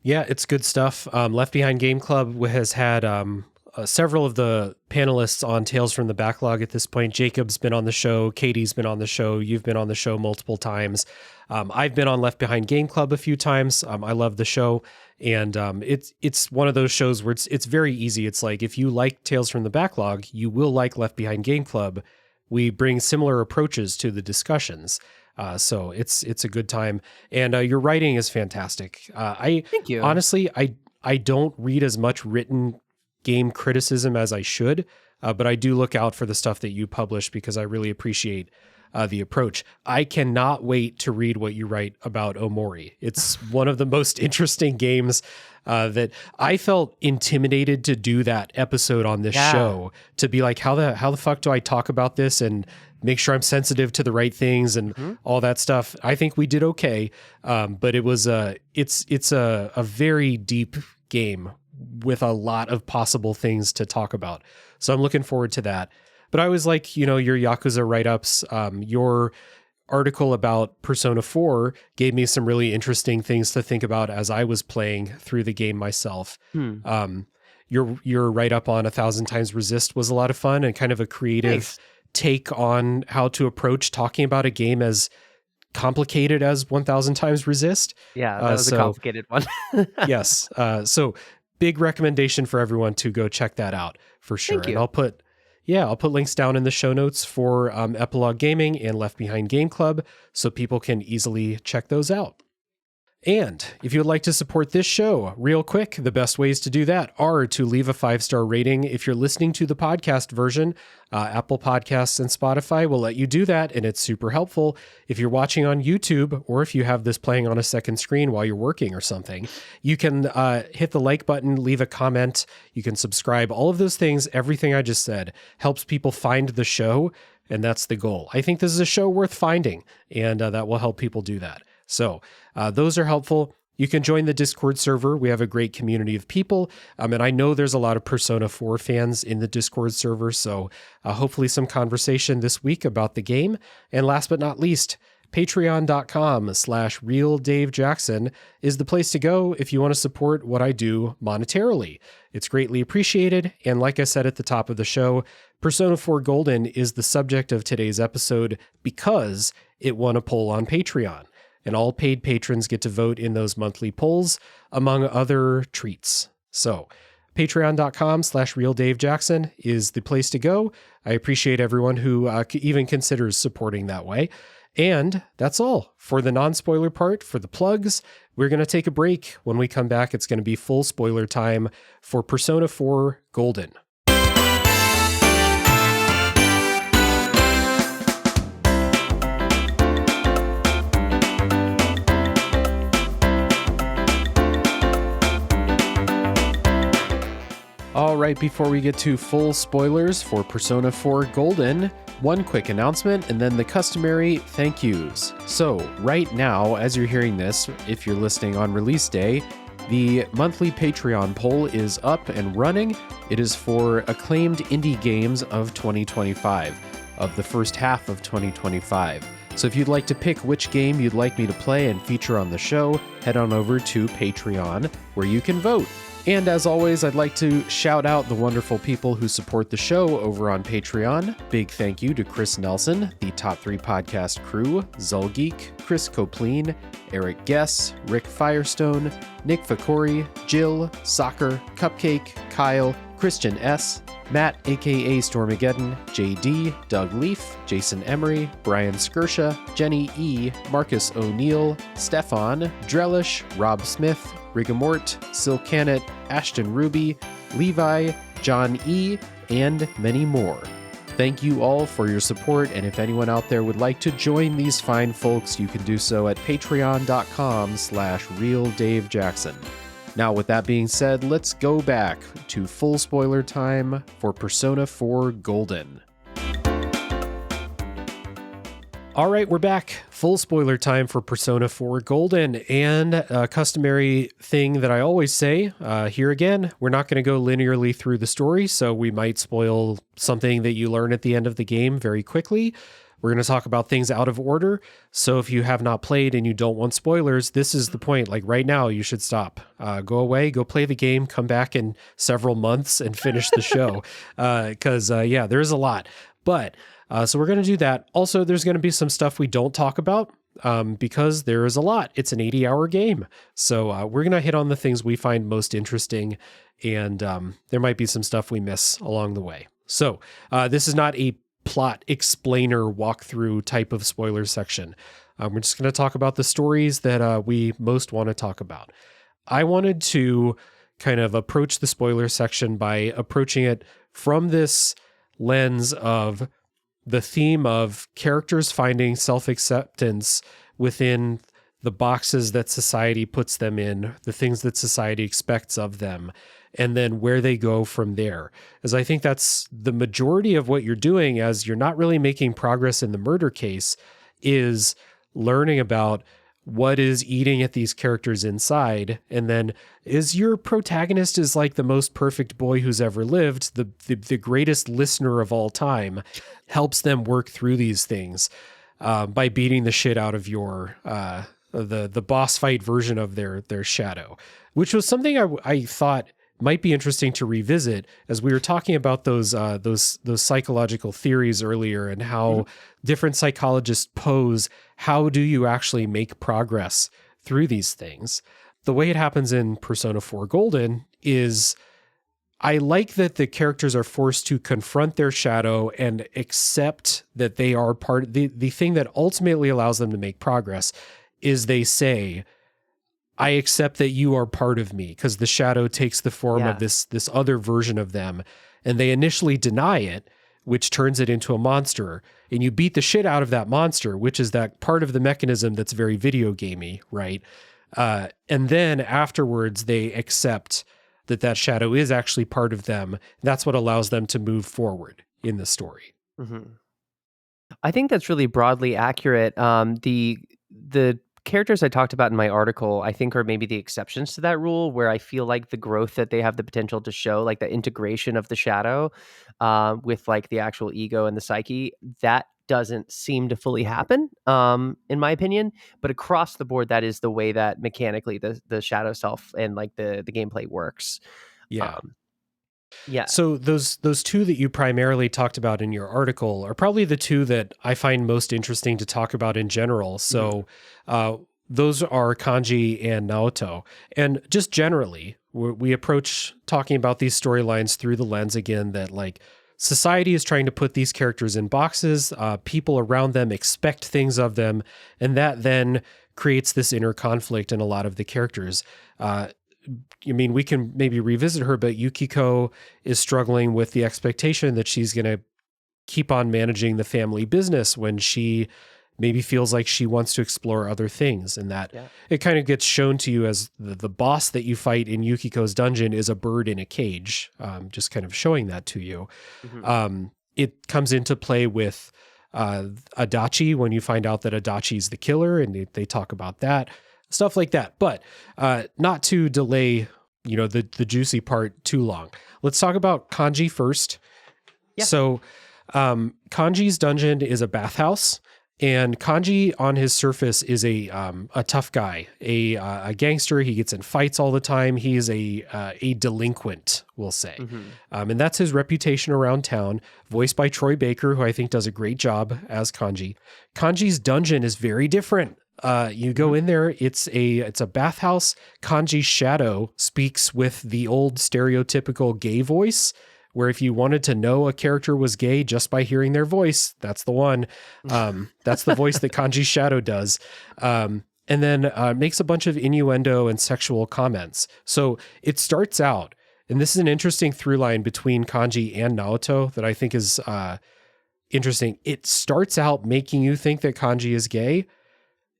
Yeah, it's good stuff. Left Behind Game Club has had several of the panelists on Tales from the Backlog at this point. Jacob's been on the show. Katie's been on the show. You've been on the show multiple times. I've been on Left Behind Game Club a few times. I love the show. And it's one of those shows where it's very easy. It's like, if you like Tales from the Backlog, you will like Left Behind Game Club. We bring similar approaches to the discussions. So it's a good time. And your writing is fantastic. Thank you. Honestly, I don't read as much written game criticism as I should, but I do look out for the stuff that you publish because I really appreciate the approach. I cannot wait to read what you write about Omori. It's one of the most interesting games that I felt intimidated to do that episode on this show, to be like, how the fuck do I talk about this and make sure I'm sensitive to the right things and all that stuff. I think we did okay, but it was it's a very deep game with a lot of possible things to talk about. So I'm looking forward to that. But I was like, your Yakuza write-ups, your article about Persona 4 gave me some really interesting things to think about as I was playing through the game myself. Your write-up on 1,000 Times Resist was a lot of fun and kind of a creative take on how to approach talking about a game as complicated as 1,000 Times Resist. Yeah, that was a complicated one. Yes. So big recommendation for everyone to go check that out for sure. Thank you. And I'll put links down in the show notes for Epilogue Gaming and Left Behind Game Club so people can easily check those out. And if you would like to support this show, real quick, the best ways to do that are to leave a 5-star rating. If you're listening to the podcast version, Apple Podcasts and Spotify will let you do that, and it's super helpful. If you're watching on YouTube, or if you have this playing on a second screen while you're working or something, you can hit the like button, leave a comment, you can subscribe. All of those things, everything I just said, helps people find the show, and that's the goal. I think this is a show worth finding, and that will help people do that. So those are helpful. You can join the Discord server. We have a great community of people. And I know there's a lot of Persona 4 fans in the Discord server. So hopefully some conversation this week about the game. And last but not least, patreon.com/realdavejackson is the place to go if you want to support what I do monetarily. It's greatly appreciated. And like I said at the top of the show, Persona 4 Golden is the subject of today's episode because it won a poll on Patreon. And all paid patrons get to vote in those monthly polls, among other treats. So patreon.com/realdavejackson is the place to go. I appreciate everyone who even considers supporting that way. And that's all for the non-spoiler part. For the plugs, we're going to take a break. When we come back, it's going to be full spoiler time for Persona 4 Golden. All right, before we get to full spoilers for Persona 4 Golden, one quick announcement and then the customary thank yous. So right now, as you're hearing this, if you're listening on release day, the monthly Patreon poll is up and running. It is for acclaimed indie games of 2025, of the first half of 2025. So if you'd like to pick which game you'd like me to play and feature on the show, head on over to Patreon, where you can vote. And as always, I'd like to shout out the wonderful people who support the show over on Patreon. Big thank you to Chris Nelson, the Top 3 Podcast crew, Zulgeek, Chris Copleen, Eric Guess, Rick Firestone, Nick Fakori, Jill, Soccer, Cupcake, Kyle, Christian S., Matt aka Stormageddon, JD, Doug Leaf, Jason Emery, Brian Skirsha, Jenny E., Marcus O'Neill, Stefan, Drellish, Rob Smith, Rigamort, Silcanet, Ashton Ruby, Levi, John E., and many more. Thank you all for your support, and if anyone out there would like to join these fine folks, you can do so at patreon.com/realdavejackson. Now, with that being said, let's go back to full spoiler time for Persona 4 Golden. All right, we're back. Full spoiler time for Persona 4 Golden, and a customary thing that I always say, here again, we're not going to go linearly through the story, so we might spoil something that you learn at the end of the game very quickly. We're going to talk about things out of order, so if you have not played and you don't want spoilers, this is the point. Like right now, you should stop. Go away, go play the game, come back in several months and finish the show, because, yeah, there's a lot. But so we're going to do that. Also, there's going to be some stuff we don't talk about because there is a lot. It's an 80-hour game. So we're going to hit on the things we find most interesting, and there might be some stuff we miss along the way. So this is not a plot explainer walkthrough type of spoiler section. We're just going to talk about the stories that we most want to talk about. I wanted to kind of approach the spoiler section by approaching it from this lens of the theme of characters finding self-acceptance within the boxes that society puts them in, the things that society expects of them, and then where they go from there. As I think that's the majority of what you're doing, as you're not really making progress in the murder case, is learning about what is eating at these characters inside. And then is your protagonist is like the most perfect boy who's ever lived, the greatest listener of all time, helps them work through these things by beating the shit out of your the boss fight version of their shadow, which was something I thought might be interesting to revisit, as we were talking about those psychological theories earlier, and how different psychologists pose, how do you actually make progress through these things? The way it happens in Persona 4 Golden is, I like that the characters are forced to confront their shadow and accept that they are part of the thing that ultimately allows them to make progress is they say, I accept that you are part of me, because the shadow takes the form of this other version of them, and they initially deny it, which turns it into a monster, and you beat the shit out of that monster, which is that part of the mechanism that's very video gamey, right? And then afterwards they accept that shadow is actually part of them. That's what allows them to move forward in the story. Mm-hmm. I think that's really broadly accurate. The characters I talked about in my article, I think, are maybe the exceptions to that rule, where I feel like the growth that they have the potential to show, like the integration of the shadow with like the actual ego and the psyche, that doesn't seem to fully happen, in my opinion. But across the board, that is the way that mechanically the shadow self and like the gameplay works. Yeah. Yeah. So those two that you primarily talked about in your article are probably the two that I find most interesting to talk about in general. So those are Kanji and Naoto. And just generally, we approach talking about these storylines through the lens again that like society is trying to put these characters in boxes. People around them expect things of them, and that then creates this inner conflict in a lot of the characters. I mean, we can maybe revisit her, but Yukiko is struggling with the expectation that she's going to keep on managing the family business when she maybe feels like she wants to explore other things, and that it kind of gets shown to you as the boss that you fight in Yukiko's dungeon is a bird in a cage, just kind of showing that to you. Mm-hmm. It comes into play with Adachi when you find out that Adachi's the killer, and they talk about that. Stuff like that. But not to delay, the juicy part too long. Let's talk about Kanji first. Yeah. So Kanji's dungeon is a bathhouse, and Kanji on his surface is a tough guy, a gangster. He gets in fights all the time. He is a delinquent, we'll say. Mm-hmm. And that's his reputation around town, voiced by Troy Baker, who I think does a great job as Kanji. Kanji's dungeon is very different. You go in there, it's a bathhouse. Kanji's shadow speaks with the old stereotypical gay voice, where if you wanted to know a character was gay just by hearing their voice, that's the one. That's the voice that Kanji's shadow does. And then makes a bunch of innuendo and sexual comments. So it starts out, and this is an interesting through line between Kanji and Naoto that I think is interesting. It starts out making you think that Kanji is gay,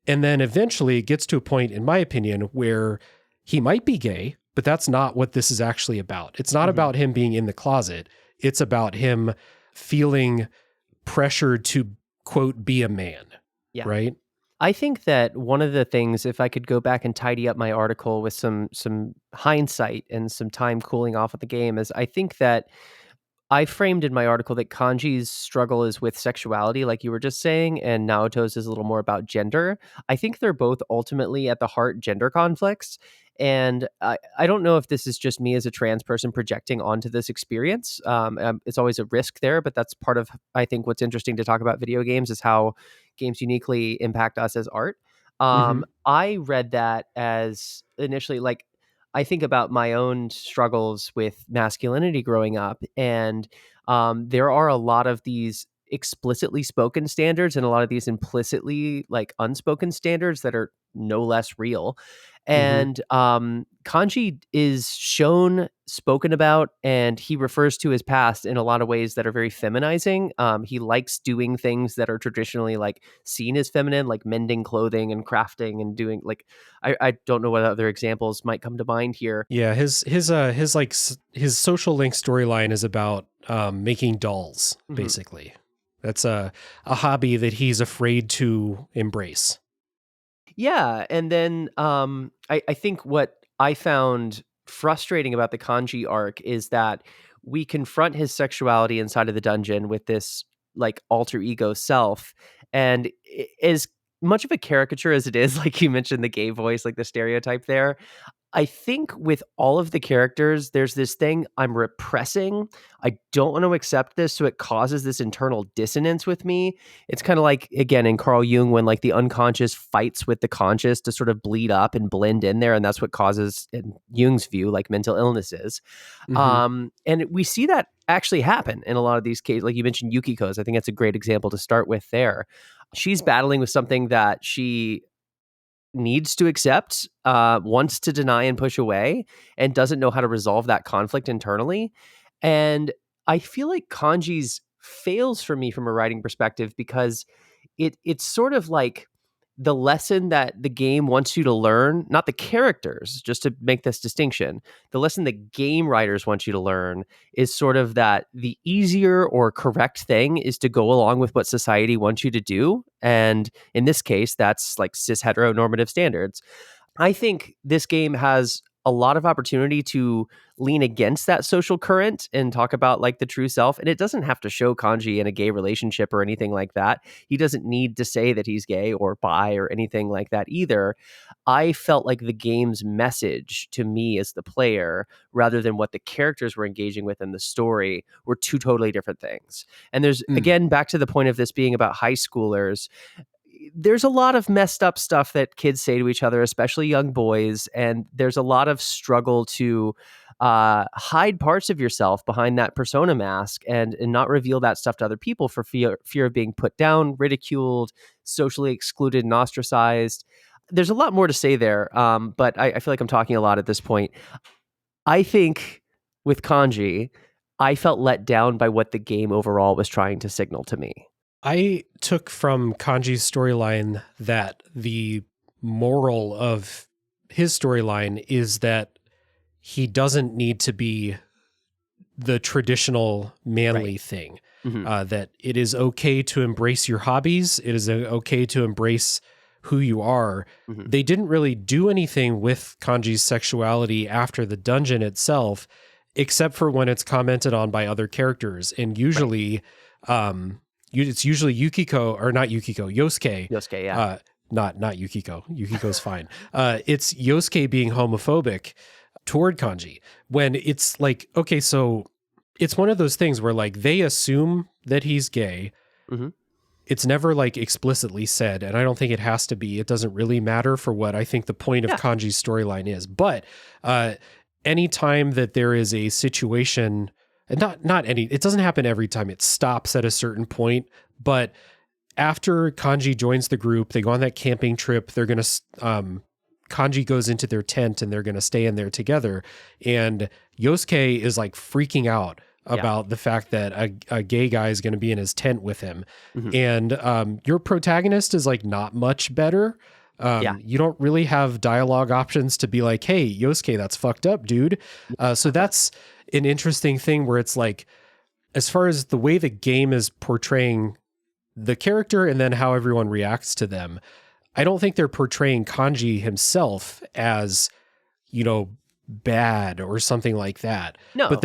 and then eventually it gets to a point, in my opinion, where he might be gay, but that's not what this is actually about. It's not about him being in the closet. It's about him feeling pressured to, quote, be a man. Yeah. Right? I think that one of the things, if I could go back and tidy up my article with some hindsight and some time cooling off of the game, is I think that I framed in my article that Kanji's struggle is with sexuality, like you were just saying, and Naoto's is a little more about gender. I think they're both ultimately at the heart gender conflicts. And I don't know if this is just me as a trans person projecting onto this experience. It's always a risk there, but that's part of, I think, what's interesting to talk about video games is how games uniquely impact us as art. I read that as initially like, I think about my own struggles with masculinity growing up, and there are a lot of these explicitly spoken standards and a lot of these implicitly like unspoken standards that are no less real. And Kanji is shown, spoken about, and he refers to his past in a lot of ways that are very feminizing. He likes doing things that are traditionally like seen as feminine, like mending clothing and crafting and doing like, I don't know what other examples might come to mind here. Yeah, his social link storyline is about making dolls, basically. That's a hobby that he's afraid to embrace. Yeah, and then I think what I found frustrating about the Kanji arc is that we confront his sexuality inside of the dungeon with this like alter ego self, and as much of a caricature as it is, like you mentioned the gay voice, like the stereotype there, I think with all of the characters, there's this thing I'm repressing. I don't want to accept this, so it causes this internal dissonance with me. It's kind of like, again, in Carl Jung, when like the unconscious fights with the conscious to sort of bleed up and blend in there. And that's what causes, in Jung's view, like mental illnesses. And we see that actually happen in a lot of these cases. Like you mentioned Yukiko's. I think that's a great example to start with there. She's battling with something that she needs to accept, wants to deny and push away, and doesn't know how to resolve that conflict internally. And I feel like Kanji's fails for me from a writing perspective because it's sort of like the lesson that the game wants you to learn, not the characters, just to make this distinction. The lesson the game writers want you to learn is sort of that the easier or correct thing is to go along with what society wants you to do. And in this case, that's like cis heteronormative standards. I think this game has a lot of opportunity to lean against that social current and talk about like the true self. And it doesn't have to show Kanji in a gay relationship or anything like that. He doesn't need to say that he's gay or bi or anything like that either. I felt like the game's message to me as the player, rather than what the characters were engaging with in the story, were two totally different things. And there's, again, back to the point of this being about high schoolers, there's a lot of messed up stuff that kids say to each other, especially young boys, and there's a lot of struggle to hide parts of yourself behind that persona mask and not reveal that stuff to other people for fear of being put down, ridiculed, socially excluded, and ostracized. There's a lot more to say there, but I feel like I'm talking a lot at this point. I think with Kanji, I felt let down by what the game overall was trying to signal to me. I took from Kanji's storyline that the moral of his storyline is that he doesn't need to be the traditional manly thing. That it is okay to embrace your hobbies. It is okay to embrace who you are. They didn't really do anything with Kanji's sexuality after the dungeon itself, except for when it's commented on by other characters. And usually, it's usually Yukiko, or not Yukiko, Yosuke. Yosuke, yeah. Not Yukiko. Yukiko's fine. It's Yosuke being homophobic toward Kanji, when it's like, okay, so it's one of those things where like they assume that he's gay. It's never like explicitly said, and I don't think it has to be. It doesn't really matter for what I think the point of Kanji's storyline is. But anytime that there is a situation, and it doesn't happen every time. It stops at a certain point. But after Kanji joins the group, they go on that camping trip. They're going to, Kanji goes into their tent and they're going to stay in there together. And Yosuke is like freaking out about the fact that a gay guy is going to be in his tent with him. And your protagonist is like not much better. You don't really have dialogue options to be like, hey, Yosuke, that's fucked up, dude. So that's an interesting thing where it's like, as far as the way the game is portraying the character and then how everyone reacts to them, I don't think they're portraying Kanji himself as, you know, bad or something like that. But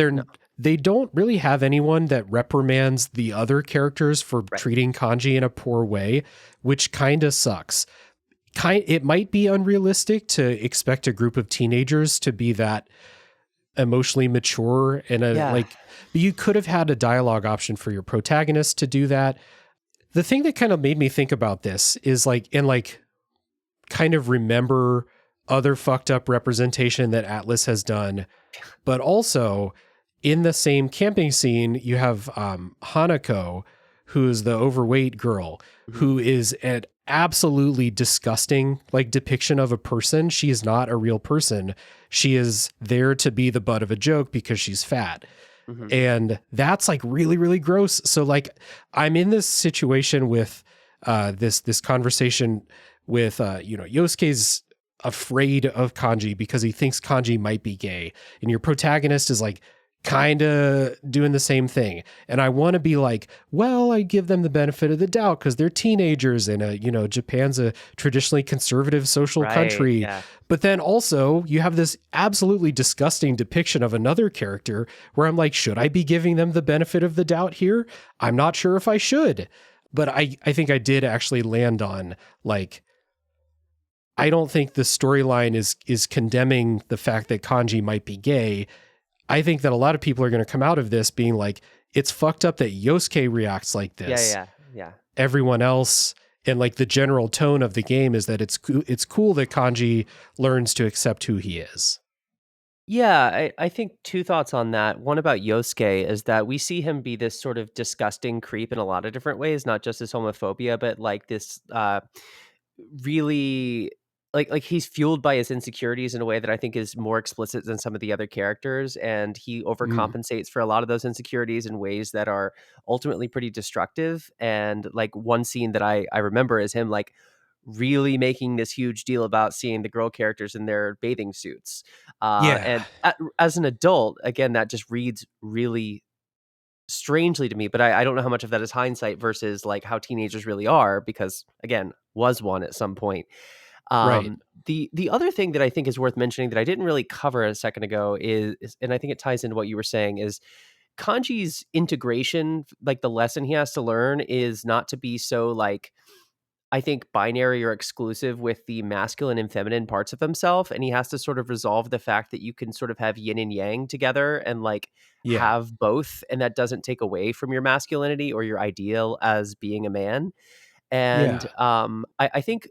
they don't really have anyone that reprimands the other characters for treating Kanji in a poor way, which kind of sucks. It might be unrealistic to expect a group of teenagers to be that emotionally mature and like you could have had a dialogue option for your protagonist to do that. The thing that kind of made me think about this is like, and like kind of remember other fucked up representation that Atlas has done, but also in the same camping scene, you have Hanako, who's the overweight girl, who is an absolutely disgusting like depiction of a person. She is not a real person. She is there to be the butt of a joke because she's fat. And that's like really, really gross. So like I'm in this situation with this conversation with, Yosuke's afraid of Kanji because he thinks Kanji might be gay. And your protagonist is like kind of doing the same thing. And I want to be like, well, I give them the benefit of the doubt because they're teenagers and, Japan's a traditionally conservative social country. Yeah. But then also you have this absolutely disgusting depiction of another character where I'm like, should I be giving them the benefit of the doubt here? I'm not sure if I should. But I think I did actually land on like, I don't think the storyline is condemning the fact that Kanji might be gay. I think that a lot of people are going to come out of this being like, it's fucked up that Yosuke reacts like this. Yeah. Everyone else, and like the general tone of the game is that it's cool that Kanji learns to accept who he is. Yeah, I think two thoughts on that. One about Yosuke is that we see him be this sort of disgusting creep in a lot of different ways, not just his homophobia, but like this really like he's fueled by his insecurities in a way that I think is more explicit than some of the other characters, and he Mm. overcompensates for a lot of those insecurities in ways that are ultimately pretty destructive. And like one scene that I remember is him like really making this huge deal about seeing the girl characters in their bathing suits. Yeah. And as an adult, again, that just reads really strangely to me, but I don't know how much of that is hindsight versus like how teenagers really are, because again, was one at some point. Right. The other thing that I think is worth mentioning that I didn't really cover a second ago and I think it ties into what you were saying, is Kanji's integration, like the lesson he has to learn is not to be so like, I think, binary or exclusive with the masculine and feminine parts of himself. And he has to sort of resolve the fact that you can sort of have yin and yang together and like Yeah. have both. And that doesn't take away from your masculinity or your ideal as being a man. And Yeah. I think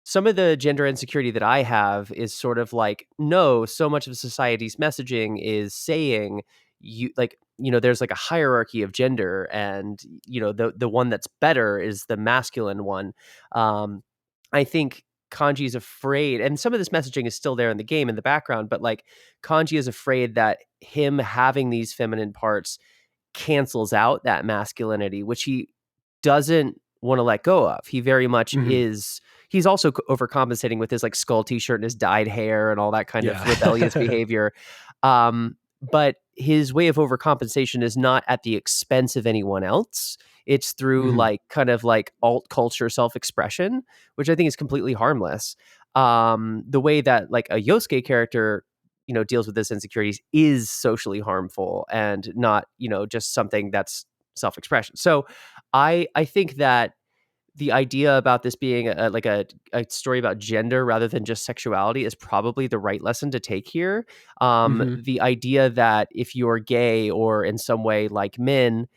some of the gender insecurity that I have is sort of like, no, so much of society's messaging is saying you like, there's like a hierarchy of gender, and the one that's better is the masculine one. Um, I think Kanji is afraid, and some of this messaging is still there in the game in the background, but like Kanji is afraid that him having these feminine parts cancels out that masculinity, which he doesn't want to let go of. He very much Mhm. is. He's also overcompensating with his like skull t-shirt and his dyed hair and all that kind of rebellious Yeah. behavior. But his way of overcompensation is not at the expense of anyone else. It's through Mhm. like kind of like alt culture self-expression, which I think is completely harmless. The way that like a Yosuke character deals with this insecurities is socially harmful and not just something that's self-expression. So I think that the idea about this being like a story about gender rather than just sexuality is probably the right lesson to take here. Mhm. The idea that if you're gay or in some way like men,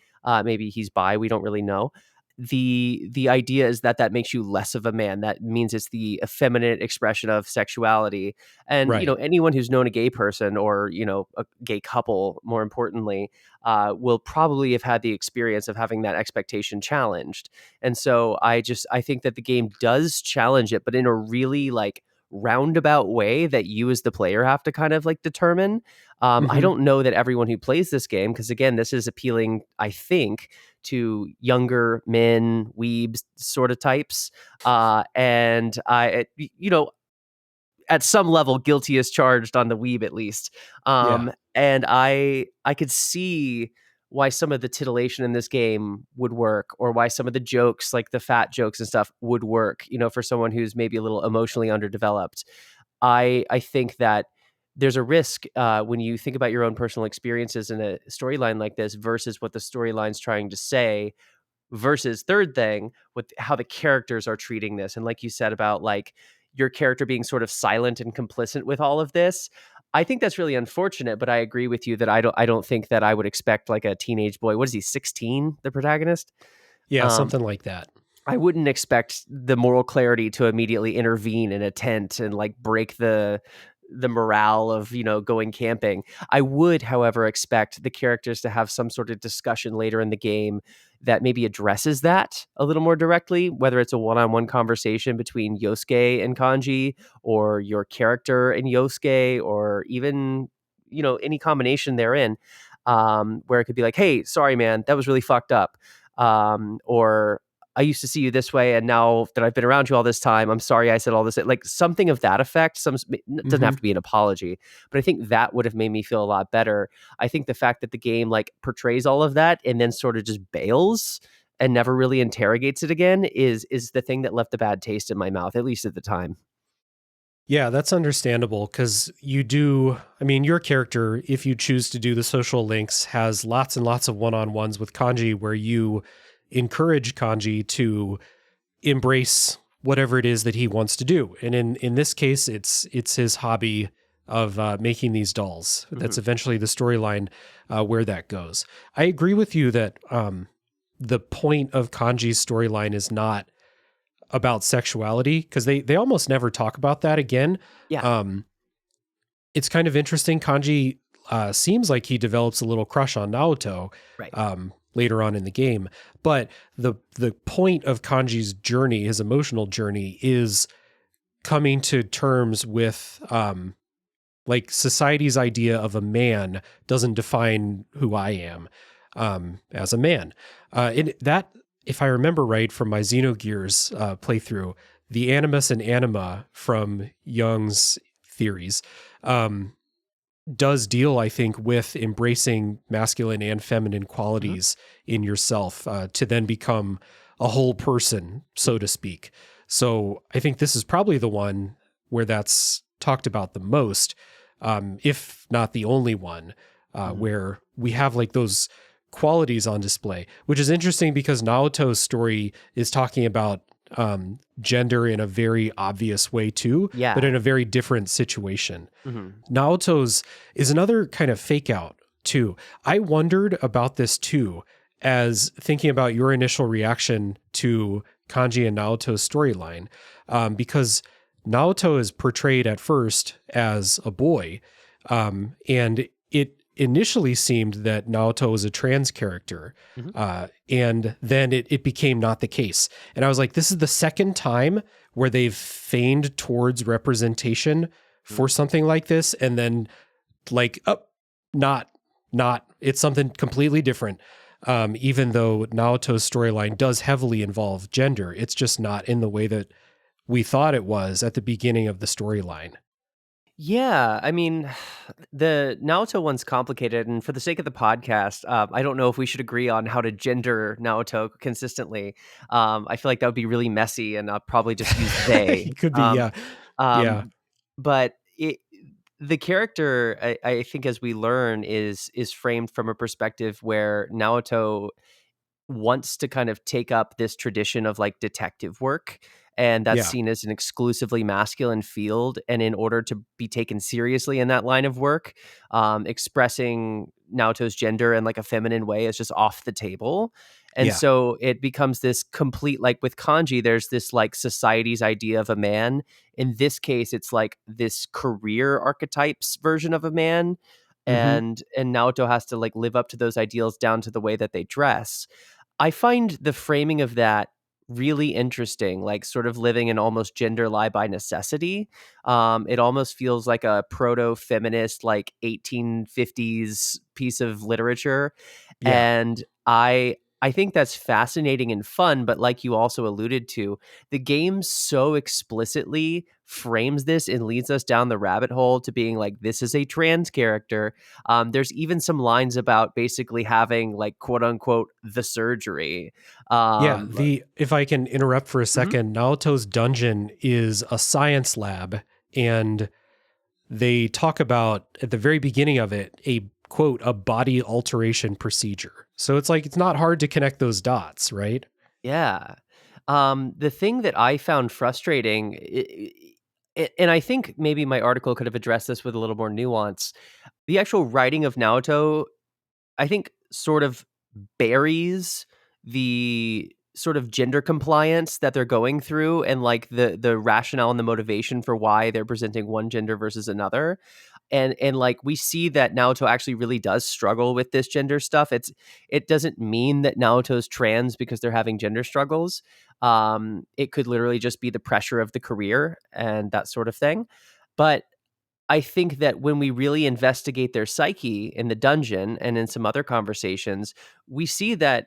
maybe he's bi, we don't really know. The idea is that makes you less of a man. That means it's the effeminate expression of sexuality. And Right. anyone who's known a gay person or a gay couple, more importantly, will probably have had the experience of having that expectation challenged. And so I think that the game does challenge it, but in a really like roundabout way that you as the player have to kind of like determine. I Mhm. don't know that everyone who plays this game, because again, this is appealing, I think, to younger men, weebs sort of types. And at some level, guilty as charged on the weeb at least. Yeah. And I could see why some of the titillation in this game would work, or why some of the jokes, like the fat jokes and stuff, would work. For someone who's maybe a little emotionally underdeveloped. I think that there's a risk when you think about your own personal experiences in a storyline like this versus what the storyline's trying to say, versus third thing with how the characters are treating this. And like you said about like your character being sort of silent and complicit with all of this, I think that's really unfortunate. But I agree with you that I don't think that I would expect like a teenage boy, what is he, 16, the protagonist? Yeah, um something like that. I wouldn't expect the moral clarity to immediately intervene in a tent and like break the morale of going camping. I would, however, expect the characters to have some sort of discussion later in the game that maybe addresses that a little more directly, whether it's a one-on-one conversation between Yosuke and Kanji, or your character and Yosuke, or even any combination therein, where it could be like, hey, sorry man, that was really fucked up, or I used to see you this way, and now that I've been around you all this time, I'm sorry I said all this. Like something of that effect. It doesn't have Mhm. to be an apology, but I think that would have made me feel a lot better. I think the fact that the game like portrays all of that and then sort of just bails and never really interrogates it again is the thing that left a bad taste in my mouth, at least at the time. Yeah, that's understandable because I mean, your character, if you choose to do the social links, has lots and lots of one-on-ones with Kanji where you encourage Kanji to embrace whatever it is that he wants to do. And in this case, it's his hobby of making these dolls. Mhm. That's eventually the storyline where that goes. I agree with you that the point of Kanji's storyline is not about sexuality because they almost never talk about that again. Yeah. Um, it's kind of interesting. Kanji seems like he develops a little crush on Naoto Right. later on in the game, but the point of Kanji's journey, his emotional journey, is coming to terms with like society's idea of a man doesn't define who I am as a man. That, if I remember right from my Xenogears playthrough, the animus and anima from Jung's theories does deal, I think, with embracing masculine and feminine qualities in yourself to then become a whole person, so to speak. So I think this is probably the one where that's talked about the most, if not the only one, where we have like those qualities on display, which is interesting because Naoto's story is talking about gender in a very obvious way too, Yeah. but in a very different situation. Mm-hmm. Naoto's is another kind of fake out too. I wondered about this too, as thinking about your initial reaction to Kanji and Naoto's storyline, because Naoto is portrayed at first as a boy, and it initially seemed that Naoto was a trans character, and then it became not the case. And I was like, this is the second time where they've feigned towards representation for something like this, and then like, not, it's something completely different. Even though Naoto's storyline does heavily involve gender, it's just not in the way that we thought it was at the beginning of the storyline. Yeah, I mean, the Naoto one's complicated, and for the sake of the podcast, I don't know if we should agree on how to gender Naoto consistently. I feel like that would be really messy, and I'll probably just use they. It could be, yeah. Yeah. But the character, I think, as we learn, is framed from a perspective where Naoto wants to kind of take up this tradition of like detective work, and that's Yeah. seen as an exclusively masculine field, and in order to be taken seriously in that line of work, expressing Naoto's gender in like a feminine way is just off the table. And Yeah. so it becomes this complete, like with Kanji, there's this like society's idea of a man. In this case, it's like this career archetypes version of a man, and Naoto has to like live up to those ideals down to the way that they dress. I find the framing of that really interesting, like sort of living an almost gender lie by necessity. It almost feels like a proto-feminist, like 1850s piece of literature. Yeah. And I think that's fascinating and fun, but like you also alluded to, the game so explicitly frames this and leads us down the rabbit hole to being like, this is a trans character. There's even some lines about basically having like quote unquote the surgery. Yeah, Um, if I can interrupt for a mhm. second, Naoto's dungeon is a science lab, and they talk about at the very beginning of it a quote a body alteration procedure. So it's like it's not hard to connect those dots, right? Yeah. The thing that I found frustrating, and I think maybe my article could have addressed this with a little more nuance, the actual writing of Naoto, I think, sort of buries the sort of gender compliance that they're going through, and like the rationale and the motivation for why they're presenting one gender versus another. And like we see that Naoto actually really does struggle with this gender stuff. It doesn't mean that Naoto's trans because they're having gender struggles. It could literally just be the pressure of the career and that sort of thing. But I think that when we really investigate their psyche in the dungeon and in some other conversations, we see that,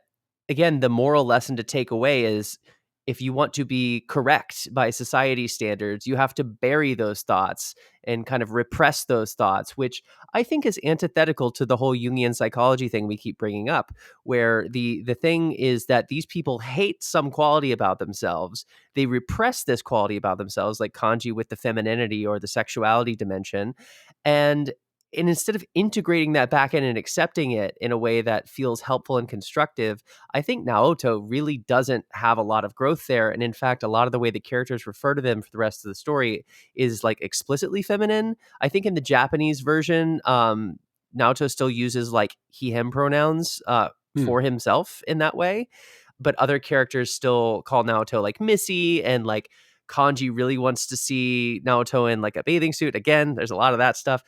again, the moral lesson to take away is if you want to be correct by society standards, you have to bury those thoughts and kind of repress those thoughts, which I think is antithetical to the whole Jungian psychology thing we keep bringing up, where the thing is that these people hate some quality about themselves. They repress this quality about themselves, like Kanji with the femininity or the sexuality dimension. And instead of integrating that back in and accepting it in a way that feels helpful and constructive, I think Naoto really doesn't have a lot of growth there. And in fact, a lot of the way the characters refer to them for the rest of the story is like explicitly feminine. I think in the Japanese version, Naoto still uses like he, him pronouns for himself in that way. But other characters still call Naoto like Missy, and like Kanji really wants to see Naoto in like a bathing suit. Again, there's a lot of that stuff.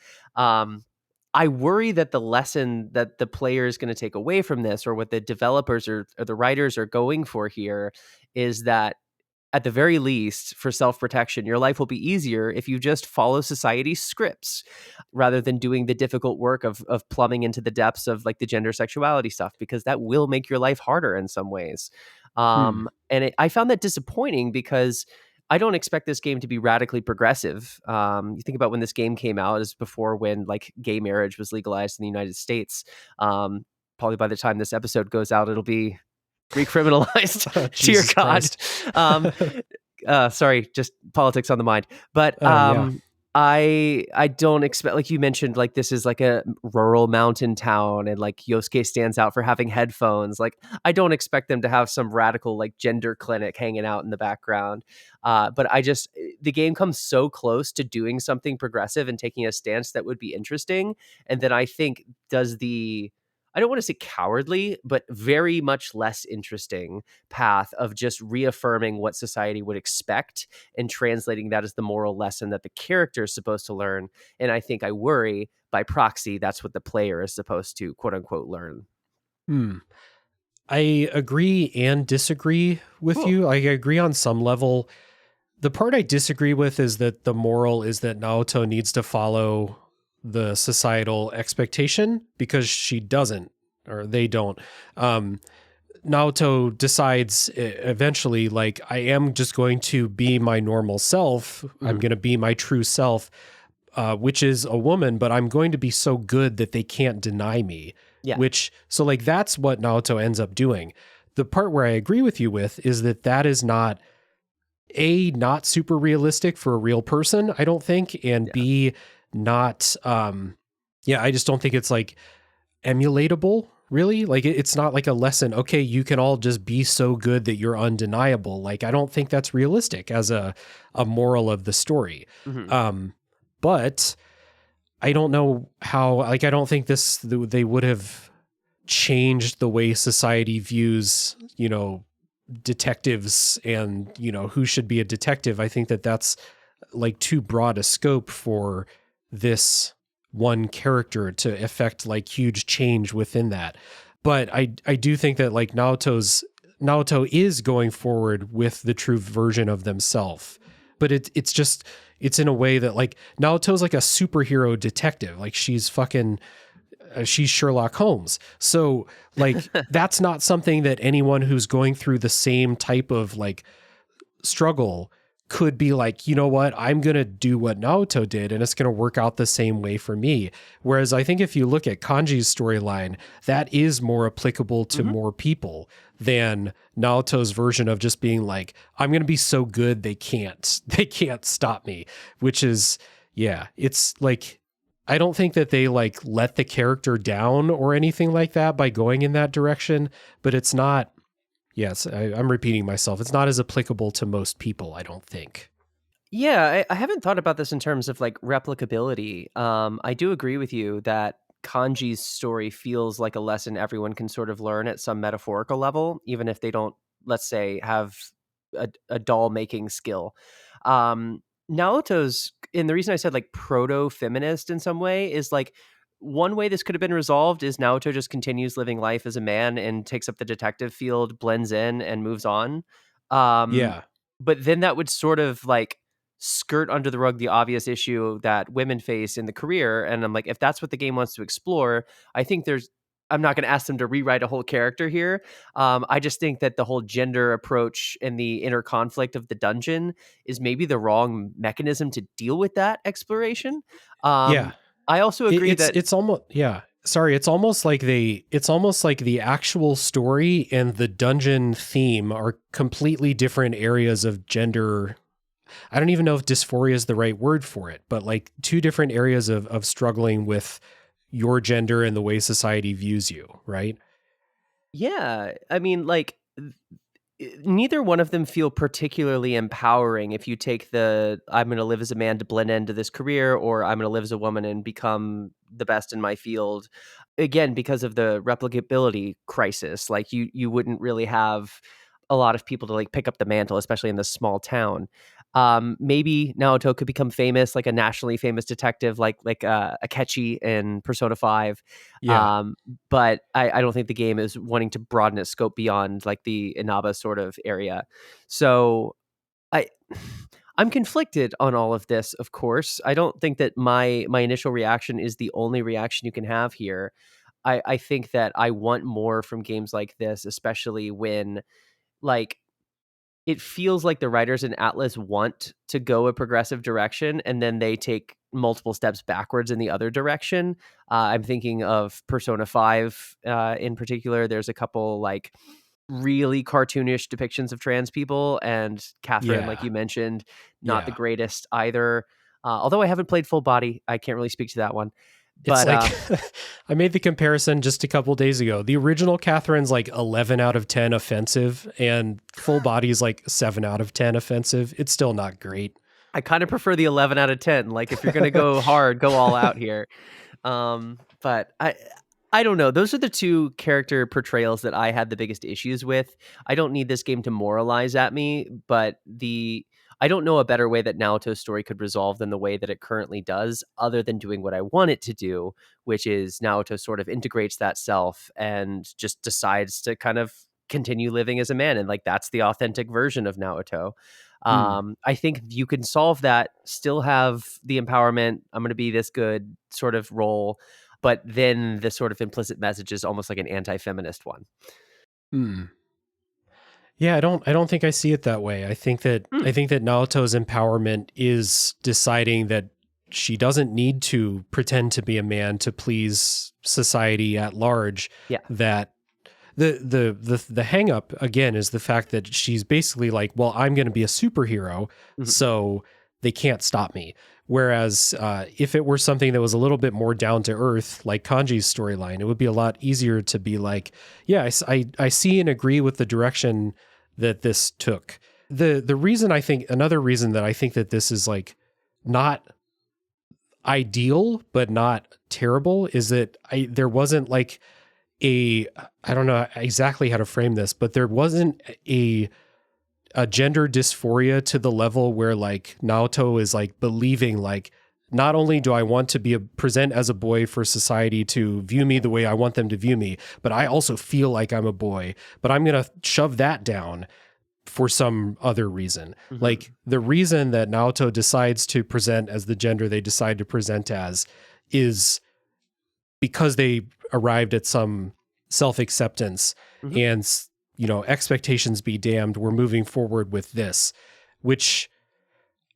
I worry that the lesson that the player is going to take away from this, or what the developers or the writers are going for here, is that at the very least, for self-protection, your life will be easier if you just follow society's scripts rather than doing the difficult work of plumbing into the depths of like the gender sexuality stuff, because that will make your life harder in some ways. Hmm. I found that disappointing because I don't expect this game to be radically progressive. You think about when this game came out, is before when like gay marriage was legalized in the United States. Um, Probably by the time this episode goes out, it'll be recriminalized. Dear Jesus God. Christ. Um, Sorry, just politics on the mind. But Oh yeah. I don't expect, like you mentioned, like this is like a rural mountain town, and like Yosuke stands out for having headphones. Like I don't expect them to have some radical like gender clinic hanging out in the background. But the game comes so close to doing something progressive and taking a stance that would be interesting, and then I think does the, I don't want to say cowardly, but very much less interesting path of just reaffirming what society would expect and translating that as the moral lesson that the character is supposed to learn. And I think I worry by proxy, that's what the player is supposed to quote unquote learn. Hmm. I agree and disagree with Cool. you. I agree on some level. The part I disagree with is that the moral is that Naoto needs to follow the societal expectation, because she doesn't, or they don't. Naoto decides eventually, like, I am just going to be my normal self. I'm going to be my true self, which is a woman, but I'm going to be so good that they can't deny me. Yeah. So like, that's what Naoto ends up doing. The part where I agree with you with is that is not not super realistic for a real person, I don't think, and B, not, I just don't think it's like emulatable, really. Like it's not like a lesson, okay, you can all just be so good that you're undeniable. Like, I don't think that's realistic as a moral of the story. But I don't know how, like, I don't think they would have changed the way society views, detectives and, who should be a detective. I think that's like too broad a scope for this one character to affect like huge change within that. But I do think that like Naoto is going forward with the true version of themselves. But it's in a way that like Naoto's like a superhero detective. Like she's Sherlock Holmes. So like that's not something that anyone who's going through the same type of like struggle could be like, you know what, I'm going to do what Naoto did and it's going to work out the same way for me. Whereas I think if you look at Kanji's storyline, that is more applicable to more people than Naoto's version of just being like, I'm going to be so good they can't stop me, which is, it's like, I don't think that they like let the character down or anything like that by going in that direction, but it's not, I'm repeating myself. It's not as applicable to most people, I don't think. Yeah, I haven't thought about this in terms of like replicability. I do agree with you that Kanji's story feels like a lesson everyone can sort of learn at some metaphorical level, even if they don't, let's say, have a doll making skill. Naoto's, and the reason I said like proto feminist in some way is like, one way this could have been resolved is Naoto just continues living life as a man and takes up the detective field, blends in, and moves on. Um, Yeah. but then that would sort of like skirt under the rug the obvious issue that women face in the career. And I'm like, if that's what the game wants to explore, I think I'm not going to ask them to rewrite a whole character here. I just think that the whole gender approach and the inner conflict of the dungeon is maybe the wrong mechanism to deal with that exploration. Yeah. I also agree that It's almost, sorry, it's almost like the actual story and the dungeon theme are completely different areas of gender. I don't even know if dysphoria is the right word for it, but like two different areas of struggling with your gender and the way society views you, right? yeah, I mean, like neither one of them feel particularly empowering if you take the I'm going to live as a man to blend into this career, or I'm going to live as a woman and become the best in my field. Again, because of the replicability crisis, like you wouldn't really have a lot of people to like pick up the mantle, especially in this small town. Maybe Naoto could become famous, like a nationally famous detective, like Akechi in Persona 5. Yeah. But I don't think the game is wanting to broaden its scope beyond like the Inaba sort of area. So I I'm conflicted on all of this, of course. I don't think that my initial reaction is the only reaction you can have here. I think that I want more from games like this, especially when, like, it feels like the writers in Atlas want to go a progressive direction, and then they take multiple steps backwards in the other direction. I'm thinking of Persona 5, in particular. There's a couple, like, really cartoonish depictions of trans people, and Catherine, like Yeah. you mentioned, not the Yeah. greatest either. Although I haven't played Full Body, I can't really speak to that one. It's But like I made the comparison just a couple days ago. The original Catherine's like 11 out of 10 offensive, and Full Body is like 7 out of 10 offensive. It's still not great. I kind of prefer the 11 out of 10. Like, if you're going to go hard, go all out here. But I don't know. Those are the two character portrayals that I had the biggest issues with. I don't need this game to moralize at me, but I don't know a better way that Naoto's story could resolve than the way that it currently does, other than doing what I want it to do, which is Naoto sort of integrates that self and just decides to kind of continue living as a man. And, like, that's the authentic version of Naoto. Mm. I think you can solve that, still have the empowerment, I'm going to be this good sort of role, but then the sort of implicit message is almost like an anti-feminist one. Mm. Yeah, I don't think I see it that way. I think that Hmm. Naoto's empowerment is deciding that she doesn't need to pretend to be a man to please society at large. Yeah. That the hang up again is the fact that she's basically like, well, I'm going to be a superhero, Mhm. so they can't stop me. Whereas if it were something that was a little bit more down to earth, like Kanji's storyline, it would be a lot easier to be like, yeah, I see and agree with the direction that this took. The reason another reason that I think that this is like not ideal but not terrible is that there wasn't like I don't know exactly how to frame this, but there wasn't a gender dysphoria to the level where like Naoto is like believing like, not only do I want to present as a boy for society to view me the way I want them to view me, but I also feel like I'm a boy, but I'm going to shove that down for some other reason. Mhm. Like the reason that Naoto decides to present as the gender they decide to present as is because they arrived at some self-acceptance Mhm. and, expectations be damned, we're moving forward with this, which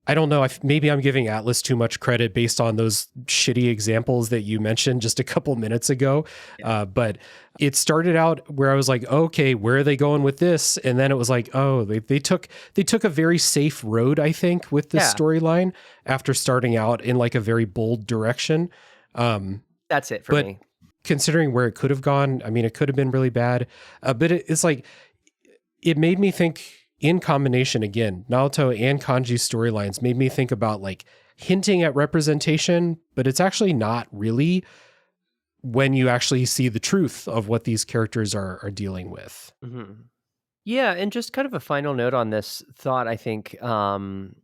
I don't know. Maybe I'm giving Atlas too much credit based on those shitty examples that you mentioned just a couple minutes ago. Yeah. But it started out where I was like, okay, where are they going with this? And then it was like, oh, they took a very safe road, I think, with this Yeah. storyline after starting out in like a very bold direction. That's it for But me. considering where it could have gone, I mean, it could have been really bad. But it's like, it made me think in combination again, Naoto and Kanji's storylines made me think about like hinting at representation, but it's actually not really when you actually see the truth of what these characters are dealing with. Mhm. Yeah, and just kind of a final note on this thought, I think, in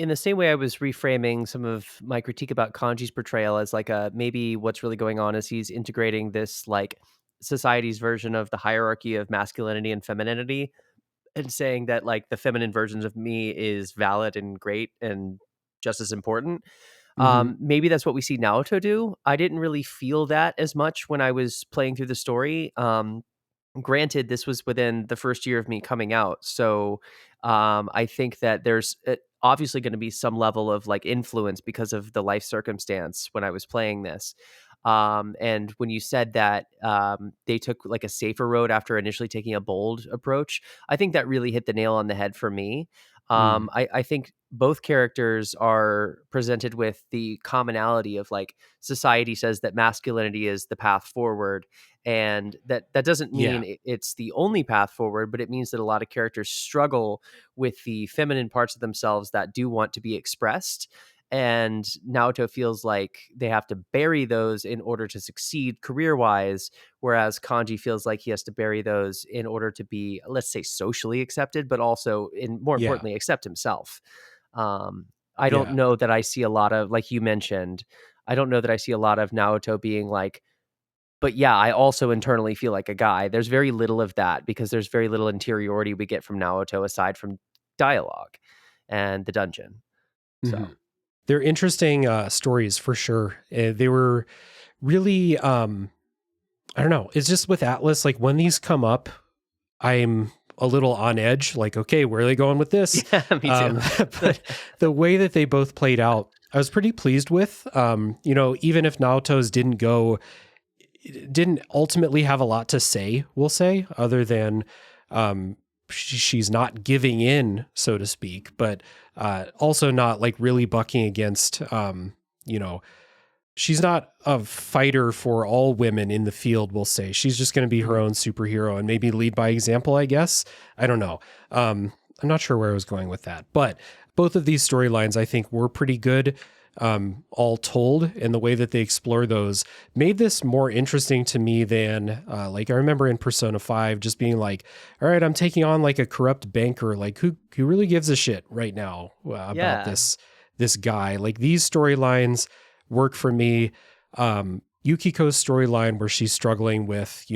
the same way I was reframing some of my critique about Kanji's portrayal as like a maybe what's really going on is he's integrating this like society's version of the hierarchy of masculinity and femininity, and saying that like the feminine versions of me is valid and great and just as important. Mm-hmm. Maybe that's what we see Naoto do. I didn't really feel that as much when I was playing through the story. Granted, this was within the first year of me coming out, so I think that there's obviously going to be some level of like influence because of the life circumstance when I was playing this. And when you said that they took like a safer road after initially taking a bold approach, I think that really hit the nail on the head for me. Mm. I think both characters are presented with the commonality of like society says that masculinity is the path forward, and that doesn't mean Yeah. it's the only path forward, but it means that a lot of characters struggle with the feminine parts of themselves that do want to be expressed, and Naoto feels like they have to bury those in order to succeed career wise, whereas Kanji feels like he has to bury those in order to be, let's say, socially accepted, but also more Yeah. importantly accept himself. I don't Yeah. know that I see a lot of, like you mentioned, I don't know that I see a lot of Naoto being like, but yeah, I also internally feel like a guy. There's very little of that because there's very little interiority we get from Naoto aside from dialogue and the dungeon. So Mhm. They're interesting stories for sure. They were really, I don't know. It's just with Atlas, like when these come up, I'm a little on edge. Like, okay, where are they going with this? yeah, me too. But the way that they both played out, I was pretty pleased with. Even if Naoto's didn't ultimately have a lot to say, we'll say, other than she's not giving in, so to speak, but also not like really bucking against, she's not a fighter for all women in the field, we'll say. She's just going to be her own superhero and maybe lead by example, I guess. I don't know. I'm not sure where I was going with that, but both of these storylines I think were pretty good, all told, and the way that they explore those made this more interesting to me than like I remember in Persona 5 just being like, all right, I'm taking on like a corrupt banker. Like who really gives a shit right now about Yeah. this guy? Like these storylines work for me. Yukiko's storyline where she's struggling with,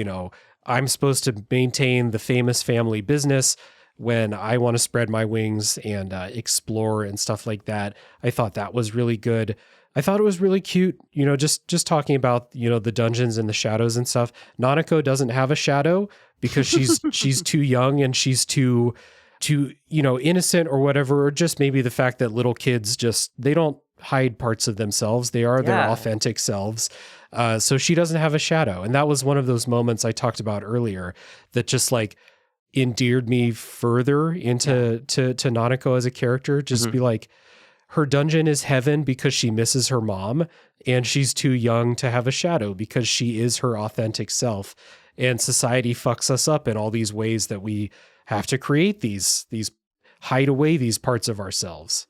I'm supposed to maintain the famous family business when I want to spread my wings and explore and stuff like that. I thought that was really good. I thought it was really cute, just talking about, the dungeons and the shadows and stuff. Nanako doesn't have a shadow because she's too young and she's too innocent or whatever, or just maybe the fact that little kids they don't hide parts of themselves. They are their authentic selves. So she doesn't have a shadow. And that was one of those moments I talked about earlier that just like endeared me further into to Nanako as a character. Just be like, her dungeon is heaven because she misses her mom, and she's too young to have a shadow because she is her authentic self. And society fucks us up in all these ways that we have to create these hide away these parts of ourselves.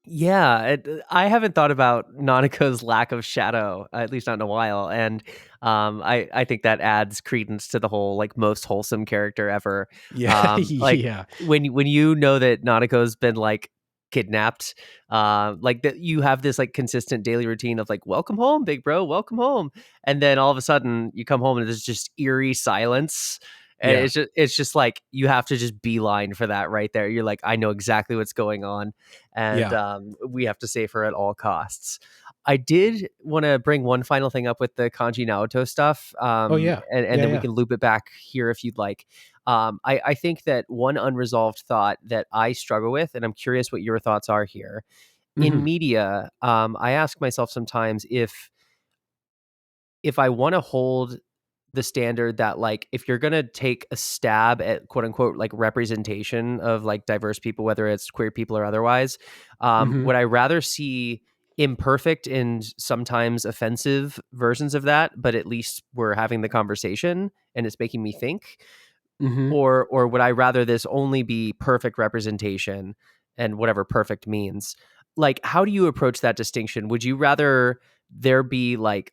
Yeah, I haven't thought about Nanako's lack of shadow, at least not in a while, and I think that adds credence to the whole like most wholesome character ever. Yeah, Like yeah, when you know that Nanako's been like kidnapped, like that you have this like consistent daily routine of like welcome home, big bro, welcome home, and then all of a sudden you come home and there's just eerie silence. And yeah. it's just like you have to just beeline for that right there. You're like, I know exactly what's going on, and Yeah. we have to save her at all costs. I did want to bring one final thing up with the Kanji Naoto stuff, Oh yeah. and Yeah, then we yeah. can loop it back here if you'd like. I think that one unresolved thought that I struggle with, and I'm curious what your thoughts are here. In Mhm. media, I ask myself sometimes if I want to hold the standard that like if you're going to take a stab at quote unquote like representation of like diverse people, whether it's queer people or otherwise, Mhm. would I rather see imperfect and sometimes offensive versions of that, but at least we're having the conversation and it's making me think, Mhm. or would I rather this only be perfect representation and whatever perfect means? Like, how do you approach that distinction? Would you rather there be like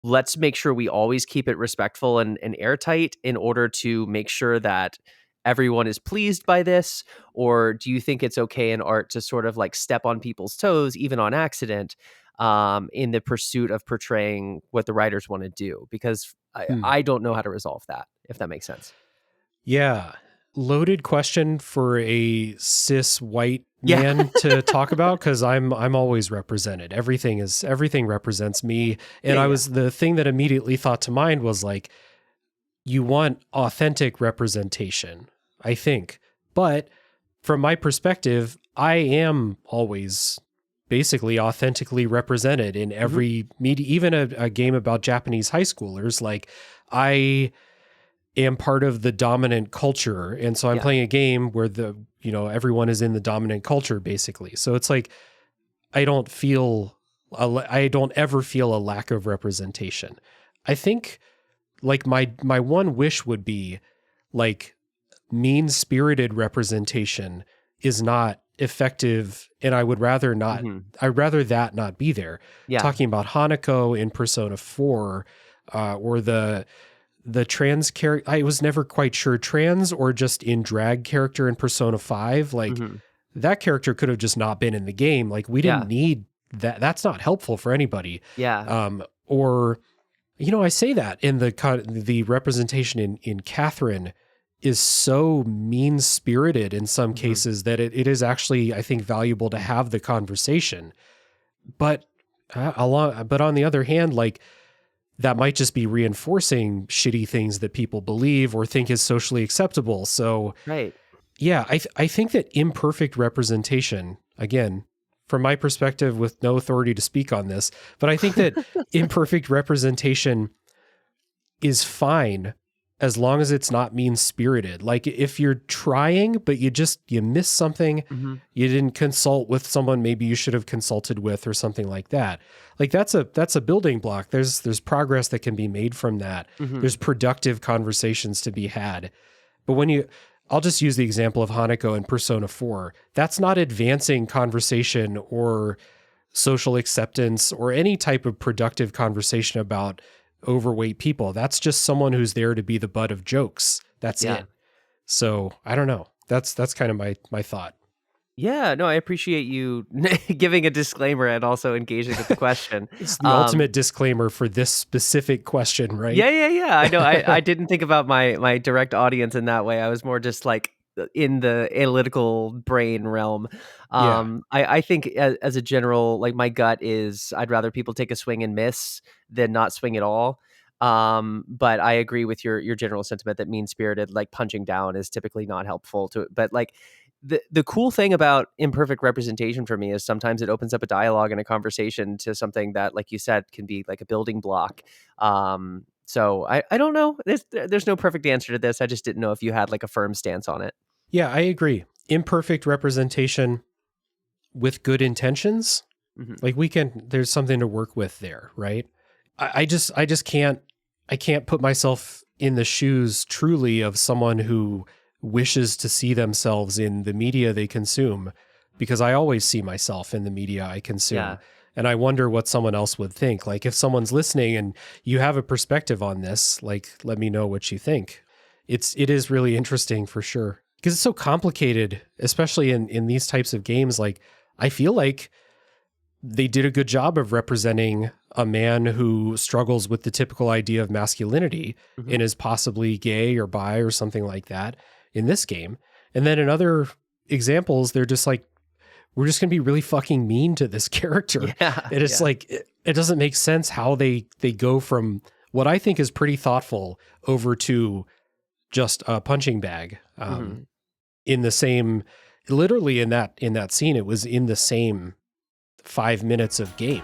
let's make sure we always keep it respectful and airtight in order to make sure that everyone is pleased by this? Or do you think it's okay in art to sort of like step on people's toes, even on accident, in the pursuit of portraying what the writers want to do? Because Hmm. I don't know how to resolve that, if that makes sense. Yeah. Loaded question for a cis white Yeah. man to talk about, because I'm always represented. Everything represents me. And Yeah. the thing that immediately thought to mind was like, you want authentic representation, I think. But from my perspective, I am always basically authentically represented in Mhm. every media, even a game about Japanese high schoolers. Like I am part of the dominant culture. And so I'm Yeah. playing a game where everyone is in the dominant culture basically. So it's like, I don't ever feel a lack of representation. I think like my one wish would be like mean-spirited representation is not effective, and I would rather not. Mhm. I'd rather that not be there. Yeah. Talking about Hanako in Persona 4, or the trans character, I was never quite sure, trans or just in drag character in Persona 5. Like Mhm. that character could have just not been in the game. Like we didn't Yeah. need that. That's not helpful for anybody. Yeah. Or I say that in the representation in Catherine is so mean-spirited in some cases that it is actually, I think, valuable to have the conversation. But on the other hand, like, that might just be reinforcing shitty things that people believe or think is socially acceptable. So, Right. yeah, I think that imperfect representation, again, from my perspective with no authority to speak on this, but I think that imperfect representation is fine as long as it's not mean-spirited. Like, if you're trying, but you miss something, you didn't consult with someone maybe you should have consulted with or something like that. Like, that's a building block. There's progress that can be made from that. There's productive conversations to be had. But I'll just use the example of Hanako in Persona 4. That's not advancing conversation or social acceptance or any type of productive conversation about overweight people. That's just someone who's there to be the butt of jokes. That's it. So I don't know. That's kind of my thought. Yeah, no, I appreciate you giving a disclaimer and also engaging with the question. It's the ultimate disclaimer for this specific question, right? Yeah. I know. I didn't think about my direct audience in that way. I was more just like in the analytical brain realm. I think as a general, like, my gut is I'd rather people take a swing and miss than not swing at all. But I agree with your general sentiment that mean-spirited, like, punching down is typically not helpful to it. But, like, the cool thing about imperfect representation for me is sometimes it opens up a dialogue and a conversation to something that, like you said, can be like a building block. So I don't know. There's no perfect answer to this. I just didn't know if you had like a firm stance on it. Yeah, I agree. Imperfect representation with good intentions, like, there's something to work with there, right? I just can't put myself in the shoes truly of someone who wishes to see themselves in the media they consume, because I always see myself in the media I consume. Yeah. And I wonder what someone else would think. Like, if someone's listening and you have a perspective on this, like, let me know what you think. It is really interesting for sure, because it's so complicated, especially in these types of games. Like, I feel like they did a good job of representing a man who struggles with the typical idea of masculinity and is possibly gay or bi or something like that in this game. And then in other examples, they're just like, we're just going to be really fucking mean to this character. Yeah, and it's like, it doesn't make sense how they go from what I think is pretty thoughtful over to just a punching bag. In the same, literally in that scene, it was in the same 5 minutes of game.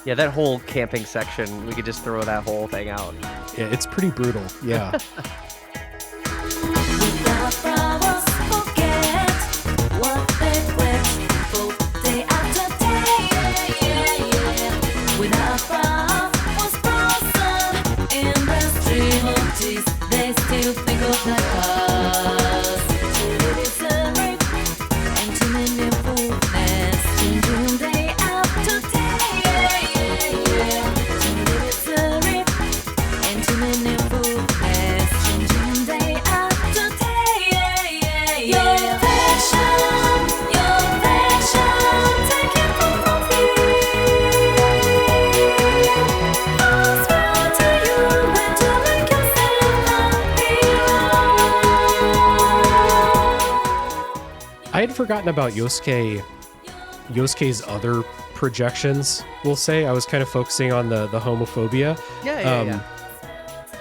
Yeah, that whole camping section, we could just throw that whole thing out. Yeah, it's pretty brutal. Yeah. Without flowers, forget what they left both day after day. Without flowers blossom in the stream of tears, they still think of the past. Misery and too many fullness, changing day after day. Misery and too many fullness, changing day after day. Your passion, take it from me. What's wrong to you when to make yourself happy? I had forgotten about Yosuke's other projections, we'll say. I was kind of focusing on the homophobia. Yeah.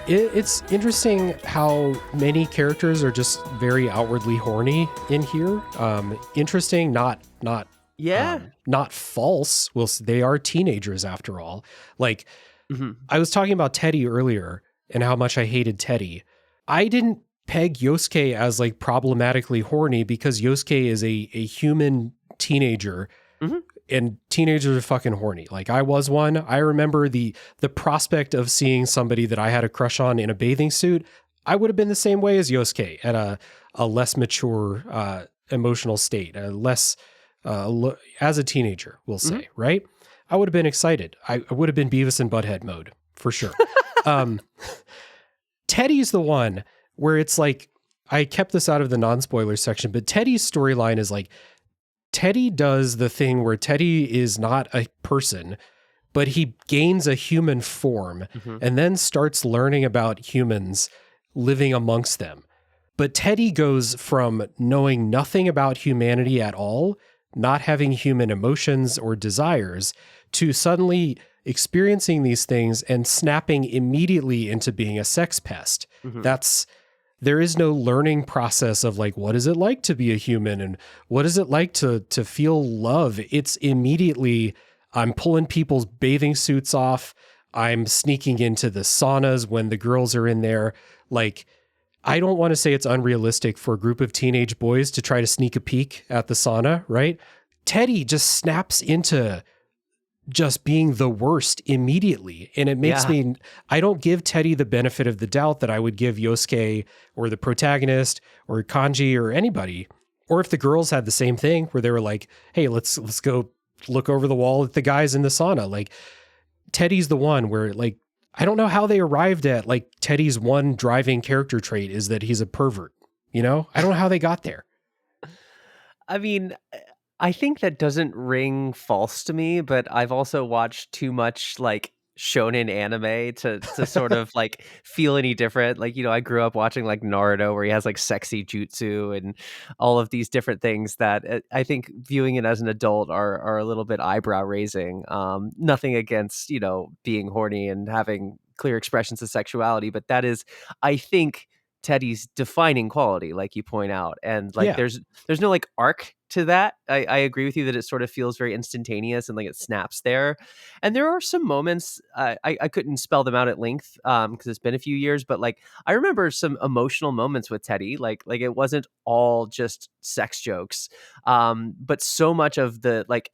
It's interesting how many characters are just very outwardly horny in here. Interesting, not false. They are teenagers after all. Like, I was talking about Teddie earlier and how much I hated Teddie. I didn't peg Yosuke as like problematically horny because Yosuke is a human teenager. And teenagers are fucking horny. Like, I was one. I remember the prospect of seeing somebody that I had a crush on in a bathing suit. I would have been the same way as Yosuke at a less mature emotional state, as a teenager, we'll say, right? I would have been excited. I would have been Beavis and Butthead mode for sure. Teddie's the one where it's like, I kept this out of the non-spoiler section, but Teddie's storyline is like, Teddie does the thing where Teddie is not a person, but he gains a human form and then starts learning about humans living amongst them. But Teddie goes from knowing nothing about humanity at all, not having human emotions or desires, to suddenly experiencing these things and snapping immediately into being a sex pest. There is no learning process of like, what is it like to be a human and what is it like to feel love? It's immediately, I'm pulling people's bathing suits off. I'm sneaking into the saunas when the girls are in there. Like, I don't want to say it's unrealistic for a group of teenage boys to try to sneak a peek at the sauna, right? Teddie just snaps into just being the worst immediately. And it makes me, I don't give Teddie the benefit of the doubt that I would give Yosuke or the protagonist or Kanji or anybody. Or if the girls had the same thing where they were like, hey, let's go look over the wall at the guys in the sauna. Like, Teddie's the one where, like, I don't know how they arrived at, like, Teddie's one driving character trait is that he's a pervert. You know, I don't know how they got there. I mean, I think that doesn't ring false to me, but I've also watched too much like shonen anime to sort of like feel any different. Like, you know, I grew up watching like Naruto where he has like sexy jutsu and all of these different things that I think viewing it as an adult are a little bit eyebrow raising. Nothing against, you know, being horny and having clear expressions of sexuality, but that is, I think, Teddie's defining quality, like you point out. And like Yeah. there's no like arc to that. I agree with you that it sort of feels very instantaneous and like it snaps there. And there are some moments, I couldn't spell them out at length because it's been a few years, but like I remember some emotional moments with Teddie. Like it wasn't all just sex jokes, but so much of the like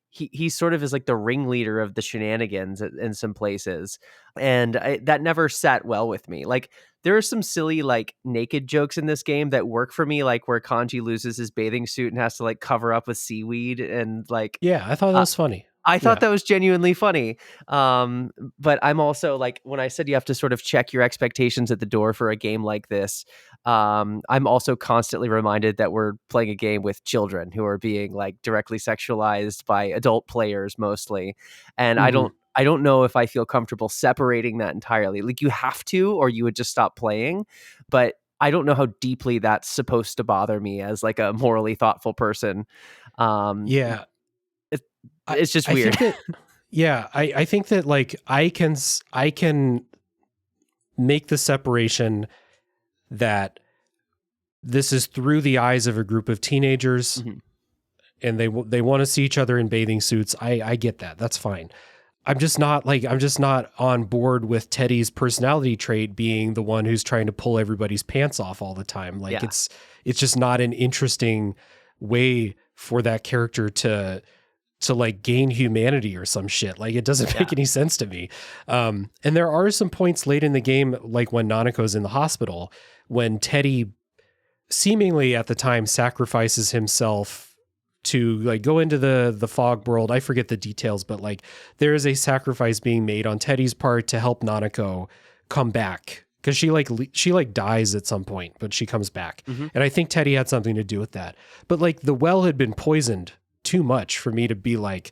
he sort of is like the ringleader of the shenanigans in some places, and that never sat well with me. Like there are some silly like naked jokes in this game that work for me, like where Kanji loses his bathing suit and has to like cover up with seaweed and like Yeah, I thought that was funny. I thought that was genuinely funny. But I'm also like, when I said you have to sort of check your expectations at the door for a game like this, I'm also constantly reminded that we're playing a game with children who are being like directly sexualized by adult players mostly. And I don't know if I feel comfortable separating that entirely. Like you have to, or you would just stop playing. But I don't know how deeply that's supposed to bother me as like a morally thoughtful person. Yeah. It's just weird. I think that like I can make the separation that this is through the eyes of a group of teenagers and they want to see each other in bathing suits. I get that. That's fine. I'm just not on board with Teddie's personality trait being the one who's trying to pull everybody's pants off all the time. Like it's just not an interesting way for that character to like gain humanity or some shit. Like it doesn't make any sense to me. And there are some points late in the game, like when Nanako's in the hospital, when Teddie seemingly at the time sacrifices himself to like go into the fog world. I forget the details, but like there is a sacrifice being made on Teddie's part to help Nanako come back. Cause she dies at some point, but she comes back. And I think Teddie had something to do with that. But like the well had been poisoned too much for me to be like,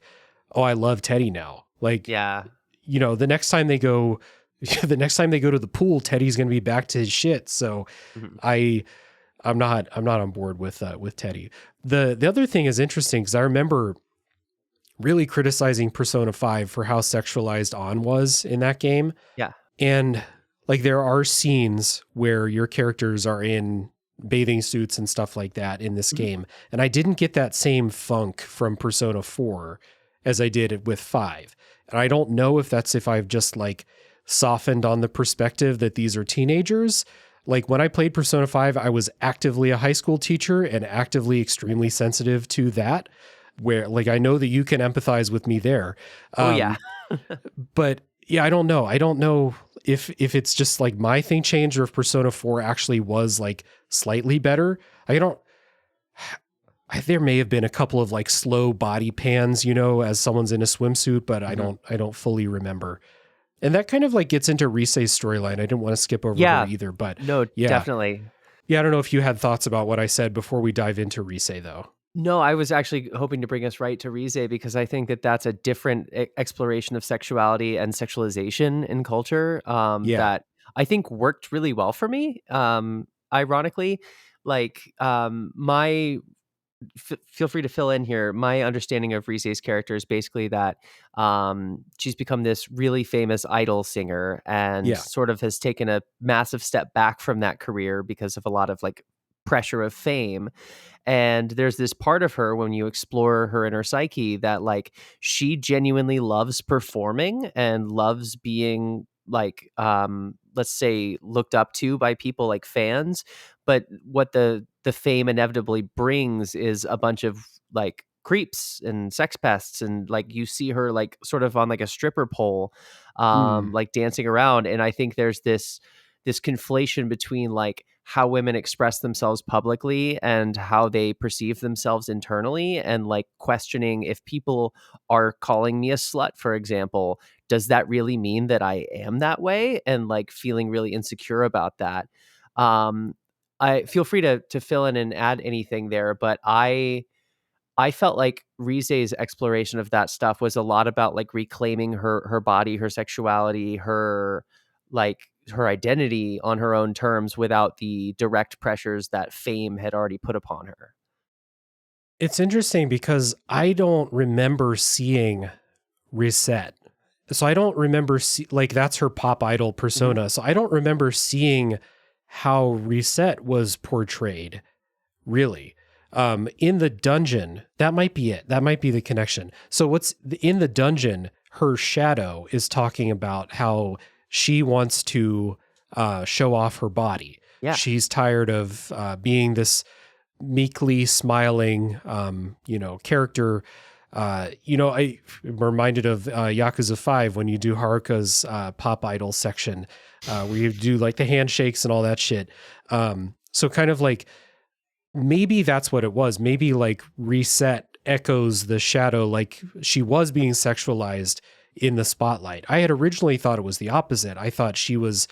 oh, I love Teddie now. Like, you know, the next time they go to the pool, Teddie's going to be back to his shit. So I'm not on board with Teddie. The other thing is interesting because I remember really criticizing Persona 5 for how sexualized An was in that game. Yeah. And like there are scenes where your characters are in bathing suits and stuff like that in this game. And I didn't get that same funk from Persona 4 as I did with 5. And I don't know if that's if I've just like softened on the perspective that these are teenagers. Like when I played Persona 5, I was actively a high school teacher and actively extremely sensitive to that, where like I know that you can empathize with me there. But yeah, I don't know. I don't know if it's just like my thing changed or if Persona 4 actually was like slightly better. There may have been a couple of like slow body pans, you know, as someone's in a swimsuit, but I don't fully remember. And that kind of like gets into Risei's storyline. I didn't want to skip over her either, but no, definitely. Yeah, I don't know if you had thoughts about what I said before we dive into Risei though. No, I was actually hoping to bring us right to Risei because I think that that's a different exploration of sexuality and sexualization in culture that I think worked really well for me. ironically, like my feel free to fill in here. My understanding of Rise's character is basically that she's become this really famous idol singer and Yeah. sort of has taken a massive step back from that career because of a lot of like pressure of fame. And there's this part of her when you explore her inner psyche that like she genuinely loves performing and loves being like let's say looked up to by people like fans. But what the fame inevitably brings is a bunch of like creeps and sex pests, and like you see her like sort of on like a stripper pole Mm. like dancing around. And I think there's this conflation between like how women express themselves publicly and how they perceive themselves internally, and like questioning if people are calling me a slut, for example, does that really mean that I am that way, and like feeling really insecure about that. um I feel free to fill in and add anything there, but I felt like Rise's exploration of that stuff was a lot about like reclaiming her body, her sexuality, her like her identity on her own terms without the direct pressures that fame had already put upon her. It's interesting because I don't remember seeing Reset. So I don't remember like that's her pop idol Mhm. persona. So I don't remember seeing how Reset was portrayed really. In the dungeon, that might be it. That might be the connection. So in the dungeon, her shadow is talking about how she wants to show off her body. Yeah. She's tired of being this meekly smiling, character. I am reminded of Yakuza 5 when you do Haruka's pop idol section, where you do like the handshakes and all that shit. So kind of like, maybe that's what it was. Maybe like Reset echoes the shadow, like she was being sexualized in the spotlight. I had originally thought it was the opposite. I thought she was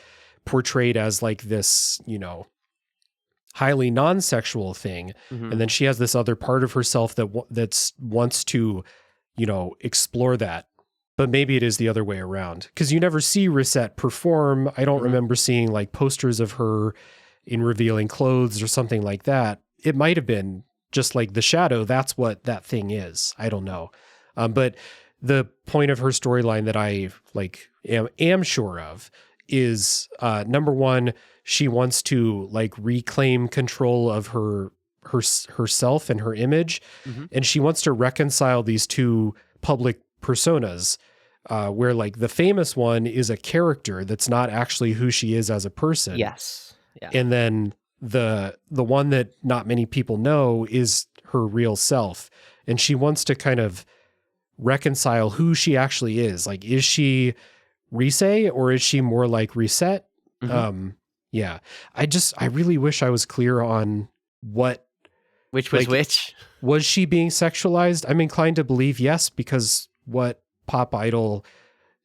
portrayed as like this, highly non-sexual thing, Mhm. and then she has this other part of herself that wants to, explore that. But maybe it is the other way around, because you never see Reset perform. I don't Mhm. remember seeing like posters of her in revealing clothes or something like that. It might have been just like the shadow. That's what that thing is. I don't know. But the point of her storyline that I like am sure of is number one, she wants to like reclaim control of herself and her image, Mhm. and she wants to reconcile these two public personas, where like the famous one is a character that's not actually who she is as a person. Yes. Yeah. And then the one that not many people know is her real self. And she wants to kind of reconcile who she actually is. Like, is she Rise or is she more like Reset? Mhm. Yeah. I really wish I was clear on what, Which was like, which? was she being sexualized? I'm inclined to believe yes, because what pop idol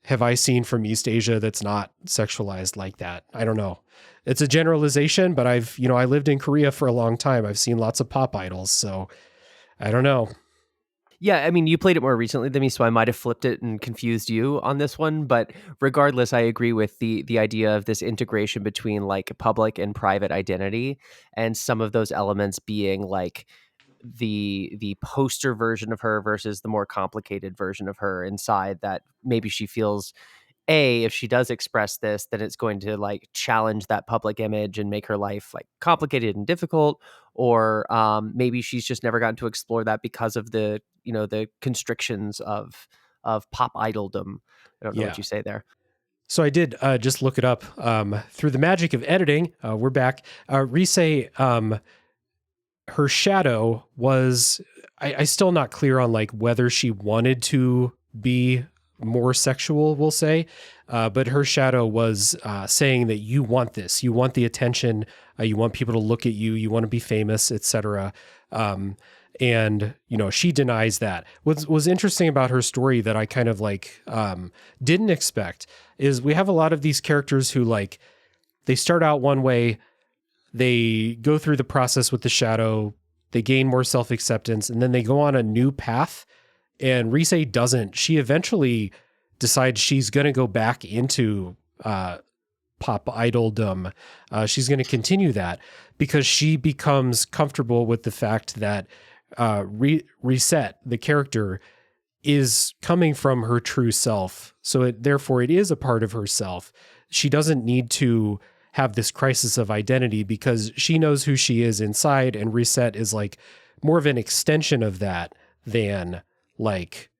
have I seen from East Asia that's not sexualized like that? I don't know. It's a generalization, but I lived in Korea for a long time. I've seen lots of pop idols, so I don't know. Yeah, I mean, you played it more recently than me, so I might have flipped it and confused you on this one. But regardless, I agree with the idea of this integration between like public and private identity, and some of those elements being like the poster version of her versus the more complicated version of her inside, that maybe she feels if she does express this, then it's going to like challenge that public image and make her life like complicated and difficult. Or maybe she's just never gotten to explore that because of the constrictions of pop idoldom. I don't know what Yeah. you say there. So I did just look it up through the magic of editing. We're back. Rise, her shadow was, I still not clear on like whether she wanted to be more sexual, we'll say, but her shadow was saying that you want this, you want the attention, you want people to look at you, you want to be famous, etc. And she denies that. What was interesting about her story that I kind of like didn't expect is we have a lot of these characters who like they start out one way, they go through the process with the shadow, they gain more self-acceptance, and then they go on a new path. And Rise doesn't. She eventually decides she's going to go back into pop idoldom. She's going to continue that because she becomes comfortable with the fact that Reset, the character, is coming from her true self. So therefore it is a part of herself. She doesn't need to have this crisis of identity because she knows who she is inside, and Reset is like more of an extension of that than like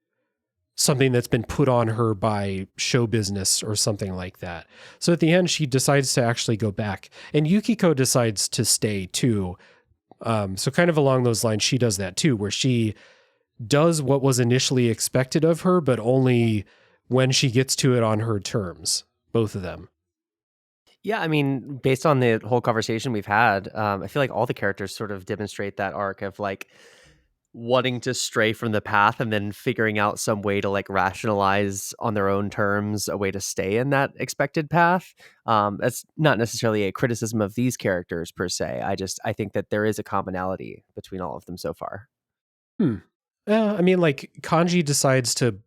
something that's been put on her by show business or something like that. So at the end, she decides to actually go back, and Yukiko decides to stay too. So kind of along those lines, she does that too, where she does what was initially expected of her, but only when she gets to it on her terms, both of them. Yeah, I mean, based on the whole conversation we've had, I feel like all the characters sort of demonstrate that arc of like wanting to stray from the path and then figuring out some way to like rationalize on their own terms a way to stay in that expected path. That's not necessarily a criticism of these characters per se. I think that there is a commonality between all of them so far. Yeah, I mean, like Kanji decides to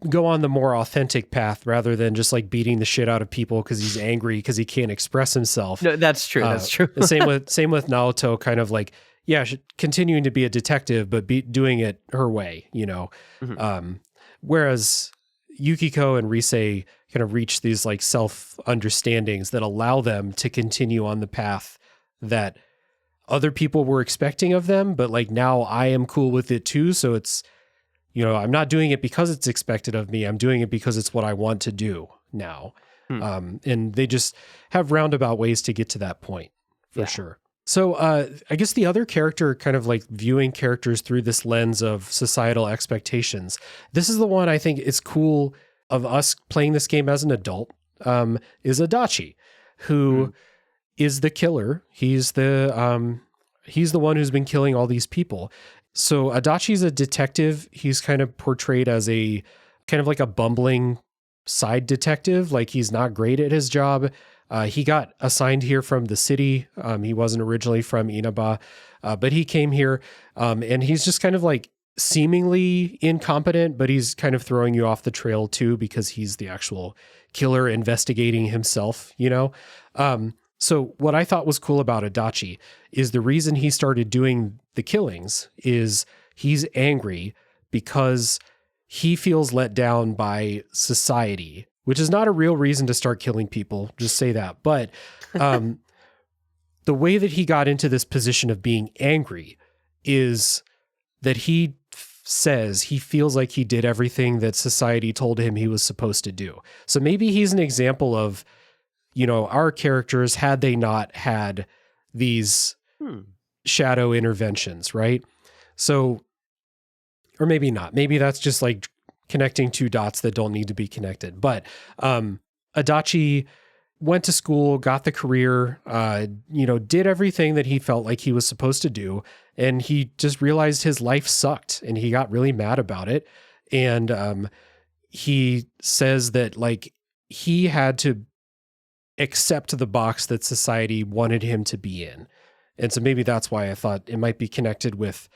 go on the more authentic path rather than just like beating the shit out of people because he's angry because he can't express himself. No, that's true. That's true. same with Naoto, kind of like, yeah, continuing to be a detective, but doing it her way, you know. Mm-hmm. Whereas Yukiko and Rise kind of reach these like self-understandings that allow them to continue on the path that other people were expecting of them, but like now I am cool with it too. So it's, you know, I'm not doing it because it's expected of me. I'm doing it because it's what I want to do now. And they just have roundabout ways to get to that point for sure. So I guess the other character, kind of like viewing characters through this lens of societal expectations. This is the one I think is cool of us playing this game as an adult, is Adachi, who is the killer. He's the one who's been killing all these people. So Adachi's a detective. He's kind of portrayed as a kind of like a bumbling side detective. Like he's not great at his job. He got assigned here from the city. He wasn't originally from Inaba, but he came here and he's just kind of like seemingly incompetent, but he's kind of throwing you off the trail too because he's the actual killer investigating himself, you know? So what I thought was cool about Adachi is the reason he started doing the killings is he's angry because he feels let down by society, which is not a real reason to start killing people. Just say that. But the way that he got into this position of being angry is that he says he feels like he did everything that society told him he was supposed to do. So maybe he's an example of, you know, our characters had they not had these shadow interventions, right? So, or maybe not. Maybe that's just like connecting two dots that don't need to be connected. But Adachi went to school, got the career, you know, did everything that he felt like he was supposed to do. And he just realized his life sucked and he got really mad about it. And he says that like he had to accept the box that society wanted him to be in. And so maybe that's why I thought it might be connected with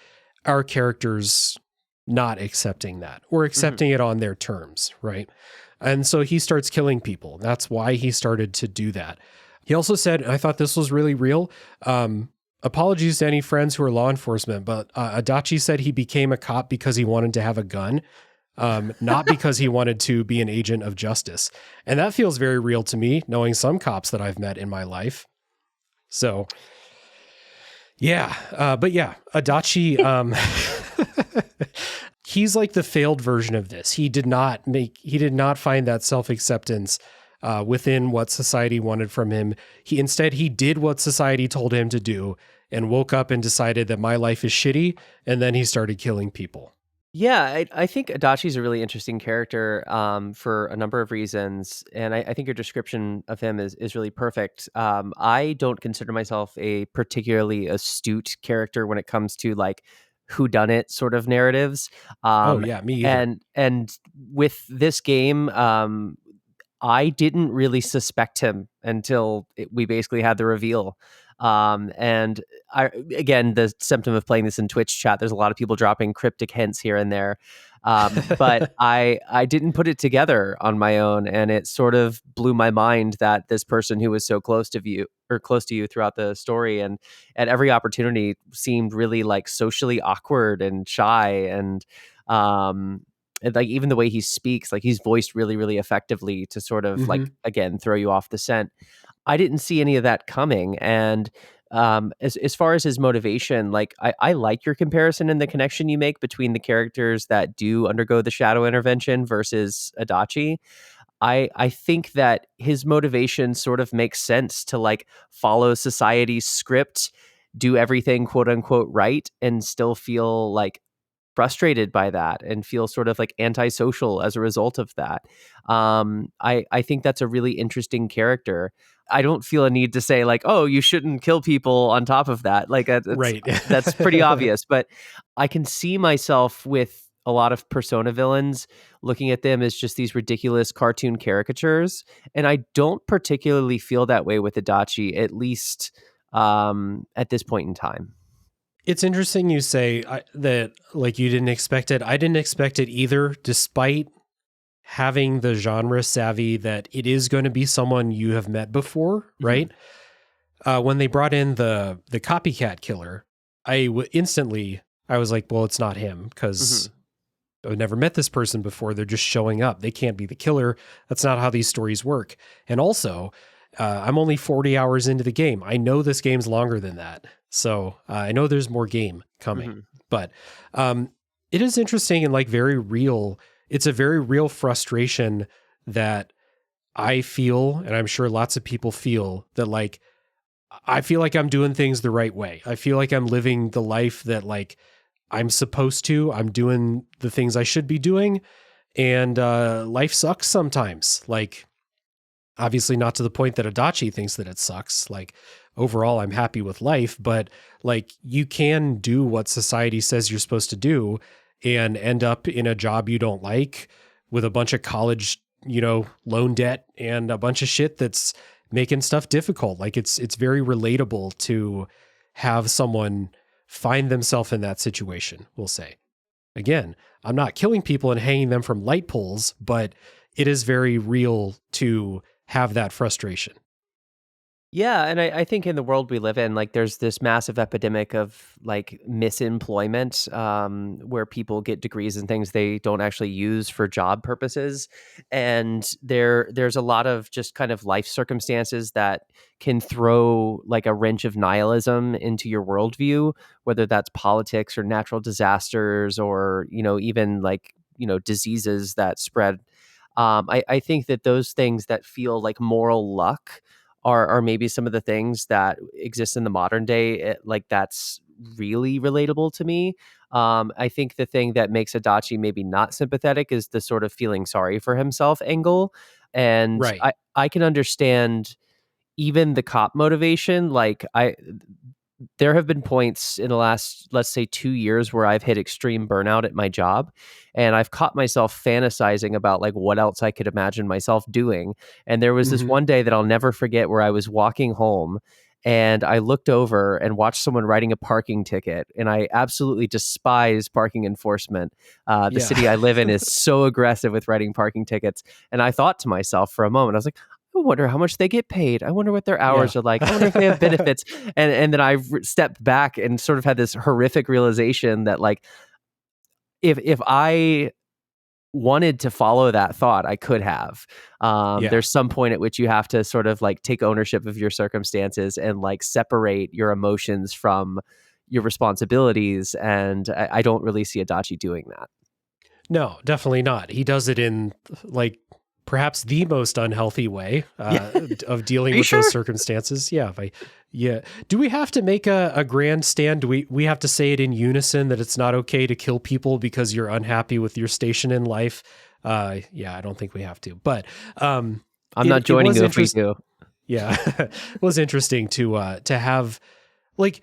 our characters not accepting that or accepting it on their terms, right? And so he starts killing people. That's why he started to do that. He also said, and I thought this was really real, apologies to any friends who are law enforcement, but Adachi said he became a cop because he wanted to have a gun, not because he wanted to be an agent of justice. And that feels very real to me, knowing some cops that I've met in my life. So, yeah. But yeah, Adachi, he's like the failed version of this. He did not find that self-acceptance within what society wanted from him. Instead, he did what society told him to do and woke up and decided that my life is shitty. And then he started killing people. Yeah, I think Adachi's a really interesting character for a number of reasons, and I think your description of him is really perfect. I don't consider myself a particularly astute character when it comes to like whodunit sort of narratives. Oh yeah, me either. And with this game, I didn't really suspect him until we basically had the reveal. And again, the symptom of playing this in Twitch chat, there's a lot of people dropping cryptic hints here and there. But I didn't put it together on my own, and it sort of blew my mind that this person who was so close to you throughout the story, and at every opportunity seemed really like socially awkward and shy, and like even the way he speaks, like he's voiced really, really effectively to sort of like again throw you off the scent. I didn't see any of that coming, and as far as his motivation, like I like your comparison and the connection you make between the characters that do undergo the shadow intervention versus Adachi. I think that his motivation sort of makes sense to like follow society's script, do everything quote unquote right, and still feel like frustrated by that and feel sort of like antisocial as a result of that. I think that's a really interesting character. I don't feel a need to say like, oh, you shouldn't kill people on top of that. Like Right. that's pretty obvious, but I can see myself with a lot of Persona villains looking at them as just these ridiculous cartoon caricatures. And I don't particularly feel that way with Adachi, at least at this point in time. It's interesting you say that like you didn't expect it. I didn't expect it either, despite having the genre savvy that it is going to be someone you have met before, right? When they brought in the copycat killer, instantly I was like, well, it's not him because I've never met this person before. They're just showing up. They can't be the killer. That's not how these stories work. And also, I'm only 40 hours into the game. I know this game's longer than that. So I know there's more game coming. But it is interesting and like very real. It's a very real frustration that I feel, and I'm sure lots of people feel, that like, I feel like I'm doing things the right way. I feel like I'm living the life that like I'm supposed to. I'm doing the things I should be doing. And life sucks sometimes. Like, obviously not to the point that Adachi thinks that it sucks. Like, overall, I'm happy with life, but like you can do what society says you're supposed to do and end up in a job you don't like with a bunch of college, loan debt and a bunch of shit that's making stuff difficult. Like it's very relatable to have someone find themselves in that situation, we'll say. Again, I'm not killing people and hanging them from light poles, but it is very real to have that frustration. Yeah, and I think in the world we live in, like there's this massive epidemic of like misemployment, where people get degrees in things they don't actually use for job purposes, and there's a lot of just kind of life circumstances that can throw like a wrench of nihilism into your worldview, whether that's politics or natural disasters or even like diseases that spread. I think that those things that feel like moral luck are maybe some of the things that exist in the modern day. Like that's really relatable to me. I think the thing that makes Adachi maybe not sympathetic is the sort of feeling sorry for himself angle. And Right. I can understand even the cop motivation. Like there have been points in the last, let's say 2 years where I've hit extreme burnout at my job, and I've caught myself fantasizing about like what else I could imagine myself doing. And there was this one day that I'll never forget where I was walking home and I looked over and watched someone writing a parking ticket, and I absolutely despise parking enforcement. The city I live in is so aggressive with writing parking tickets. And I thought to myself for a moment, I was like, I wonder how much they get paid. I wonder what their hours are like. I wonder if they have benefits. And then I stepped back and sort of had this horrific realization that like, if I wanted to follow that thought, I could have. There's some point at which you have to sort of like take ownership of your circumstances and like separate your emotions from your responsibilities. And I don't really see Adachi doing that. No, definitely not. He does it in like perhaps the most unhealthy way of dealing with those circumstances. Yeah. Do we have to make a grandstand? Do we have to say it in unison that it's not okay to kill people because you're unhappy with your station in life? I don't think we have to, but I'm not joining you if we do. Yeah. It was interesting to have like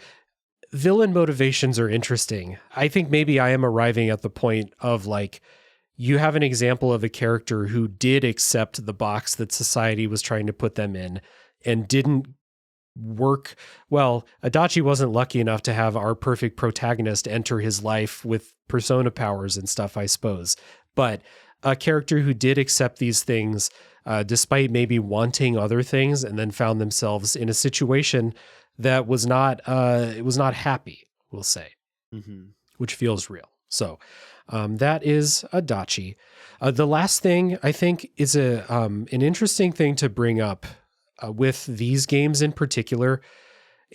villain motivations are interesting. I think maybe I am arriving at the point of like, you have an example of a character who did accept the box that society was trying to put them in and didn't work. Well, Adachi wasn't lucky enough to have our perfect protagonist enter his life with persona powers and stuff, I suppose. But a character who did accept these things, despite maybe wanting other things, and then found themselves in a situation that was not, it was not happy, we'll say, which feels real. So that is Adachi. The last thing I think is an interesting thing to bring up with these games in particular,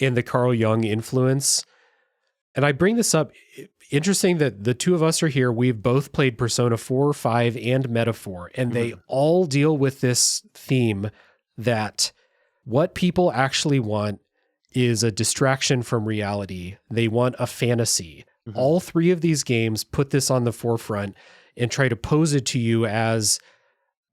and the Carl Jung influence. And I bring this up, interesting that the two of us are here. We've both played Persona 4, 5, and Metaphor, and they all deal with this theme that what people actually want is a distraction from reality. They want a fantasy. All three of these games put this on the forefront and try to pose it to you as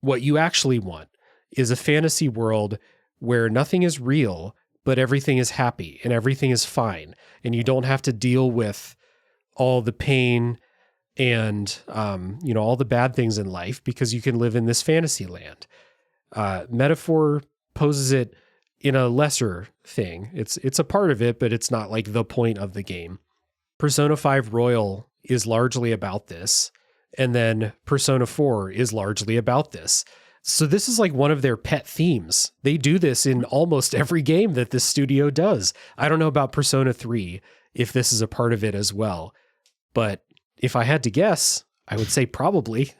what you actually want is a fantasy world where nothing is real, but everything is happy and everything is fine. And you don't have to deal with all the pain and, all the bad things in life because you can live in this fantasy land. Metaphor poses it in a lesser thing. It's a part of it, but it's not like the point of the game. Persona 5 Royal is largely about this. And then Persona 4 is largely about this. So this is like one of their pet themes. They do this in almost every game that this studio does. I don't know about Persona 3, if this is a part of it as well. But if I had to guess, I would say probably.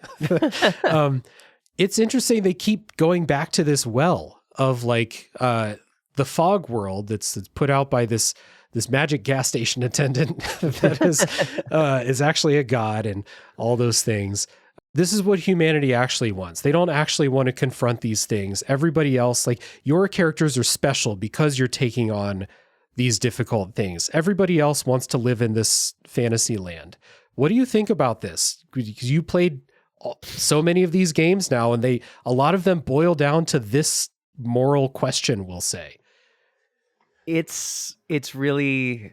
It's interesting. They keep going back to this well of like the fog world that's put out by this magic gas station attendant that is actually a god and all those things. This is what humanity actually wants. They don't actually want to confront these things. Everybody else, like your characters are special because you're taking on these difficult things. Everybody else wants to live in this fantasy land. What do you think about this? Because you played so many of these games now, and a lot of them boil down to this moral question, we'll say. It's really,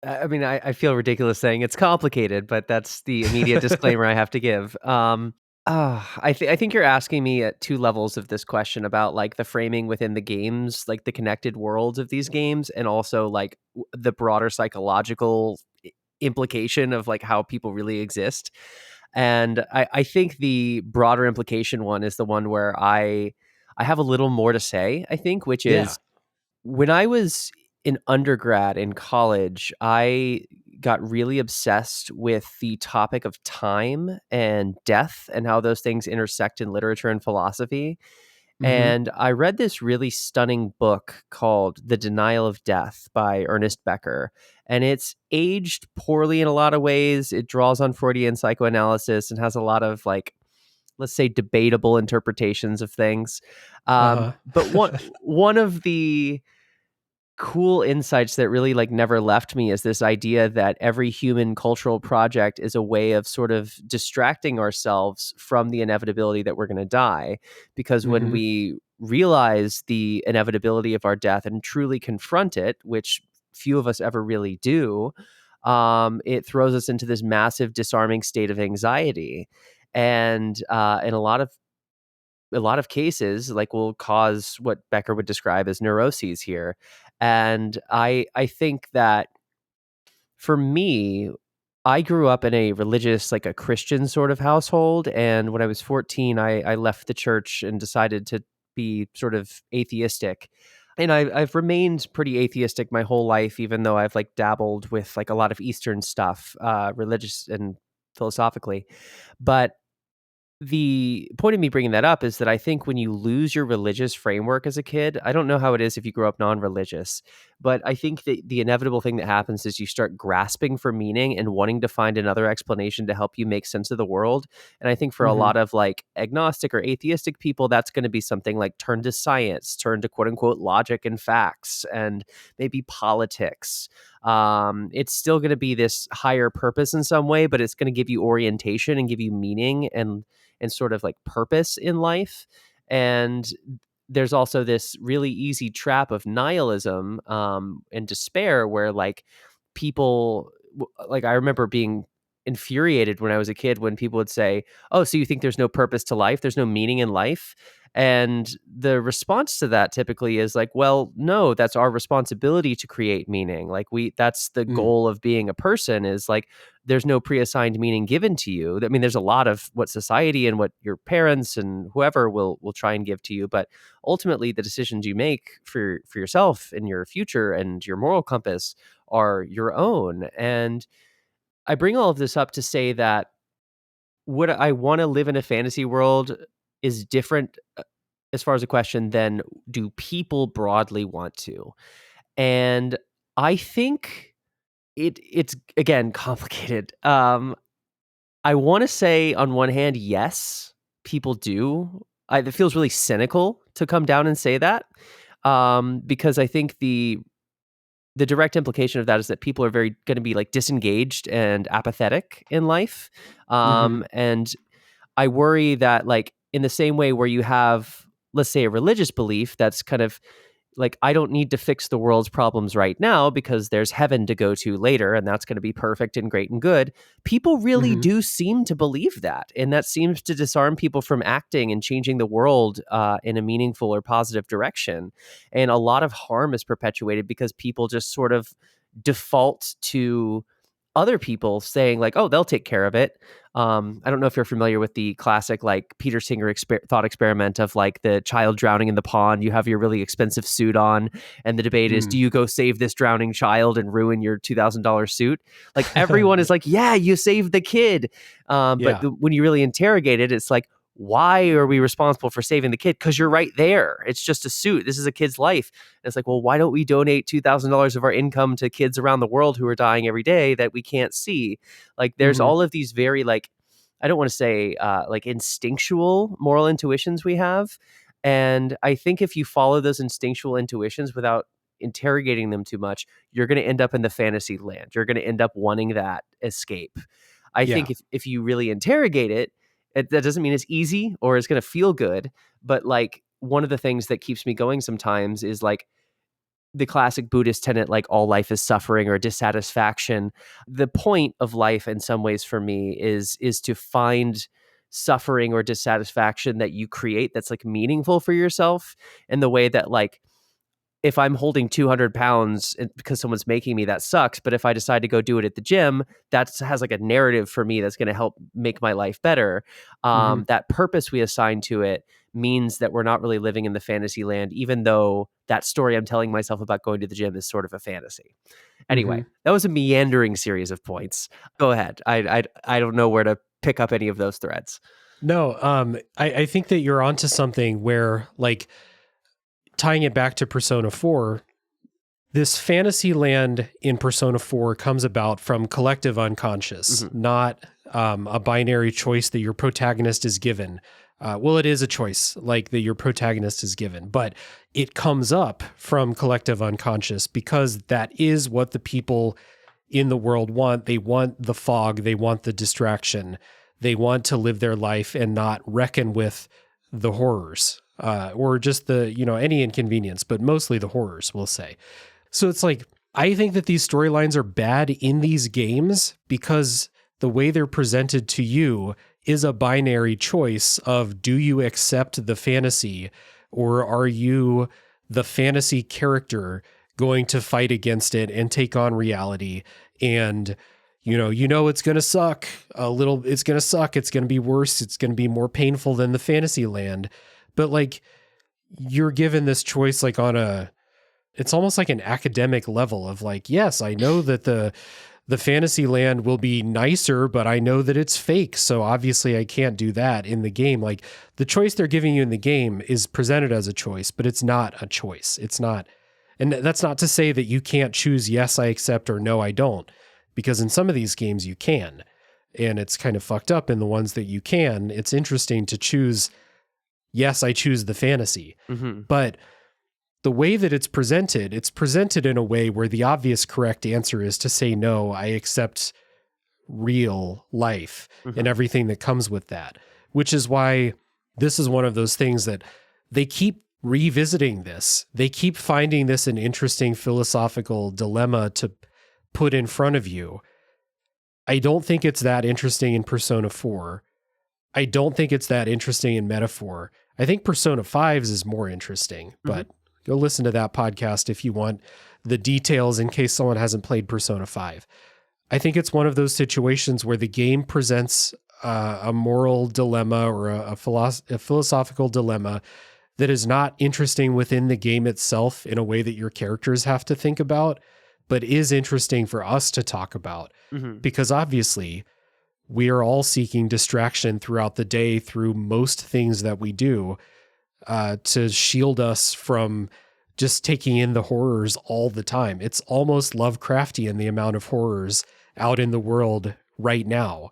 I mean, I feel ridiculous saying it's complicated, but that's the immediate disclaimer I have to give. I think you're asking me at two levels of this question about like the framing within the games, like the connected worlds of these games, and also like the broader psychological implication of like how people really exist. And I think the broader implication one is the one where I have a little more to say, I think, which is when I was in undergrad in college, I got really obsessed with the topic of time and death and how those things intersect in literature and philosophy. And I read this really stunning book called The Denial of Death by Ernest Becker. And it's aged poorly in a lot of ways. It draws on Freudian psychoanalysis and has a lot of like, let's say, debatable interpretations of things. But one of the cool insights that really like never left me is this idea that every human cultural project is a way of sort of distracting ourselves from the inevitability that we're going to die. Because when we realize the inevitability of our death and truly confront it, which few of us ever really do, it throws us into this massive disarming state of anxiety. And in a lot of cases, like, will cause what Becker would describe as neuroses here. And I think that for me, I grew up in a religious, like a Christian sort of household. And when I was 14, I left the church and decided to be sort of atheistic. And I've remained pretty atheistic my whole life, even though I've like dabbled with like a lot of Eastern stuff, religious and philosophically. But the point of me bringing that up is that I think when you lose your religious framework as a kid, I don't know how it is if you grew up non-religious, but I think that the inevitable thing that happens is you start grasping for meaning and wanting to find another explanation to help you make sense of the world. And I think for a lot of like agnostic or atheistic people, that's going to be something like turn to science, turn to quote unquote logic and facts, and maybe politics. It's still going to be this higher purpose in some way, but it's going to give you orientation and give you meaning and sort of like purpose in life. And there's also this really easy trap of nihilism and despair where like people, like I remember being infuriated when I was a kid when people would say, oh, so you think there's no purpose to life? There's no meaning in life? And the response to that typically is like, well, no, that's our responsibility to create meaning. Like that's the goal of being a person, is like, there's no pre-assigned meaning given to you. I mean, there's a lot of what society and what your parents and whoever will try and give to you, but ultimately the decisions you make for yourself and your future and your moral compass are your own. And I bring all of this up to say that would I want to live in a fantasy world is different as far as a question than do people broadly want to. And I think it's again complicated. I want to say on one hand, yes, people do. It feels really cynical to come down and say that, because I think the direct implication of that is that people are very going to be like disengaged and apathetic in life. And I worry that, like, in the same way where you have, let's say, a religious belief that's kind of like, I don't need to fix the world's problems right now because there's heaven to go to later, and that's going to be perfect and great and good. People really do seem to believe that, and that seems to disarm people from acting and changing the world in a meaningful or positive direction. And a lot of harm is perpetuated because people just sort of default to other people saying like, oh, they'll take care of it. I don't know if you're familiar with the classic like Peter Singer thought experiment of like the child drowning in the pond. You have your really expensive suit on, and the debate is, do you go save this drowning child and ruin your $2,000 suit? Like everyone is like, yeah, you saved the kid. But when you really interrogate it, it's like, why are we responsible for saving the kid? Because you're right there. It's just a suit. This is a kid's life. And it's like, well, why don't we donate $2,000 of our income to kids around the world who are dying every day that we can't see? Like there's all of these very like, I don't want to say like instinctual moral intuitions we have. And I think if you follow those instinctual intuitions without interrogating them too much, you're going to end up in the fantasy land. You're going to end up wanting that escape. I think if you really interrogate it, that doesn't mean it's easy or it's going to feel good. But like one of the things that keeps me going sometimes is like the classic Buddhist tenet, like all life is suffering or dissatisfaction. The point of life in some ways for me is to find suffering or dissatisfaction that you create that's like meaningful for yourself, in the way that like, if I'm holding 200 pounds because someone's making me, that sucks. But if I decide to go do it at the gym, that has like a narrative for me that's going to help make my life better. That purpose we assign to it means that we're not really living in the fantasy land, even though that story I'm telling myself about going to the gym is sort of a fantasy. Anyway, that was a meandering series of points. Go ahead. I don't know where to pick up any of those threads. No, I think that you're onto something where, like, tying it back to Persona 4, this fantasy land in Persona 4 comes about from collective unconscious, not a binary choice that your protagonist is given. Well, it is a choice, like, that your protagonist is given, but it comes up from collective unconscious because that is what the people in the world want. They want the fog. They want the distraction. They want to live their life and not reckon with the horrors. Or just the, any inconvenience, but mostly the horrors, we'll say. So it's like, I think that these storylines are bad in these games because the way they're presented to you is a binary choice of, do you accept the fantasy, or are you the fantasy character going to fight against it and take on reality? And it's going to suck a little. It's going to suck. It's going to be worse. It's going to be more painful than the fantasy land. But like, you're given this choice, like it's almost like an academic level of like, yes, I know that the fantasy land will be nicer, but I know that it's fake. So obviously I can't do that in the game. Like, the choice they're giving you in the game is presented as a choice, but it's not a choice. It's not. And that's not to say that you can't choose, yes, I accept, or no, I don't, because in some of these games you can, and it's kind of fucked up in the ones that you can. It's interesting to choose, yes, I choose the fantasy, but the way that it's presented in a way where the obvious correct answer is to say, no, I accept real life and everything that comes with that, which is why this is one of those things that they keep revisiting this. They keep finding this an interesting philosophical dilemma to put in front of you. I don't think it's that interesting in Persona 4. I don't think it's that interesting in Metaphor. I think Persona 5's is more interesting, but go listen to that podcast if you want the details in case someone hasn't played Persona 5. I think it's one of those situations where the game presents a moral dilemma or a philosophical dilemma that is not interesting within the game itself in a way that your characters have to think about, but is interesting for us to talk about. Because obviously we are all seeking distraction throughout the day through most things that we do to shield us from just taking in the horrors all the time. It's almost Lovecraftian, the amount of horrors out in the world right now.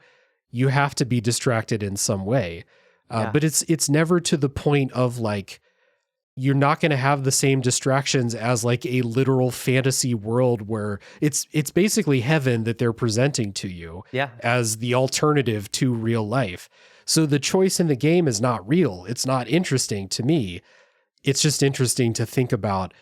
You have to be distracted in some way. But it's never to the point of like, you're not going to have the same distractions as like a literal fantasy world where it's basically heaven that they're presenting to you as the alternative to real life. So the choice in the game is not real. It's not interesting to me. It's just interesting to think about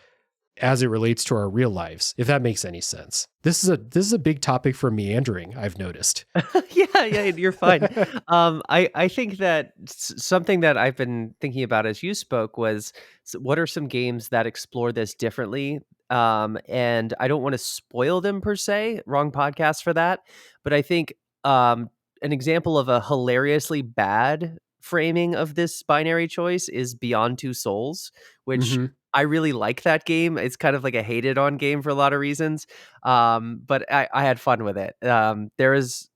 as it relates to our real lives, if that makes any sense. This is a big topic for meandering, I've noticed. yeah, you're fine. I think that something that I've been thinking about as you spoke was what are some games that explore this differently? And I don't want to spoil them per se, wrong podcast for that. But I think an example of a hilariously bad framing of this binary choice is Beyond Two Souls, which I really like that game. It's kind of like a hated on game for a lot of reasons. But I had fun with it. There is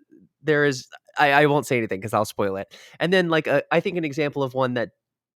I won't say anything because I'll spoil it. And then like I think an example of one that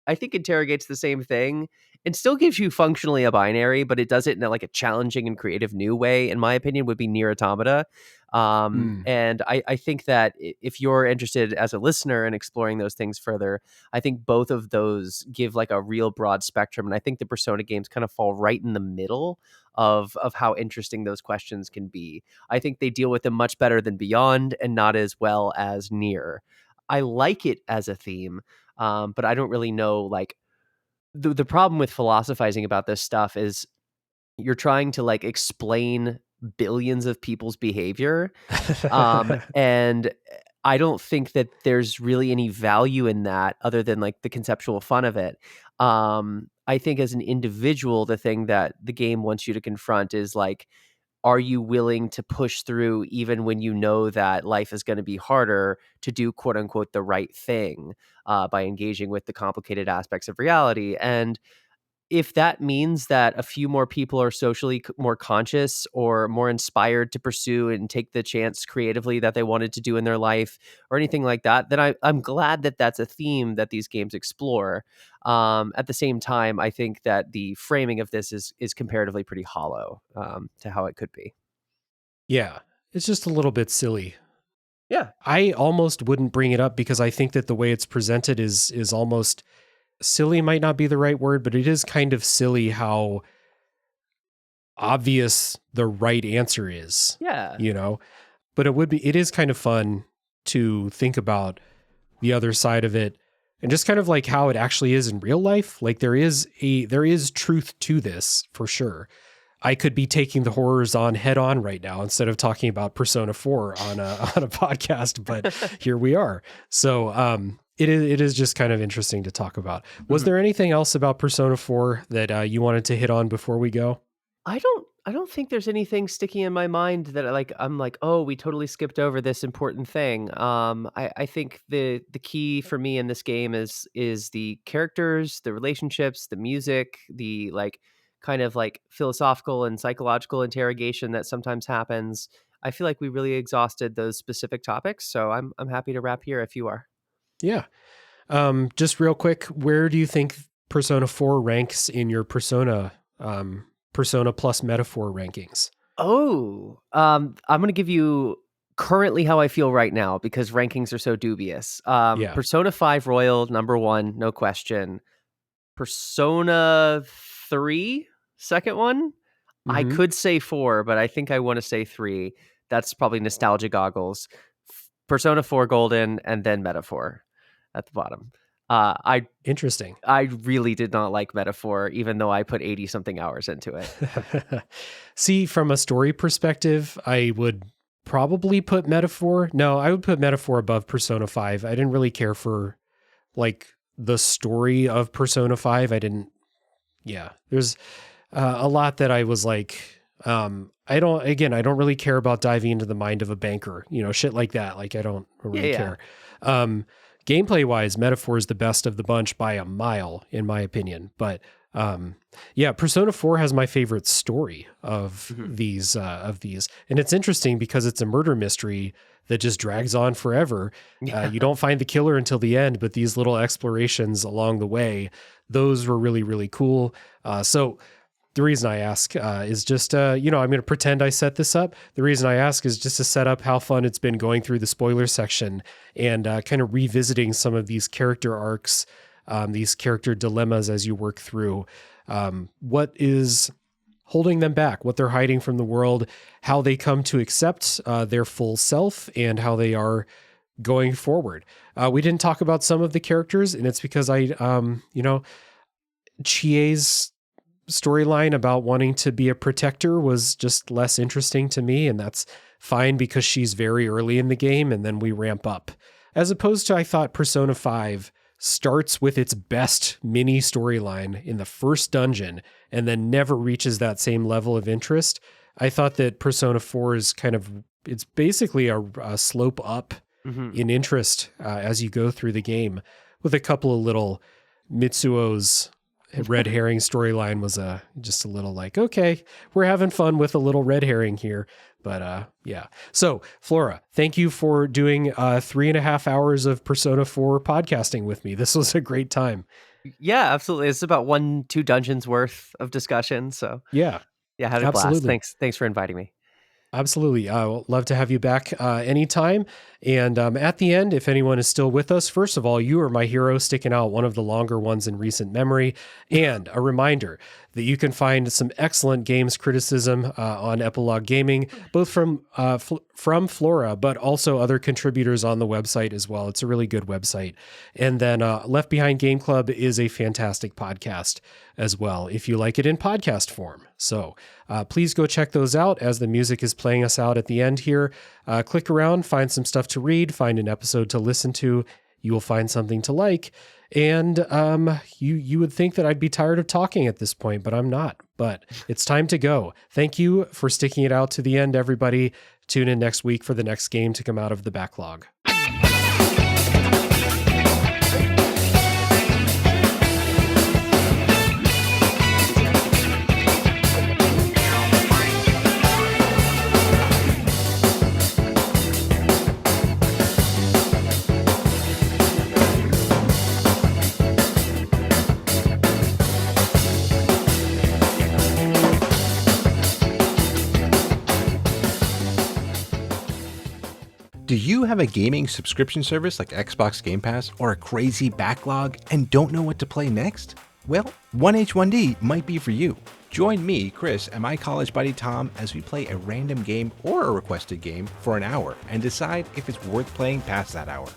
I think interrogates the same thing and still gives you functionally a binary, but it does it in like a challenging and creative new way, in my opinion, would be Nier Automata. And I think that if you're interested as a listener in exploring those things further, I think both of those give like a real broad spectrum. And I think the Persona games kind of fall right in the middle of how interesting those questions can be. I think they deal with them much better than Beyond and not as well as Nier. I like it as a theme. But I don't really know, like, the problem with philosophizing about this stuff is you're trying to like explain billions of people's behavior. And I don't think that there's really any value in that other than like the conceptual fun of it. I think as an individual, the thing that the game wants you to confront is like, are you willing to push through even when you know that life is going to be harder to do quote unquote the right thing by engaging with the complicated aspects of reality? And if that means that a few more people are socially more conscious or more inspired to pursue and take the chance creatively that they wanted to do in their life or anything like that, then I'm glad that that's a theme that these games explore. At the same time, I think that the framing of this is comparatively pretty hollow to how it could be. Yeah, it's just a little bit silly. Yeah. I almost wouldn't bring it up because I think that the way it's presented is almost silly, might not be the right word, but it is kind of silly how obvious the right answer is. Yeah. You know, but it is kind of fun to think about the other side of it and just kind of like how it actually is in real life. Like there is truth to this for sure. I could be taking the horrors on head on right now instead of talking about Persona 4 on a podcast, but here we are. So, it is just kind of interesting to talk about. Was there anything else about Persona 4 that you wanted to hit on before we go? I don't think there's anything sticking in my mind that I'm like, oh, we totally skipped over this important thing. I think the key for me in this game is the characters, the relationships, the music, the like kind of like philosophical and psychological interrogation that sometimes happens. I feel like we really exhausted those specific topics, so I'm happy to wrap here if you are. Yeah. Just real quick, where do you think Persona 4 ranks in your Persona plus Metaphor rankings? Oh, I'm going to give you currently how I feel right now because rankings are so dubious. Yeah. Persona 5 Royal, number 1, no question. Persona 3, second one. I could say 4, but I think I want to say 3. That's probably nostalgia goggles. Persona 4 Golden and then Metaphor at the bottom. Interesting. I really did not like Metaphor, even though I put 80 something hours into it. See, from a story perspective, I would probably put Metaphor. No, I would put Metaphor above Persona 5. I didn't really care for like the story of Persona 5. There's a lot that I was like, I don't really care about diving into the mind of a banker, shit like that. Like, I don't really care. Gameplay wise, Metaphor is the best of the bunch by a mile, in my opinion. But Persona 4 has my favorite story of these. And it's interesting because it's a murder mystery that just drags on forever. You don't find the killer until the end, but these little explorations along the way, those were really, really cool. So the reason I ask is just, I'm going to pretend I set this up. The reason I ask is just to set up how fun it's been going through the spoiler section and kind of revisiting some of these character arcs, these character dilemmas as you work through what is holding them back, what they're hiding from the world, how they come to accept their full self, and how they are going forward. We didn't talk about some of the characters, and it's because Chie's storyline about wanting to be a protector was just less interesting to me, and that's fine because she's very early in the game, and then we ramp up. As opposed to, I thought Persona 5 starts with its best mini storyline in the first dungeon and then never reaches that same level of interest. I thought that Persona 4 is it's basically a slope up in interest as you go through the game, with a couple of little Mitsuo's red herring storyline was just a little like, okay, we're having fun with a little red herring here. But So Flora, thank you for doing 3.5 hours of Persona 4 podcasting with me. This was a great time. Yeah, absolutely. It's about 1-2 dungeons worth of discussion. So yeah, had a blast. Thanks for inviting me. Absolutely. I would love to have you back anytime. And at the end, if anyone is still with us, first of all, you are my hero, sticking out, one of the longer ones in recent memory. And a reminder that you can find some excellent games criticism on Epilogue Gaming, both from Flora, but also other contributors on the website as well. It's a really good website. And then Left Behind Game Club is a fantastic podcast as well, if you like it in podcast form. So please go check those out as the music is playing us out at the end here. Click around, find some stuff to read, find an episode to listen to. You will find something to like. And you would think that I'd be tired of talking at this point, but I'm not. But it's time to go. Thank you for sticking it out to the end, everybody. Tune in next week for the next game to come out of the backlog. Do you have a gaming subscription service like Xbox Game Pass or a crazy backlog and don't know what to play next? Well, 1H1D might be for you. Join me, Chris, and my college buddy Tom as we play a random game or a requested game for an hour and decide if it's worth playing past that hour.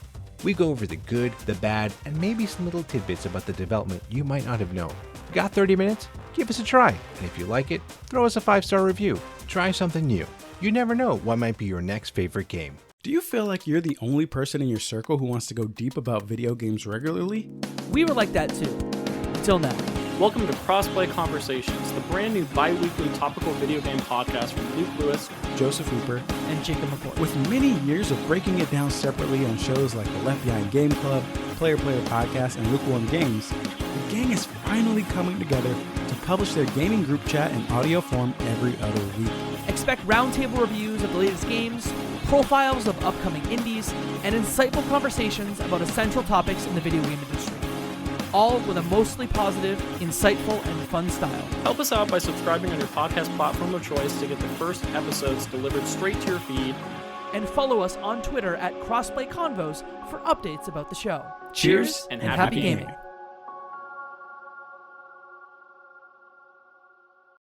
We go over the good, the bad, and maybe some little tidbits about the development you might not have known. Got 30 minutes? Give us a try, and if you like it, throw us a 5-star review. Try something new. You never know what might be your next favorite game. Do you feel like you're the only person in your circle who wants to go deep about video games regularly? We were like that too, until now. Welcome to Crossplay Conversations, the brand new bi-weekly topical video game podcast from Luke Lewis, Joseph Hooper, And Jacob McCoy. with many years of breaking it down separately on shows like the Left Behind Game Club, Player Podcast, and Lukewarm Games, the gang is finally coming together to publish their gaming group chat in audio form every other week. Expect roundtable reviews of the latest games, profiles of upcoming indies, and insightful conversations about essential topics in the video game industry. All with a mostly positive, insightful, and fun style. Help us out by subscribing on your podcast platform of choice to get the first episodes delivered straight to your feed. And follow us on Twitter at Crossplay Convos for updates about the show. Cheers and happy gaming.